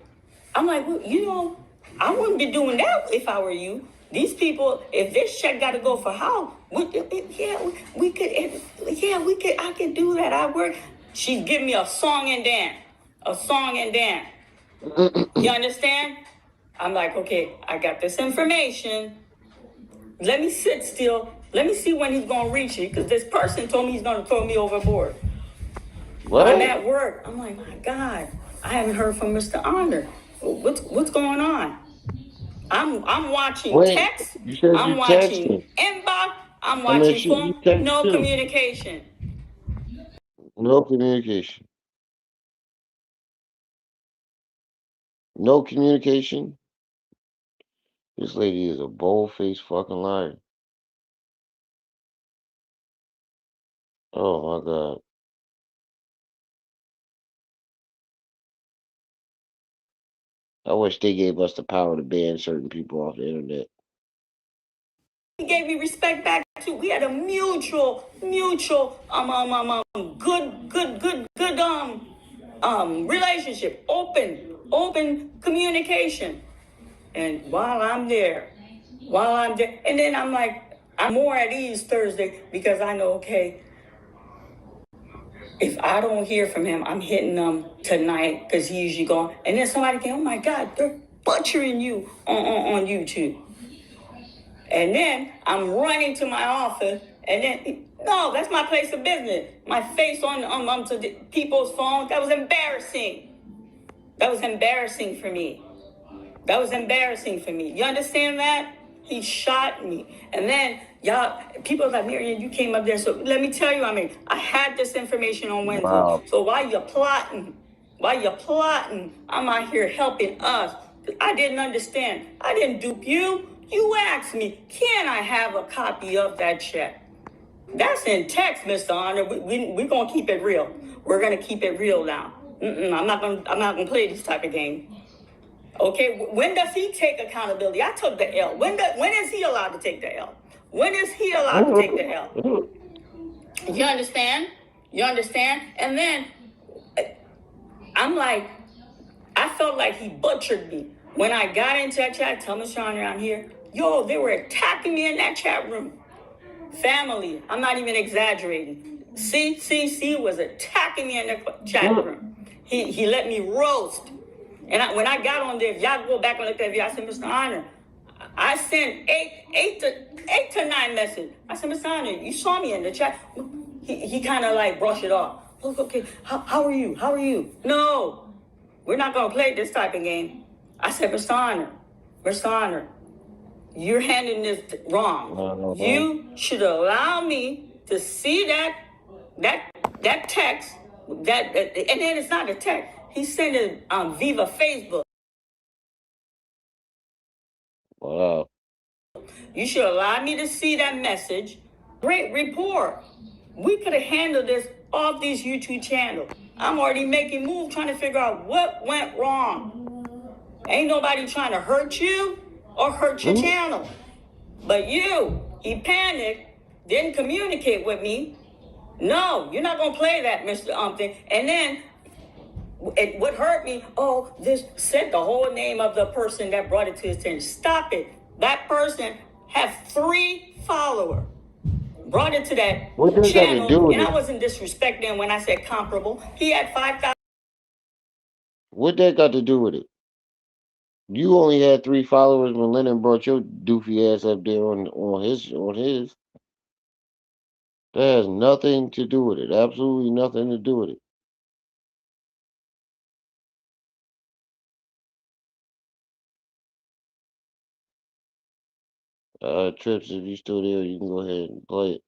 well, I wouldn't be doing that if I were you. These people, if this check got to go for how? I could do that. I work. She's giving me a song and dance. You understand? I'm like, okay, I got this information. Let me sit still. Let me see when he's going to reach it, because this person told me he's going to throw me overboard. What? I'm at work. I'm like, my God, I haven't heard from Mr. Honor. What's going on? I'm watching text. I'm watching inbox. I'm watching phone. No communication. No communication. No communication. This lady is a bold-faced fucking liar. Oh my God. I wish they gave us the power to ban certain people off the internet. He gave me respect back too. We had a mutual, good relationship, open communication. And while I'm there, and then I'm like, I'm more at ease Thursday because I know, okay, if I don't hear from him, I'm hitting him tonight because he's usually gone. And then somebody came, oh my God, they're butchering you on YouTube. And then I'm running to my office, and then, no, that's my place of business. My face on to the people's phones, that was embarrassing. That was embarrassing for me. You understand that? He shot me. And then, y'all, people are like, Marian, you came up there. So let me tell you, I had this information on Wednesday. Wow. So while you're plotting, I'm out here helping us. I didn't understand. I didn't dupe you. You asked me, can I have a copy of that check? That's in text, Mr. Honor. We're going to keep it real. We're going to keep it real now. I'm not going to play this type of game. Okay, when does he take accountability? I took the L. When is he allowed to take the L? When is he allowed to take the L? You understand? And then I'm like, I felt like he butchered me. When I got into that chat, tell Mr. Honor I'm here. Yo, they were attacking me in that chat room. Family, I'm not even exaggerating. CCC was attacking me in the chat room. He let me roast. And when I got on there, if y'all go back and look at it, I said, Mr. Honor, I sent eight to nine messages. I said, Mr. Honor, you saw me in the chat. He kind of like brushed it off. Okay, how are you? How are you? No, we're not going to play this type of game. I said, Rasana, you're handling this wrong. You should allow me to see that text, and then it's not a text. He sent it on Viva Facebook. Wow. You should allow me to see that message. Great report. We could have handled this off these YouTube channels. I'm already making moves trying to figure out what went wrong. Ain't nobody trying to hurt you or hurt your channel. But he panicked, didn't communicate with me. No, you're not going to play that, Mr. Umpton. And then what hurt me, this said the whole name of the person that brought it to his attention. Stop it. That person had 3 followers. Brought it to that channel, and I wasn't disrespecting when I said comparable. He had 5,000. What that got to do with it? You only had 3 followers when Lennon brought your doofy ass up there on his. That has nothing to do with it. Absolutely nothing to do with it. Trips, if you still there, you can go ahead and play it.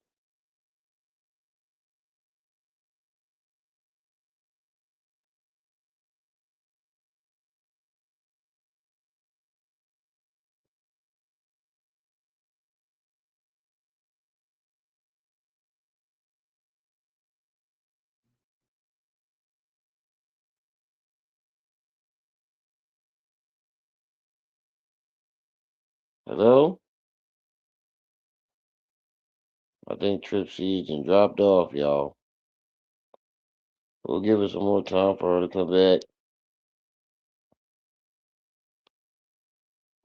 Hello? I think Trip Season dropped off, y'all. We'll give it some more time for her to come back.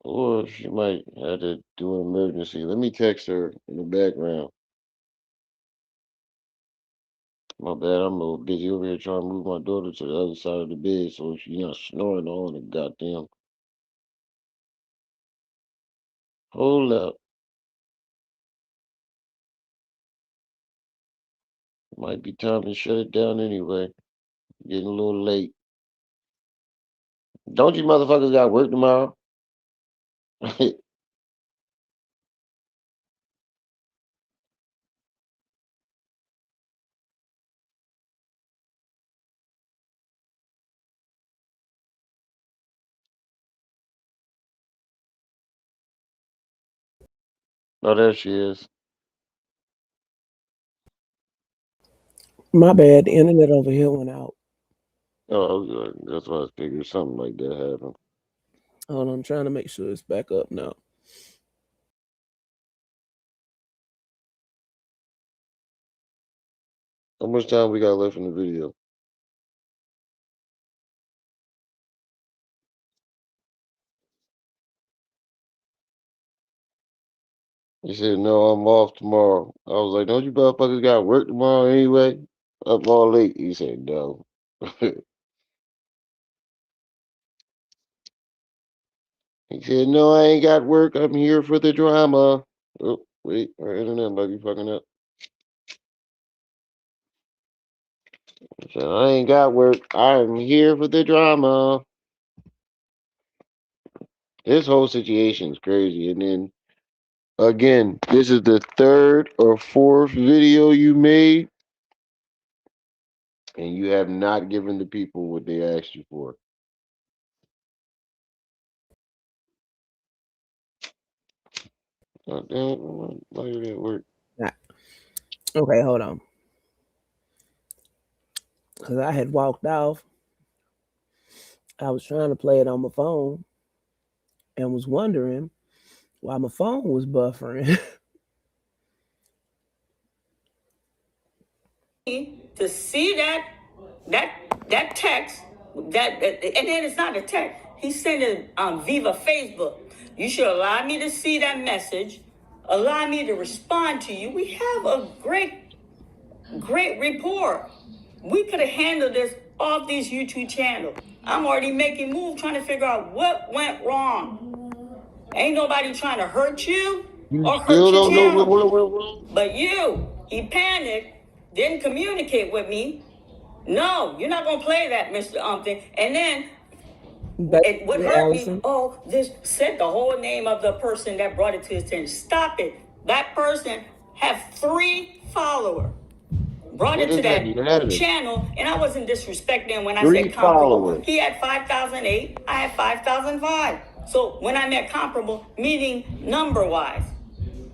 Or she might have to do an emergency. Let me text her in the background. My bad, I'm a little busy over here trying to move my daughter to the other side of the bed so she's not snoring on the goddamn. Hold up. Might be time to shut it down anyway. Getting a little late. Don't you motherfuckers got work tomorrow? Oh, there she is. My bad. The internet over here went out. Oh, good. That's why I figured something like that happened. Hold on, I'm trying to make sure it's back up now. How much time we got left in the video? He said, no, I'm off tomorrow. I was like, don't you motherfuckers got work tomorrow anyway? Up all late. He said, no. He said, no, I ain't got work. I'm here for the drama. Oh, wait, our internet might be fucking up. He said, I ain't got work. I'm here for the drama. This whole situation is crazy. And then, again, this is the 3rd or 4th video you made, and you have not given the people what they asked you for. Oh, damn, why did that work? Okay, hold on. Because I had walked off. I was trying to play it on my phone and was wondering why my phone was buffering. To see that text, and then it's not a text. He sent it on Viva Facebook. You should allow me to see that message. Allow me to respond to you. We have a great report. We could have handled this off these YouTube channels. I'm already making moves trying to figure out what went wrong. Ain't nobody trying to hurt you or hurt your channel. But he panicked, didn't communicate with me. No, you're not gonna play that, Mr. Thing. And then what hurt Allison. me, this said the whole name of the person that brought it to his attention. Stop it. That person had 3 followers. Brought What it to does that matter? that channel, and I wasn't disrespecting when I 3 said comparable. followers. He had 5,008, I had 5,005. So when I meant comparable, meaning number-wise,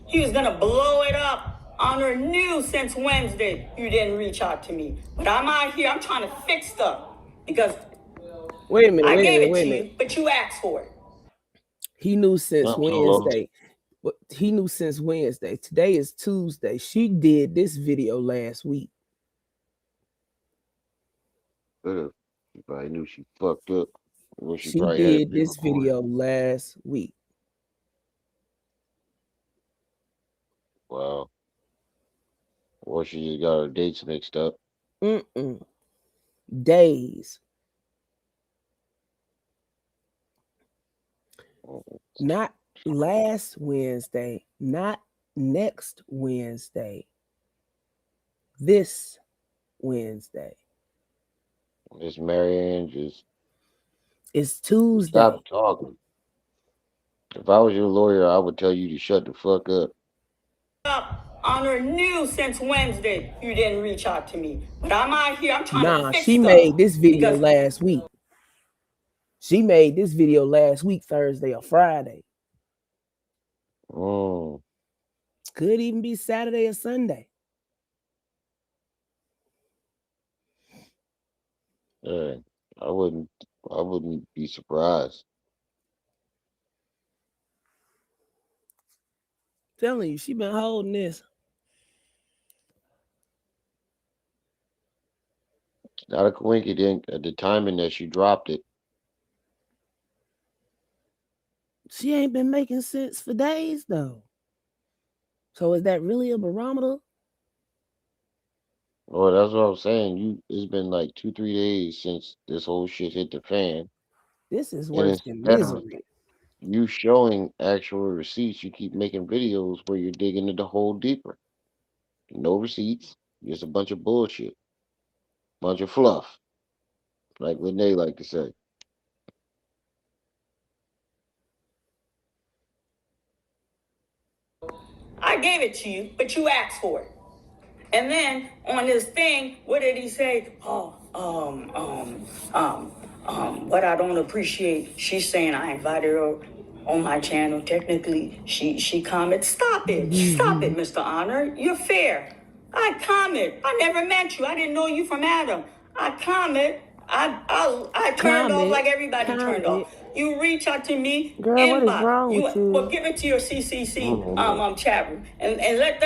he was gonna blow it up. Honor knew since Wednesday you didn't reach out to me. But I'm out here, I'm trying to fix stuff. Because I gave it to you, but you asked for it. He knew since I'm so lost. Wednesday. But he knew since Wednesday. Today is Tuesday. She did this video last week. She probably knew she fucked up. Well, She probably had did this video last week. Wow. Well, she just got her dates mixed up. Days. Not last Wednesday, not next Wednesday. This Wednesday. Miss Marianne just... It's Tuesday. Stop talking. If I was your lawyer, I would tell you to shut the fuck up. Honor knew since Wednesday you didn't reach out to me. But I'm out here, I'm trying to fix she stuff. made this video last week. She made this video last week, Thursday or Friday. Could even be Saturday or Sunday. Yeah, I wouldn't be surprised. Telling you, she been holding this. Not a coincidence at the timing that she dropped it. She ain't been making sense for days though. So is that really a barometer? Well, that's what I'm saying. It's been like 2-3 days since this whole shit hit the fan. This is worse than misery. You showing actual receipts, you keep making videos where you're digging into the hole deeper. No receipts, just a bunch of bullshit. Bunch of fluff. Like what they like to say. I gave it to you, but you asked for it. And then on this thing, what did he say? What I don't appreciate, she's saying I invited her on my channel. Technically, she commented. Stop it, Mr. Honor. You're fair. I comment. I never met you. I didn't know you from Adam. I comment. I turned off like everybody turned off. You reach out to me, girl, inbox. what is wrong with you? Well, give it to your CCC chat room and let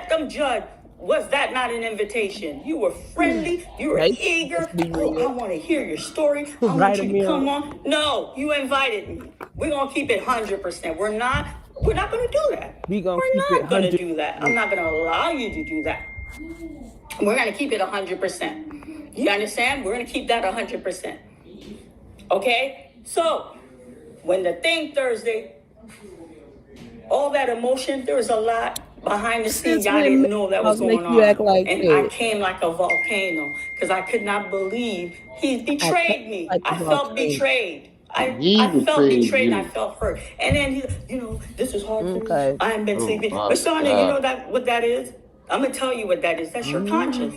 them judge. Was that not an invitation? You were friendly. You were eager. I want to hear your story. I want you to come on. No, you invited me. We're gonna keep it 100%. We're not gonna do that. We're not gonna do that. I'm not gonna allow you to do that. We're gonna keep it 100%. You understand? We're gonna keep that 100%. Okay? So when the thing Thursday, all that emotion, there was a lot behind the scenes. Y'all didn't know that was going on. I came like a volcano because I could not believe he betrayed me. I felt betrayed. I felt betrayed and I felt hurt. And then this is hard for me. I haven't been sleeping. But Sonia, you know what that is? I'm gonna tell you what that is. That's your conscience.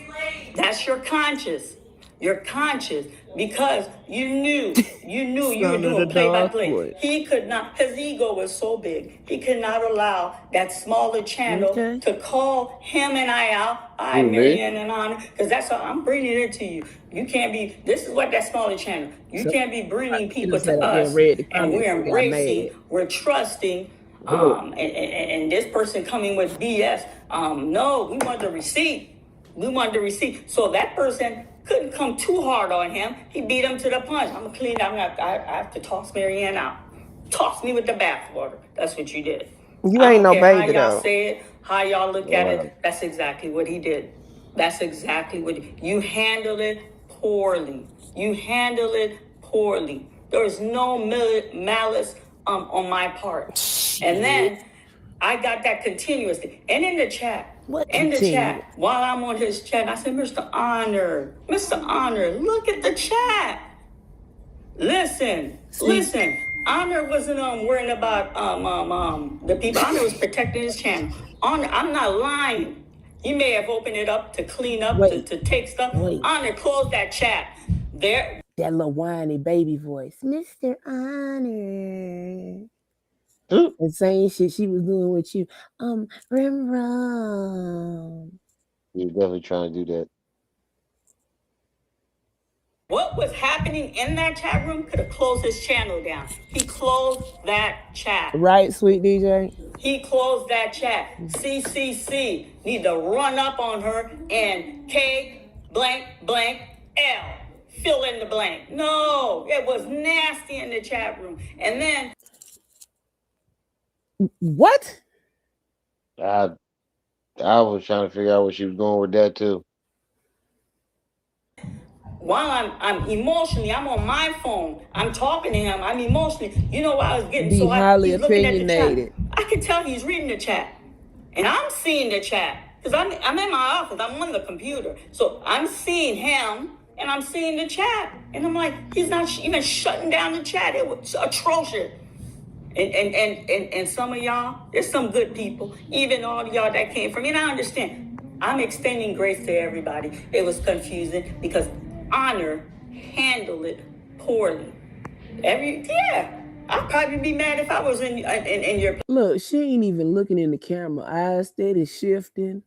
That's your conscience. Your conscience, because you knew you were doing play by play. He could not. His ego was so big. He could not allow that smaller channel to call him and I out. Marianne and Honor, because that's how I'm bringing it to you. You can't be. This is what that smaller channel. You can't be bringing people to us, and we're embracing. We're trusting. And this person coming with BS. No, we want the receipt. We wanted the receipt. So that person couldn't come too hard on him. He beat him to the punch. I'm gonna clean out. I have to toss Marianne out. Toss me with the bathwater. That's what you did. You ain't no baby though. How y'all say it, how y'all look at it. That's exactly what he did. That's exactly what you handled it poorly. You handled it poorly. There is no malice on my part. And then I got that continuously. And in the chat, What in the continue? chat while I'm on his chat. I said, Mr. Honor, look at the chat. Listen. Honor wasn't worrying about the people. Honor was protecting his channel. Honor, I'm not lying. He may have opened it up to clean up, to take stuff. Honor, close that chat. There. That little whiny baby voice, Mr. Honor. And saying shit she was doing with you. Rim. You're definitely trying to do that. What was happening in that chat room could have closed his channel down. He closed that chat. Right, sweet DJ? He closed that chat. CCC need to run up on her and K blank blank L. Fill in the blank. No, it was nasty in the chat room. And then. What? I was trying to figure out where she was going with that too. While I'm emotionally, I'm on my phone. I'm talking to him. I'm emotionally. You know what I was getting? Be highly he's looking at the opinionated. chat. I can tell he's reading the chat, and I'm seeing the chat because I'm in my office. I'm on the computer, so I'm seeing him and I'm seeing the chat, and I'm like, he's not even shutting down the chat. It was atrocious. And some of y'all, there's some good people, even all y'all that came from me, and I understand. I'm extending grace to everybody. It was confusing because Honor handled it poorly. I'd probably be mad if I was in your. Look, she ain't even looking in the camera. Eyes steady shifting.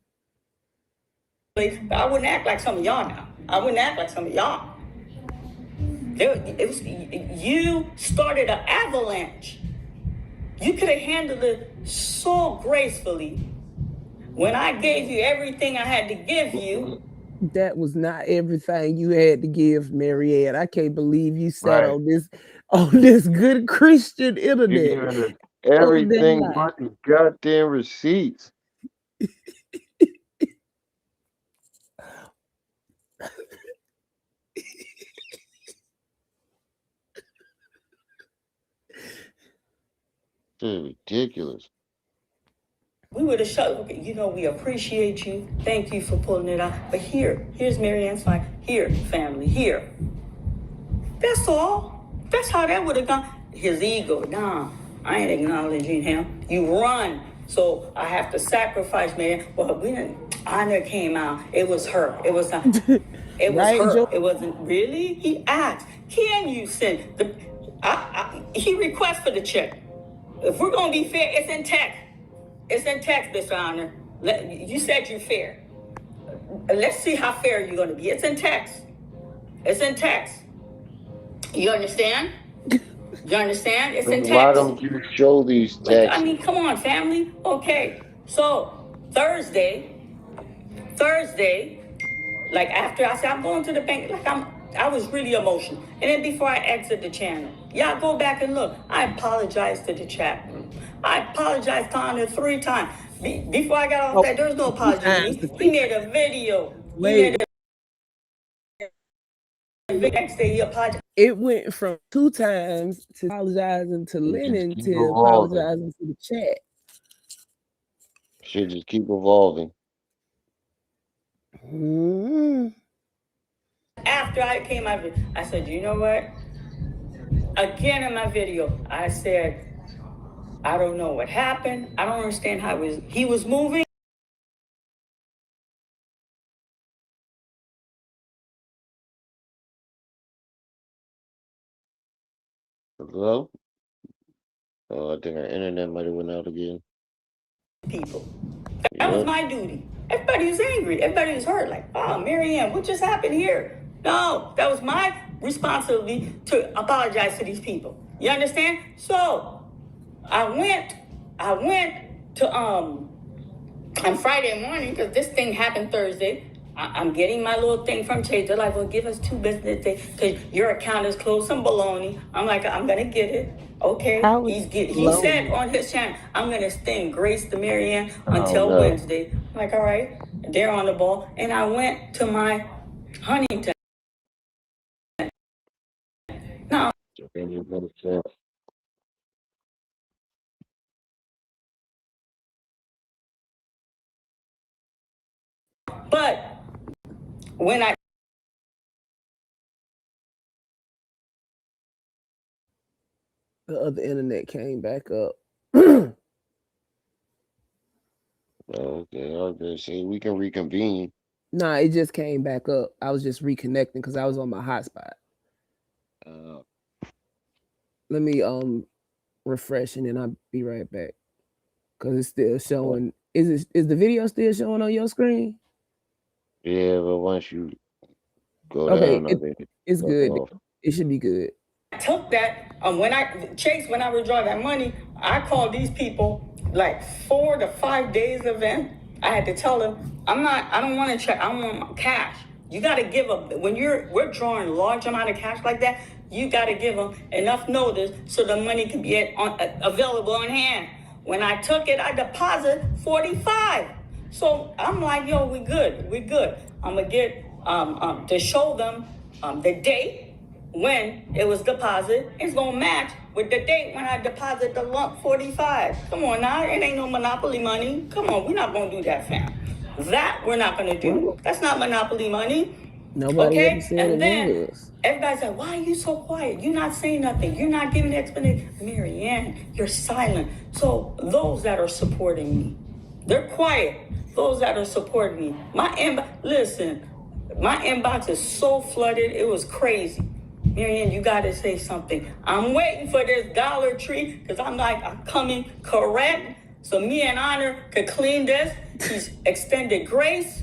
Place. I wouldn't act like some of y'all now. You started an avalanche. You could have handled it so gracefully. When I gave you everything I had to give you. That was not everything you had to give, Marianne. I can't believe you sat on this good Christian internet. Everything but the goddamn receipts. It's ridiculous. We would have shut. We appreciate you. Thank you for pulling it out. But here's Marianne's line. Here, family, here. That's all. That's how that would have gone. His ego, nah, I ain't acknowledging him. You run. So I have to sacrifice, man. Well, when Honor came out, it was her. It was not. It was right, her. Joe? It wasn't really. He asked, can you send the? He requests for the check. If we're gonna be fair, it's in text. It's in text, Mr. Honor. You said you're fair. Let's see how fair you're gonna be. It's in text. You understand? It's in text. Why don't you show these texts? I mean, come on, family. Okay. So Thursday, like after I said I'm going to the bank, I was really emotional. And then before I exit the channel, y'all go back and look. I apologized to the chat room. I apologized to Honor 3 times. Before I got off that, there was no apology. He made a video. Next day he apologized. It went from 2 times to apologizing to Lennon to apologizing to the chat. Should just keep evolving. Mm-hmm. After I came out, I said, you know what? Again in my video, I said, I don't know what happened. I don't understand how he was moving. Hello? Oh, I think our internet might have went out again. People. That was my duty. Everybody was angry. Everybody was hurt. Like, oh, Marianne, what just happened here? No, that was my responsibility to apologize to these people. You understand? So I went to on Friday morning, because this thing happened Thursday. I'm getting my little thing from Chase. They're like, well, give us 2 business days because your account is closed. Some baloney. I'm like, I'm going to get it. Okay. He said on his channel, I'm going to extend grace to Marianne until Wednesday. I'm like, all right. They're on the ball. And I went to my Huntington. No. when I The other internet came back up. Okay. See, we can reconvene. Nah, it just came back up. I was just reconnecting because I was on my hotspot. Uh, Let me refresh and then I'll be right back. Cause it's still showing. Is the video still showing on your screen? yeah, but once you go Okay, down, I think it's fuck good. off. It should be good. took that, when I withdraw that money, I called these people like 4 to 5 days event. I had to tell them, I don't want to check, I want cash. You got to give them, when we're drawing large amount of cash like that, you got to give them enough notice so the money can be available on hand. When I took it, I deposited 45. So I'm like, yo, we good. I'm gonna get to show them the date when it was deposited. It's gonna match with the date when I deposit the lump 45. Come on now, it ain't no monopoly money. Come on, we're not gonna do that, fam. That we're not gonna do. That's not monopoly money. Nobody ever Okay? said And it then was. everybody's like, why are you so quiet? You're not saying nothing. You're not giving the explanation. Marianne, you're silent. So those that are supporting me, they're quiet. Those that are supporting me. My inbox is so flooded, it was crazy. Marianne, you gotta say something. I'm waiting for this Dollar Tree, because I'm coming correct. So me and Honor could clean this. He's extended grace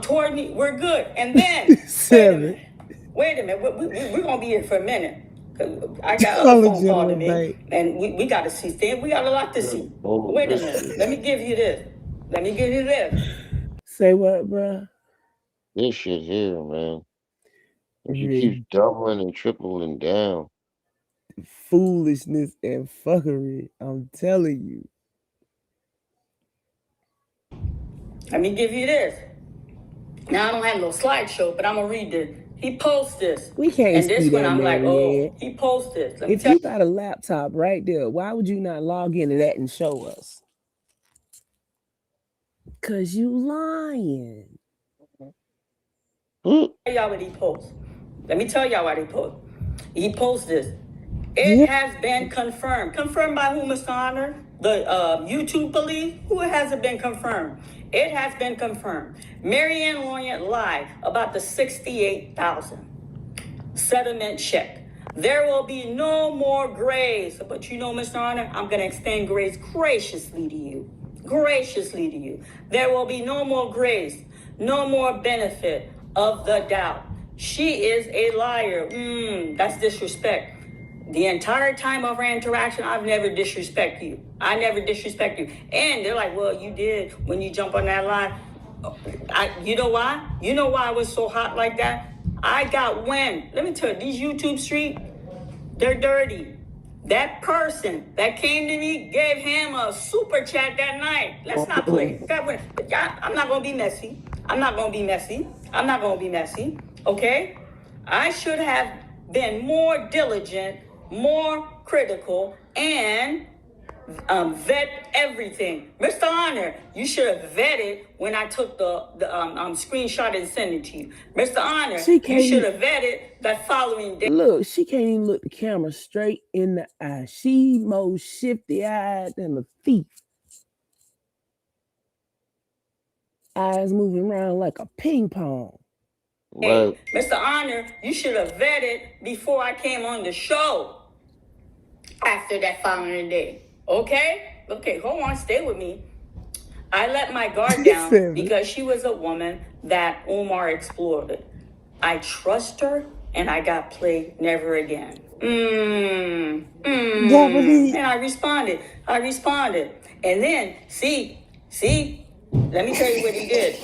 toward me. We're good. And then, wait a minute. We're going to be here for a minute. I got other phone call to make. And we got to see things. We got a lot to see. Wait a minute. Let me give you this. Say what, bruh? This shit here, man. She keeps doubling and tripling down. Foolishness and fuckery. I'm telling you. Let me give you this. Now I don't have no slideshow, but I'm gonna read this. He posts this. We can't and this see one that, I'm like, Marianne. oh, he posts this. If you got a laptop right there, why would you not log into that and show us? Cause you lying. Tell y'all what he posts. Let me tell y'all what he posts. He posts this. It has been confirmed. Confirmed by who, Mr. Honor? The YouTube police? Who has it been confirmed? It has been confirmed. Marianne Lorient lied about the $68,000 settlement check. There will be no more grace. But you know, Mr. Honor, I'm going to extend grace graciously to you. Graciously to you. There will be no more grace, no more benefit of the doubt. She is a liar. That's disrespect. The entire time of our interaction, I've never disrespect you. I never disrespect you. And they're like, well, you did when you jump on that line. You know why? You know why I was so hot like that? I got wind. Let me tell you, these YouTube streets, they're dirty. That person that came to me gave him a super chat that night. Let's not play. I'm not going to be messy. Okay? I should have been more diligent, more critical, and vet everything. Mr. Honor, you should have vetted when I took the screenshot and sent it to you. Mr. Honor, you should have vetted that following day. Look, she can't even look the camera straight in the eye. She more shifty-eyed than a thief. Eyes moving around like a ping pong. Right. Hey, Mr. Honor, you should have vetted before I came on the show after that following day. Okay, hold on, stay with me. I let my guard down because she was a woman that Umar exploited. I trust her, and I got played never again. And I responded. And then, see, let me tell you what he did.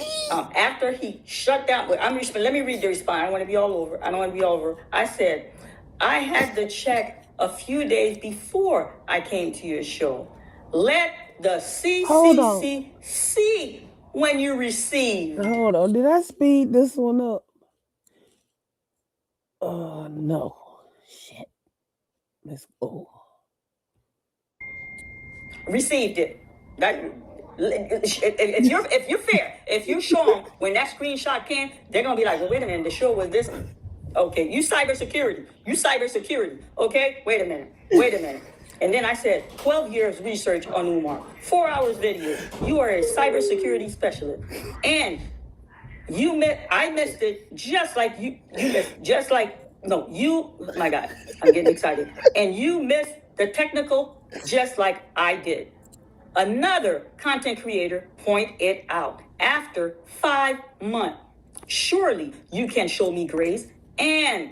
After he shut down, let me read the response. I don't want to be all over. I said, I had the check a few days before I came to your show. Let the CCC see when you receive. Hold on. Did I speed this one up? Oh, no. Shit. Let's go. Received it. If you're fair, if you show them when that screenshot came, they're gonna be like, well, wait a minute, the show was this. Okay, you cybersecurity. Okay, wait a minute. And then I said, 12 years research on Umar, 4 hours video. You are a cybersecurity specialist, and I missed it just like you missed, just like, no, you, my God, I'm getting excited. And you missed the technical just like I did. Another content creator pointed it out after 5 months. Surely you can show me grace and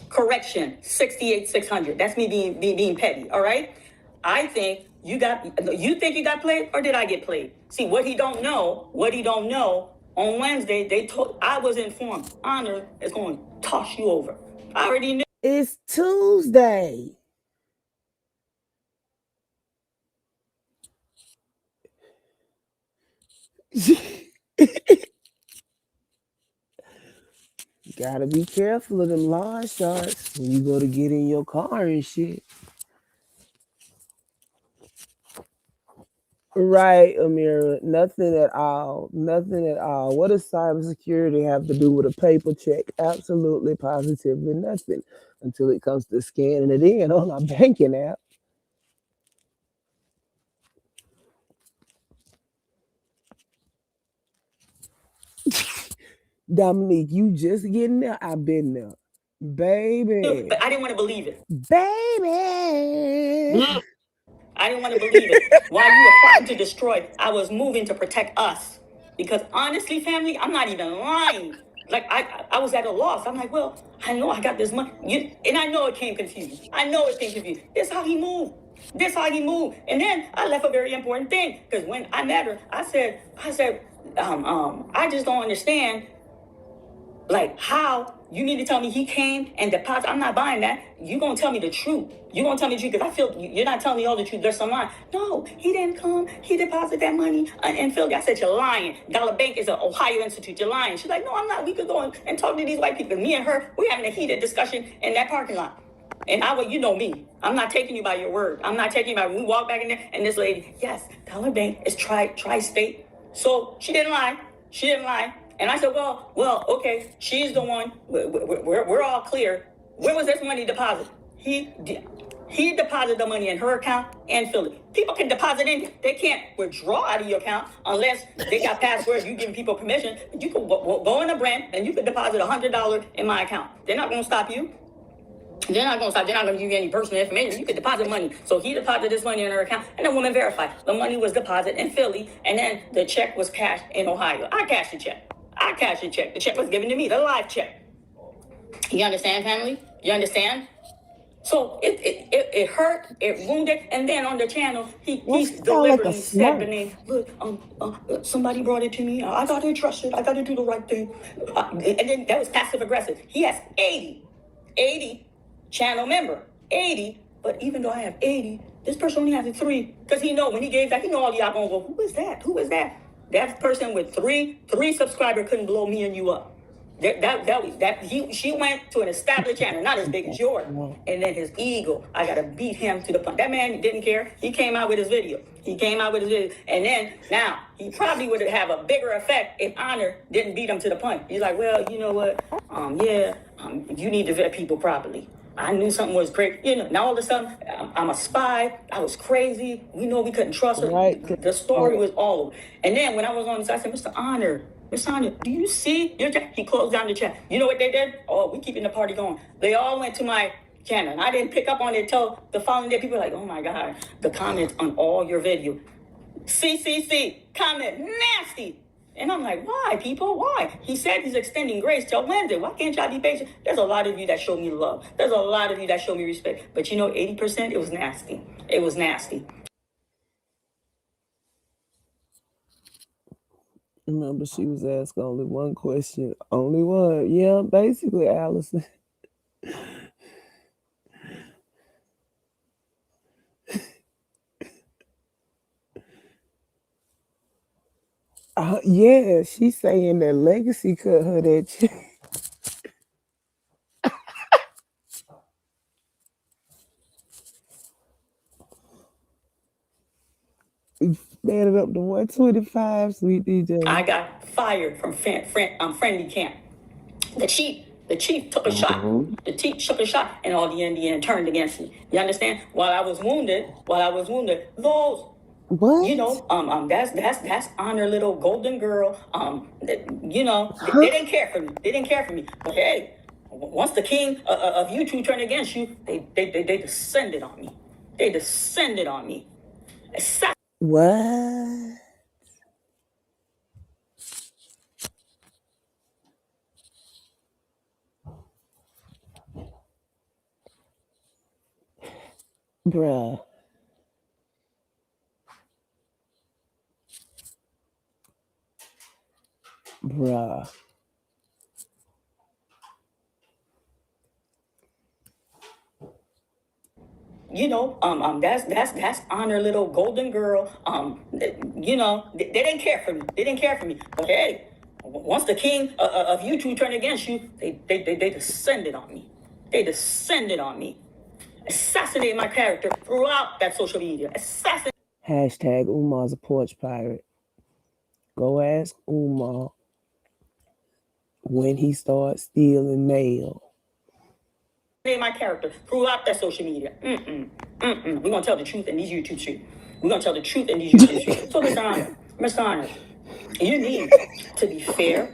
correction 68,600. That's me being petty, all right? I think you think you got played, or did I get played? See, what he don't know, on Wednesday, they told, I was informed, Honor is going to toss you over. I already knew. It's Tuesday. Gotta be careful of them large sharks when you go to get in your car and shit. Right, Amira. Nothing at all. Nothing at all. What does cybersecurity have to do with a paper check? Absolutely, positively nothing until it comes to scanning it in on our banking app. Dominique, you just getting there? I've been there. Baby. But I didn't want to believe it. Baby. I didn't want to believe it. While you were plotting to destroy, I was moving to protect us. Because honestly, family, I'm not even lying. Like, I was at a loss. I'm like, well, I know I got this money. And I know it came confused. This how he moved. And then I left a very important thing. Because when I met her, I said, I just don't understand, like, how you need to tell me he came and deposited. I'm not buying that. You're going to tell me the truth. Because I feel you're not telling me all the truth. There's some line. No, he didn't come. He deposited that money in Philly. I said, you're lying. Dollar Bank is an Ohio institute. You're lying. She's like, no, I'm not. We could go and talk to these white people. Me and her, we're having a heated discussion in that parking lot. And you know me. I'm not taking you by your word. We walk back in there, and this lady, yes, Dollar Bank is tri-state. So she didn't lie. And I said, well, okay, she's the one. We're all clear. Where was this money deposited? He deposited the money in her account and Philly. People can deposit in. They can't withdraw out of your account unless they got passwords. You giving people permission. You can go in a brand and you can deposit $100 in my account. They're not going to stop you. They're not going to give you any personal information. You can deposit money. So he deposited this money in her account, and the woman verified the money was deposited in Philly, and then the check was cashed in Ohio. I cashed the check. The check was given to me, the live check. You understand, family? You understand? So it hurt, it wounded, and then on the channel, he deliberately said the name. Look, somebody brought it to me. I gotta trust it. I gotta do the right thing. And then that was passive aggressive. He has 80 channel member, 80. But even though I have 80, this person only has 3. Because he know when he gave that, he know all y'all gonna go, who is that? That person with three subscribers couldn't blow me and you up. She went to an established channel, not as big as yours. And then his ego, I gotta beat him to the punch. That man didn't care. He came out with his video. And then now he probably would have a bigger effect if Honor didn't beat him to the punch. He's like, well, you know what? You need to vet people properly. I knew something was great. Now all of a sudden, I'm a spy. I was crazy. We know we couldn't trust her. Right. The story was all over. And then when I was on the side, I said, Mr. Honor, do you see your chat? He closed down the chat. You know what they did? Oh, we keeping the party going. They all went to my channel. And I didn't pick up on it till the following day. People were like, oh my God, the comments on all your video. CCC, comment, nasty. And I'm like, why, people? Why? He said he's extending grace till Wednesday. Why can't y'all be patient? There's a lot of you that show me love. There's a lot of you that show me respect. But 80%, it was nasty. Remember, she was asked only one question. Only one. Yeah, basically, Allison. Yeah, she's saying that Legacy cut her that check. Man it up to 125, sweet DJ. I got fired from friendly camp. The chief took a shot. Mm-hmm. The chief took a shot, and all the Indian turned against me. You understand? While I was wounded, those, What? that's honor little golden girl. They didn't care for me. They didn't care for me. But hey, once the king of YouTube turned against you, they descended on me. They descended on me. What? Bruh. Bruh. That's honor little golden girl. They didn't care for me. They didn't care for me. But hey, once the king of YouTube turned against you, they descended on me. They descended on me. Assassinated my character throughout that social media. Hashtag Umar's a porch pirate. Go ask Umar when he starts stealing mail. My character throughout that social media. We're gonna tell the truth in these YouTube streets. We're gonna tell the truth in these YouTube streets. So Mr. Honor, you need to be fair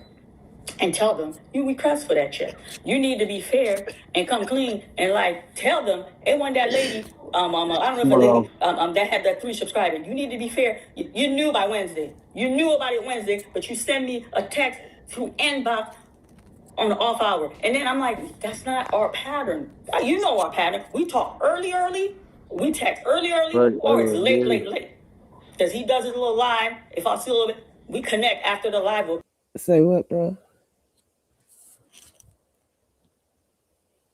and tell them you request for that check. You need to be fair and come clean and tell them, hey, one that lady, I don't know if a lady that had that 3 subscribers. You need to be fair. You knew by Wednesday. You knew about it Wednesday, but you send me a text through inbox on the off hour. And then I'm like, that's not our pattern. You know our pattern. We talk early. We text early, Right, or it's late, yeah. late. Because he does his little live. If I see a little bit, we connect after the live. Say what, bro?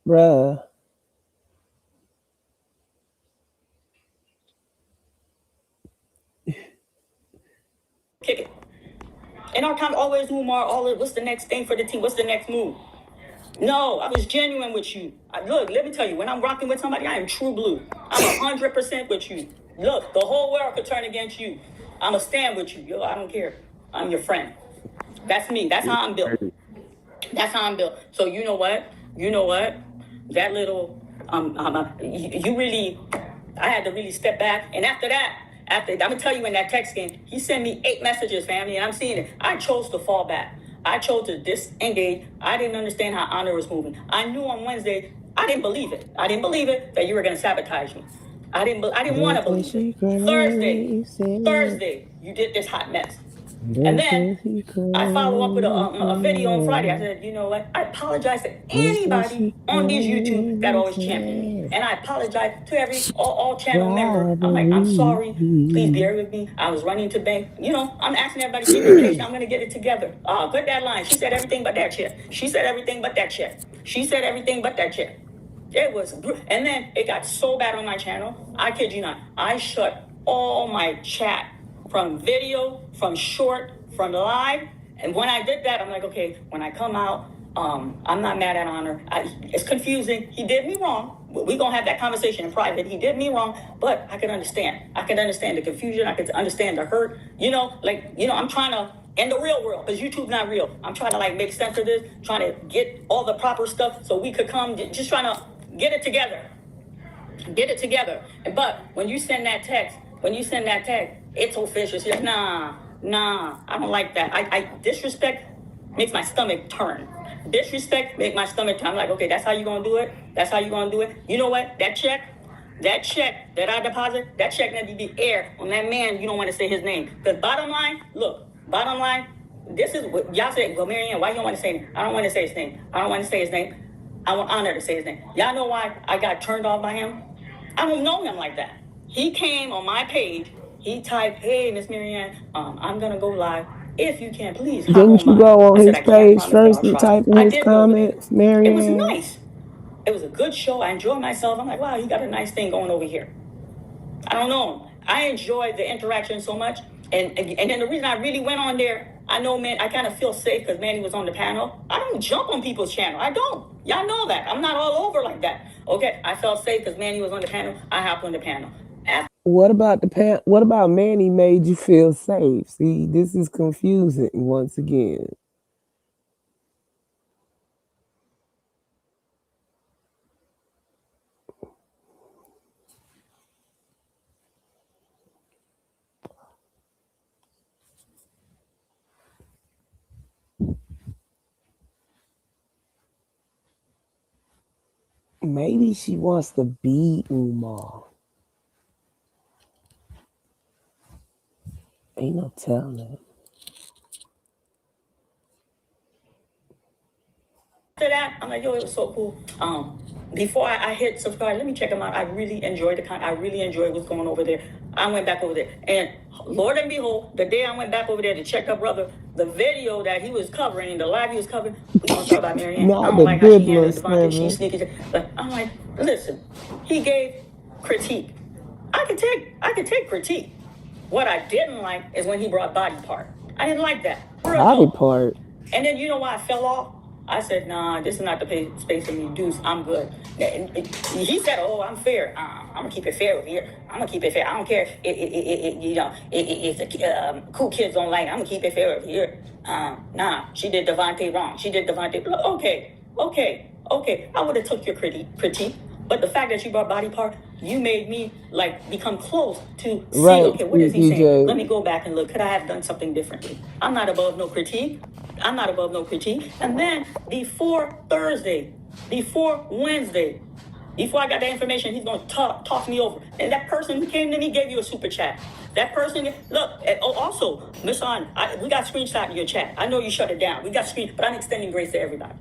Bruh. Kick it. And our time always Umar, what's the next thing for the team? What's the next move? No, I was genuine with you. Look, let me tell you, when I'm rocking with somebody, I am true blue. I'm 100% with you. Look, the whole world could turn against you. I'm going to stand with you. Yo, I don't care. I'm your friend. That's me. That's how I'm built. That's how I'm built. So you know what? That little, you really, I had to really step back. And after that, I'm going to tell you, when that text came, he sent me 8 messages, family, and I'm seeing it. I chose to fall back. I chose to disengage. I didn't understand how honor was moving. I knew on Wednesday, I didn't believe it. I didn't believe it that you were going to sabotage me. I didn't want to believe it. Thursday, you did this hot mess. And then I follow up with a video on Friday. I said, you know what? I apologize to anybody on these YouTube that always champion me. And I apologize to all channel members. I'm like, I'm sorry. Please bear with me. I was running to bank. I'm asking everybody to keep me patient. I'm going to get it together. Put that line. She said everything but that check. She said everything but that check. She said everything but that check. It was, and then it got so bad on my channel. I kid you not. I shut all my chat from video, from short, from live. And when I did that, I'm like, okay, when I come out, I'm not mad at Honor. It's confusing. He did me wrong. We're going to have that conversation in private. He did me wrong, but I can understand. I can understand the confusion. I can understand the hurt. I'm trying to, in the real world, because YouTube's not real. I'm trying to make sense of this, trying to get all the proper stuff so we could come, just trying to get it together. But when you send that text, it's official. It's just, nah, I don't like that. I disrespect makes my stomach turn. Disrespect make my stomach turn. I'm like, okay, that's how you gonna do it? You know what? That check that I deposit, that check need to be aired on that man. You don't want to say his name. Because bottom line, this is what y'all say. Well, Marianne, why you don't want to say it? I don't want to say his name. I want Honor to say his name. Y'all know why I got turned off by him? I don't know him like that. He came on my page. He typed, hey, Miss Marianne, I'm going to go live. If you can, please. Didn't you go on his page first and type in his comments, Marianne? It was nice. It was a good show. I enjoyed myself. I'm like, wow, he got a nice thing going over here. I don't know. I enjoyed the interaction so much. And then the reason I really went on there, I know, man, I kind of feel safe because Manny was on the panel. I don't jump on people's channel. I don't. Y'all know that. I'm not all over like that. Okay, I felt safe because Manny was on the panel. I hopped on the panel. What about what about Manny made you feel safe? See, this is confusing once again. Maybe she wants to be Umar. Ain't no telling. After that, I'm like, yo, it was so cool. Before I hit subscribe, let me check them out. I really enjoyed I really enjoyed what's going over there. I went back over there, and Lord and behold, the day I went back over there to check up brother, the video that he was covering, the live he was covering, we gonna talk about Marianne. I Not don't the like how she handled biblical Devontae. She seven. sneaky. But I'm like, listen, he gave critique. I can take critique. What I didn't like is when he brought body part. I didn't like that. Body part. And then you know why I fell off? I said, nah, this is not the space for me. Deuce, I'm good. He said, oh, I'm fair. I'm going to keep it fair over here. I'm going to keep it fair. I don't care if the cool kids don't like it. I'm going to keep it fair over here. Nah, she did Devontae wrong. She did Devontae. Okay. I would have took your critique. But the fact that you brought body part, you made me like become close to see, Right, okay, what is he DJ. saying? Let me go back and look. Could I have done something differently? I'm not above no critique. And then before Thursday, before Wednesday, before I got that information, he's going to toss me over. And that person who came to me gave you a super chat. That person, look, also, Miss On, we got screenshot in your chat. I know you shut it down. We got screen, but I'm extending grace to everybody.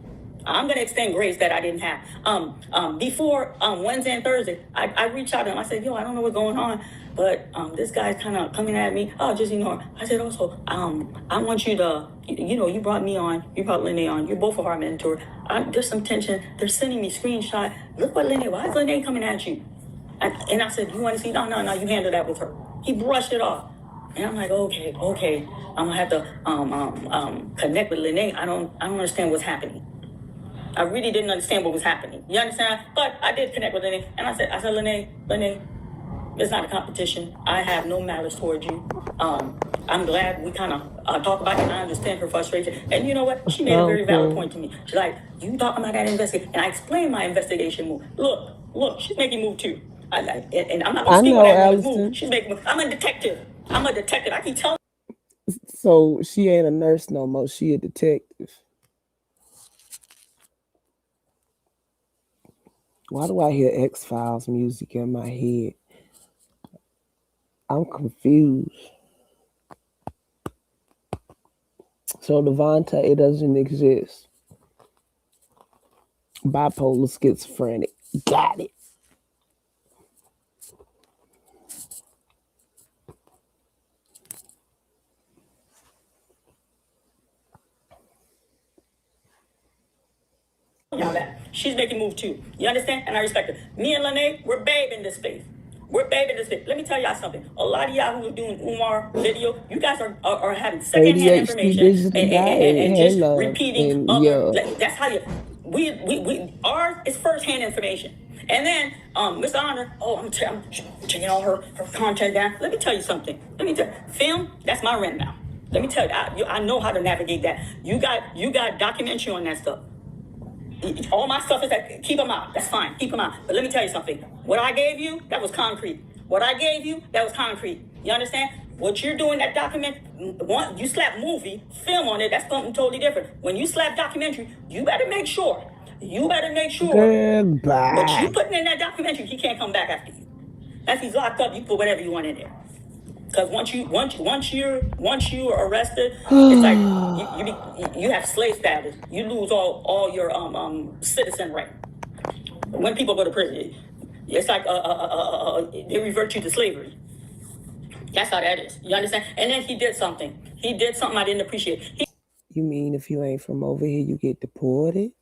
I'm going to extend grace that I didn't have. Before Wednesday and Thursday, I reached out to him. I said, yo, I don't know what's going on, but this guy's kind of coming at me. Oh, just ignore. I said, also, I want you to, you brought me on. You brought Lene on. You're both of our mentor. There's some tension. They're sending me screenshot. Look what Lene, why is Lene coming at you? And I said, you want to see? No, you handle that with her. He brushed it off. And I'm like, okay. I'm going to have to connect with Lene. I don't understand what's happening. I really didn't understand what was happening. You understand? But I did connect with Lene, and I said, Lene, it's not a competition. I have no malice towards you. I'm glad we kind of talk about it, and I understand her frustration. And you know what? She made a very valid point to me. She's like, you talking about that investigation? And I explained my investigation move. Look, she's making move too. And I'm not going to speak on that woman's move. She's making move. I'm a detective. I keep telling. So she ain't a nurse no more. She a detective. Why do I hear X-Files music in my head? I'm confused. So Devontae doesn't exist. Bipolar schizophrenic. Got it. Y'all that. She's making move too. You understand? And I respect her. Me and Lene, we're babe in this space. Let me tell y'all something. A lot of y'all who are doing Umar video, you guys are having secondhand information and just repeating that's how you ours is firsthand information. And then Mr. Honor, I'm checking all her content down. Let me tell you something. Film, that's my rent now. Let me tell you, I know how to navigate that. You got documentary on that stuff. All my stuff is that, keep them out. That's fine. Keep them out. But let me tell you something. What I gave you, that was concrete. You understand? What you're doing, that document, you slap movie, film on it, that's something totally different. When you slap documentary, you better make sure. Goodbye. What you putting in that documentary, he can't come back after you. If he's locked up, you put whatever you want in there. Because once you're arrested, it's like you have slave status. You lose all your citizen right. When people go to prison, it's like they revert you to slavery. That's how that is. You understand? And then he did something I didn't appreciate. You mean if you ain't from over here, you get deported?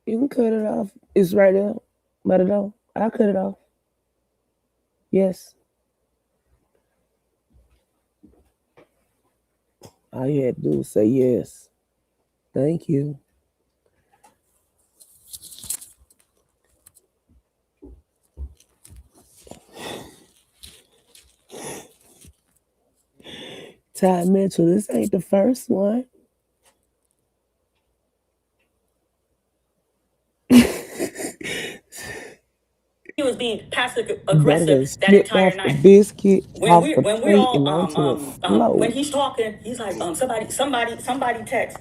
You can cut it off. It's right there. Let it go. I'll cut it off. Yes. All you had to do was say yes. Thank you. Ty Mitchell, this ain't the first one. He was being passive Brother done aggressive that skipped entire off the night. biscuit, When off we the when we're plate, all and onto the when floor. he's talking, he's like somebody text.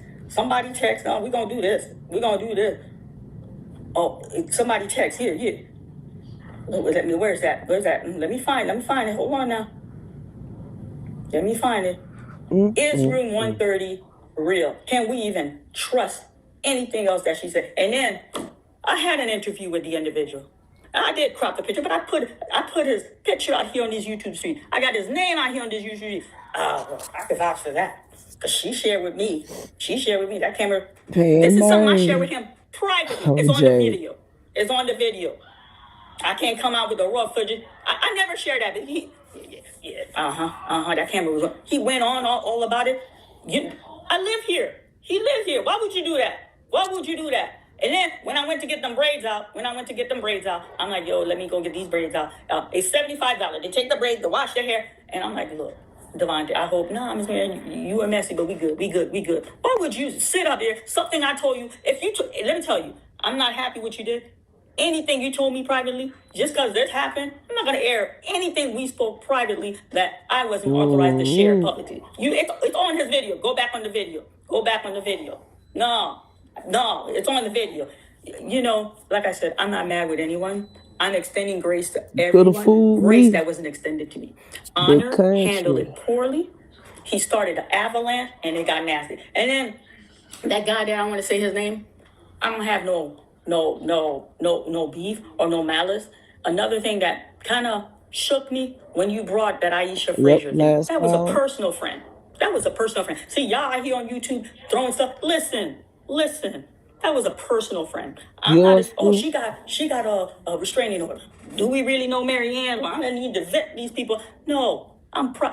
Oh, we're gonna do this. We're gonna do this. Oh, somebody text here. Where's that? Let me find it. Hold on now. Let me find it. Is room 130 real? Can we even trust anything else that she said? And then I had an interview with the individual. I did crop the picture, but I put his picture out here on this YouTube stream. I got his name out here on this YouTube stream. I could vouch for that. Because she shared with me. That camera. This is something I share with him privately. It's on the video. It's on the video. I can't come out with a raw footage. I never share that. But that camera was on. He went on all about it. I live here. He lives here. Why would you do that? Why would you do that? And then when I went to get them braids out, I'm like, yo, let me go get these braids out. It's $75. They take the braids, they wash their hair. And I'm like, look, Devontae, I hope, no, I'm just saying, you are messy, but we good. Why would you sit up there, something I told you, let me tell you, I'm not happy what you did. Anything you told me privately, just because this happened, I'm not going to air anything we spoke privately that I wasn't authorized to share publicly. It's on his video. Go back on the video. No, it's on the video. Like I said, I'm not mad with anyone. I'm extending grace to everyone. Grace that wasn't extended to me. Honor handled it poorly. He started an avalanche and it got nasty. And then that guy there, I want to say his name. I don't have no beef or no malice. Another thing that kind of shook me when you brought that Aisha Frazier thing. That was a personal friend. See, y'all out here on YouTube throwing stuff. Listen. That was a personal friend. I'm not. She got a restraining order. Do we really know Marianne? Well, I'm gonna need to vet these people. No.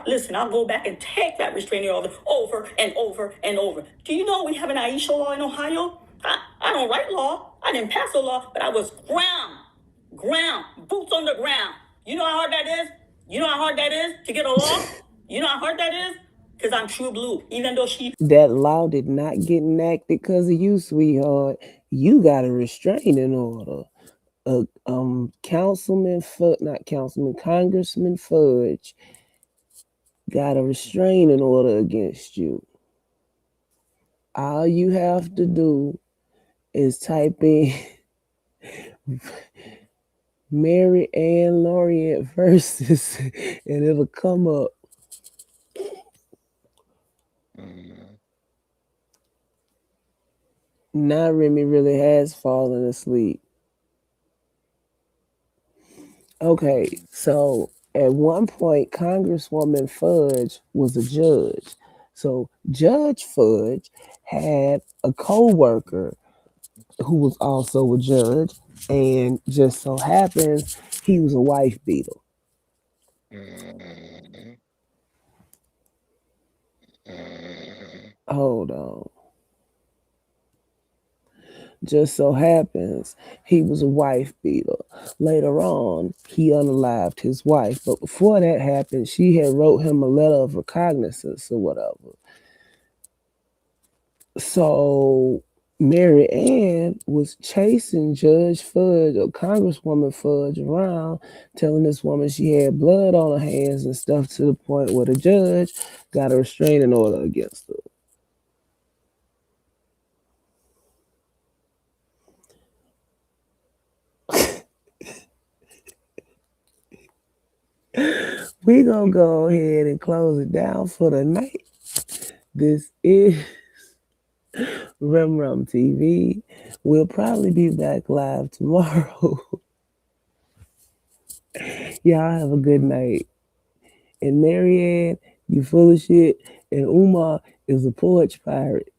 Listen, I'll go back and take that restraining order over and over and over. Do you know we have an Aisha law in Ohio? I don't write law. I didn't pass a law, but I was ground, boots on the ground. You know how hard that is? To get a law? You know how hard that is? Because I'm true blue, even though That law did not get enacted because of you, sweetheart. You got a restraining order. Congressman Fudge got a restraining order against you. All you have to do is type in Mary Ann Lorient versus, and it'll come up. Now Remy really has fallen asleep. Okay, so at one point, Congresswoman Fudge was a judge. So Judge Fudge had a co-worker who was also a judge, and just so happens he was a wife beater. Hold on. Just so happens he was a wife beater. Later on, he unalived his wife, but before that happened, she had wrote him a letter of recognizance or whatever. So Mary Ann was chasing Judge Fudge or Congresswoman Fudge around, telling this woman she had blood on her hands and stuff, to the point where the judge got a restraining order against her. We're going to go ahead and close it down for the night. This is Rum TV. We'll probably be back live tomorrow. Y'all have a good night. And Marianne, you full of shit. And Umar is a porch pirate.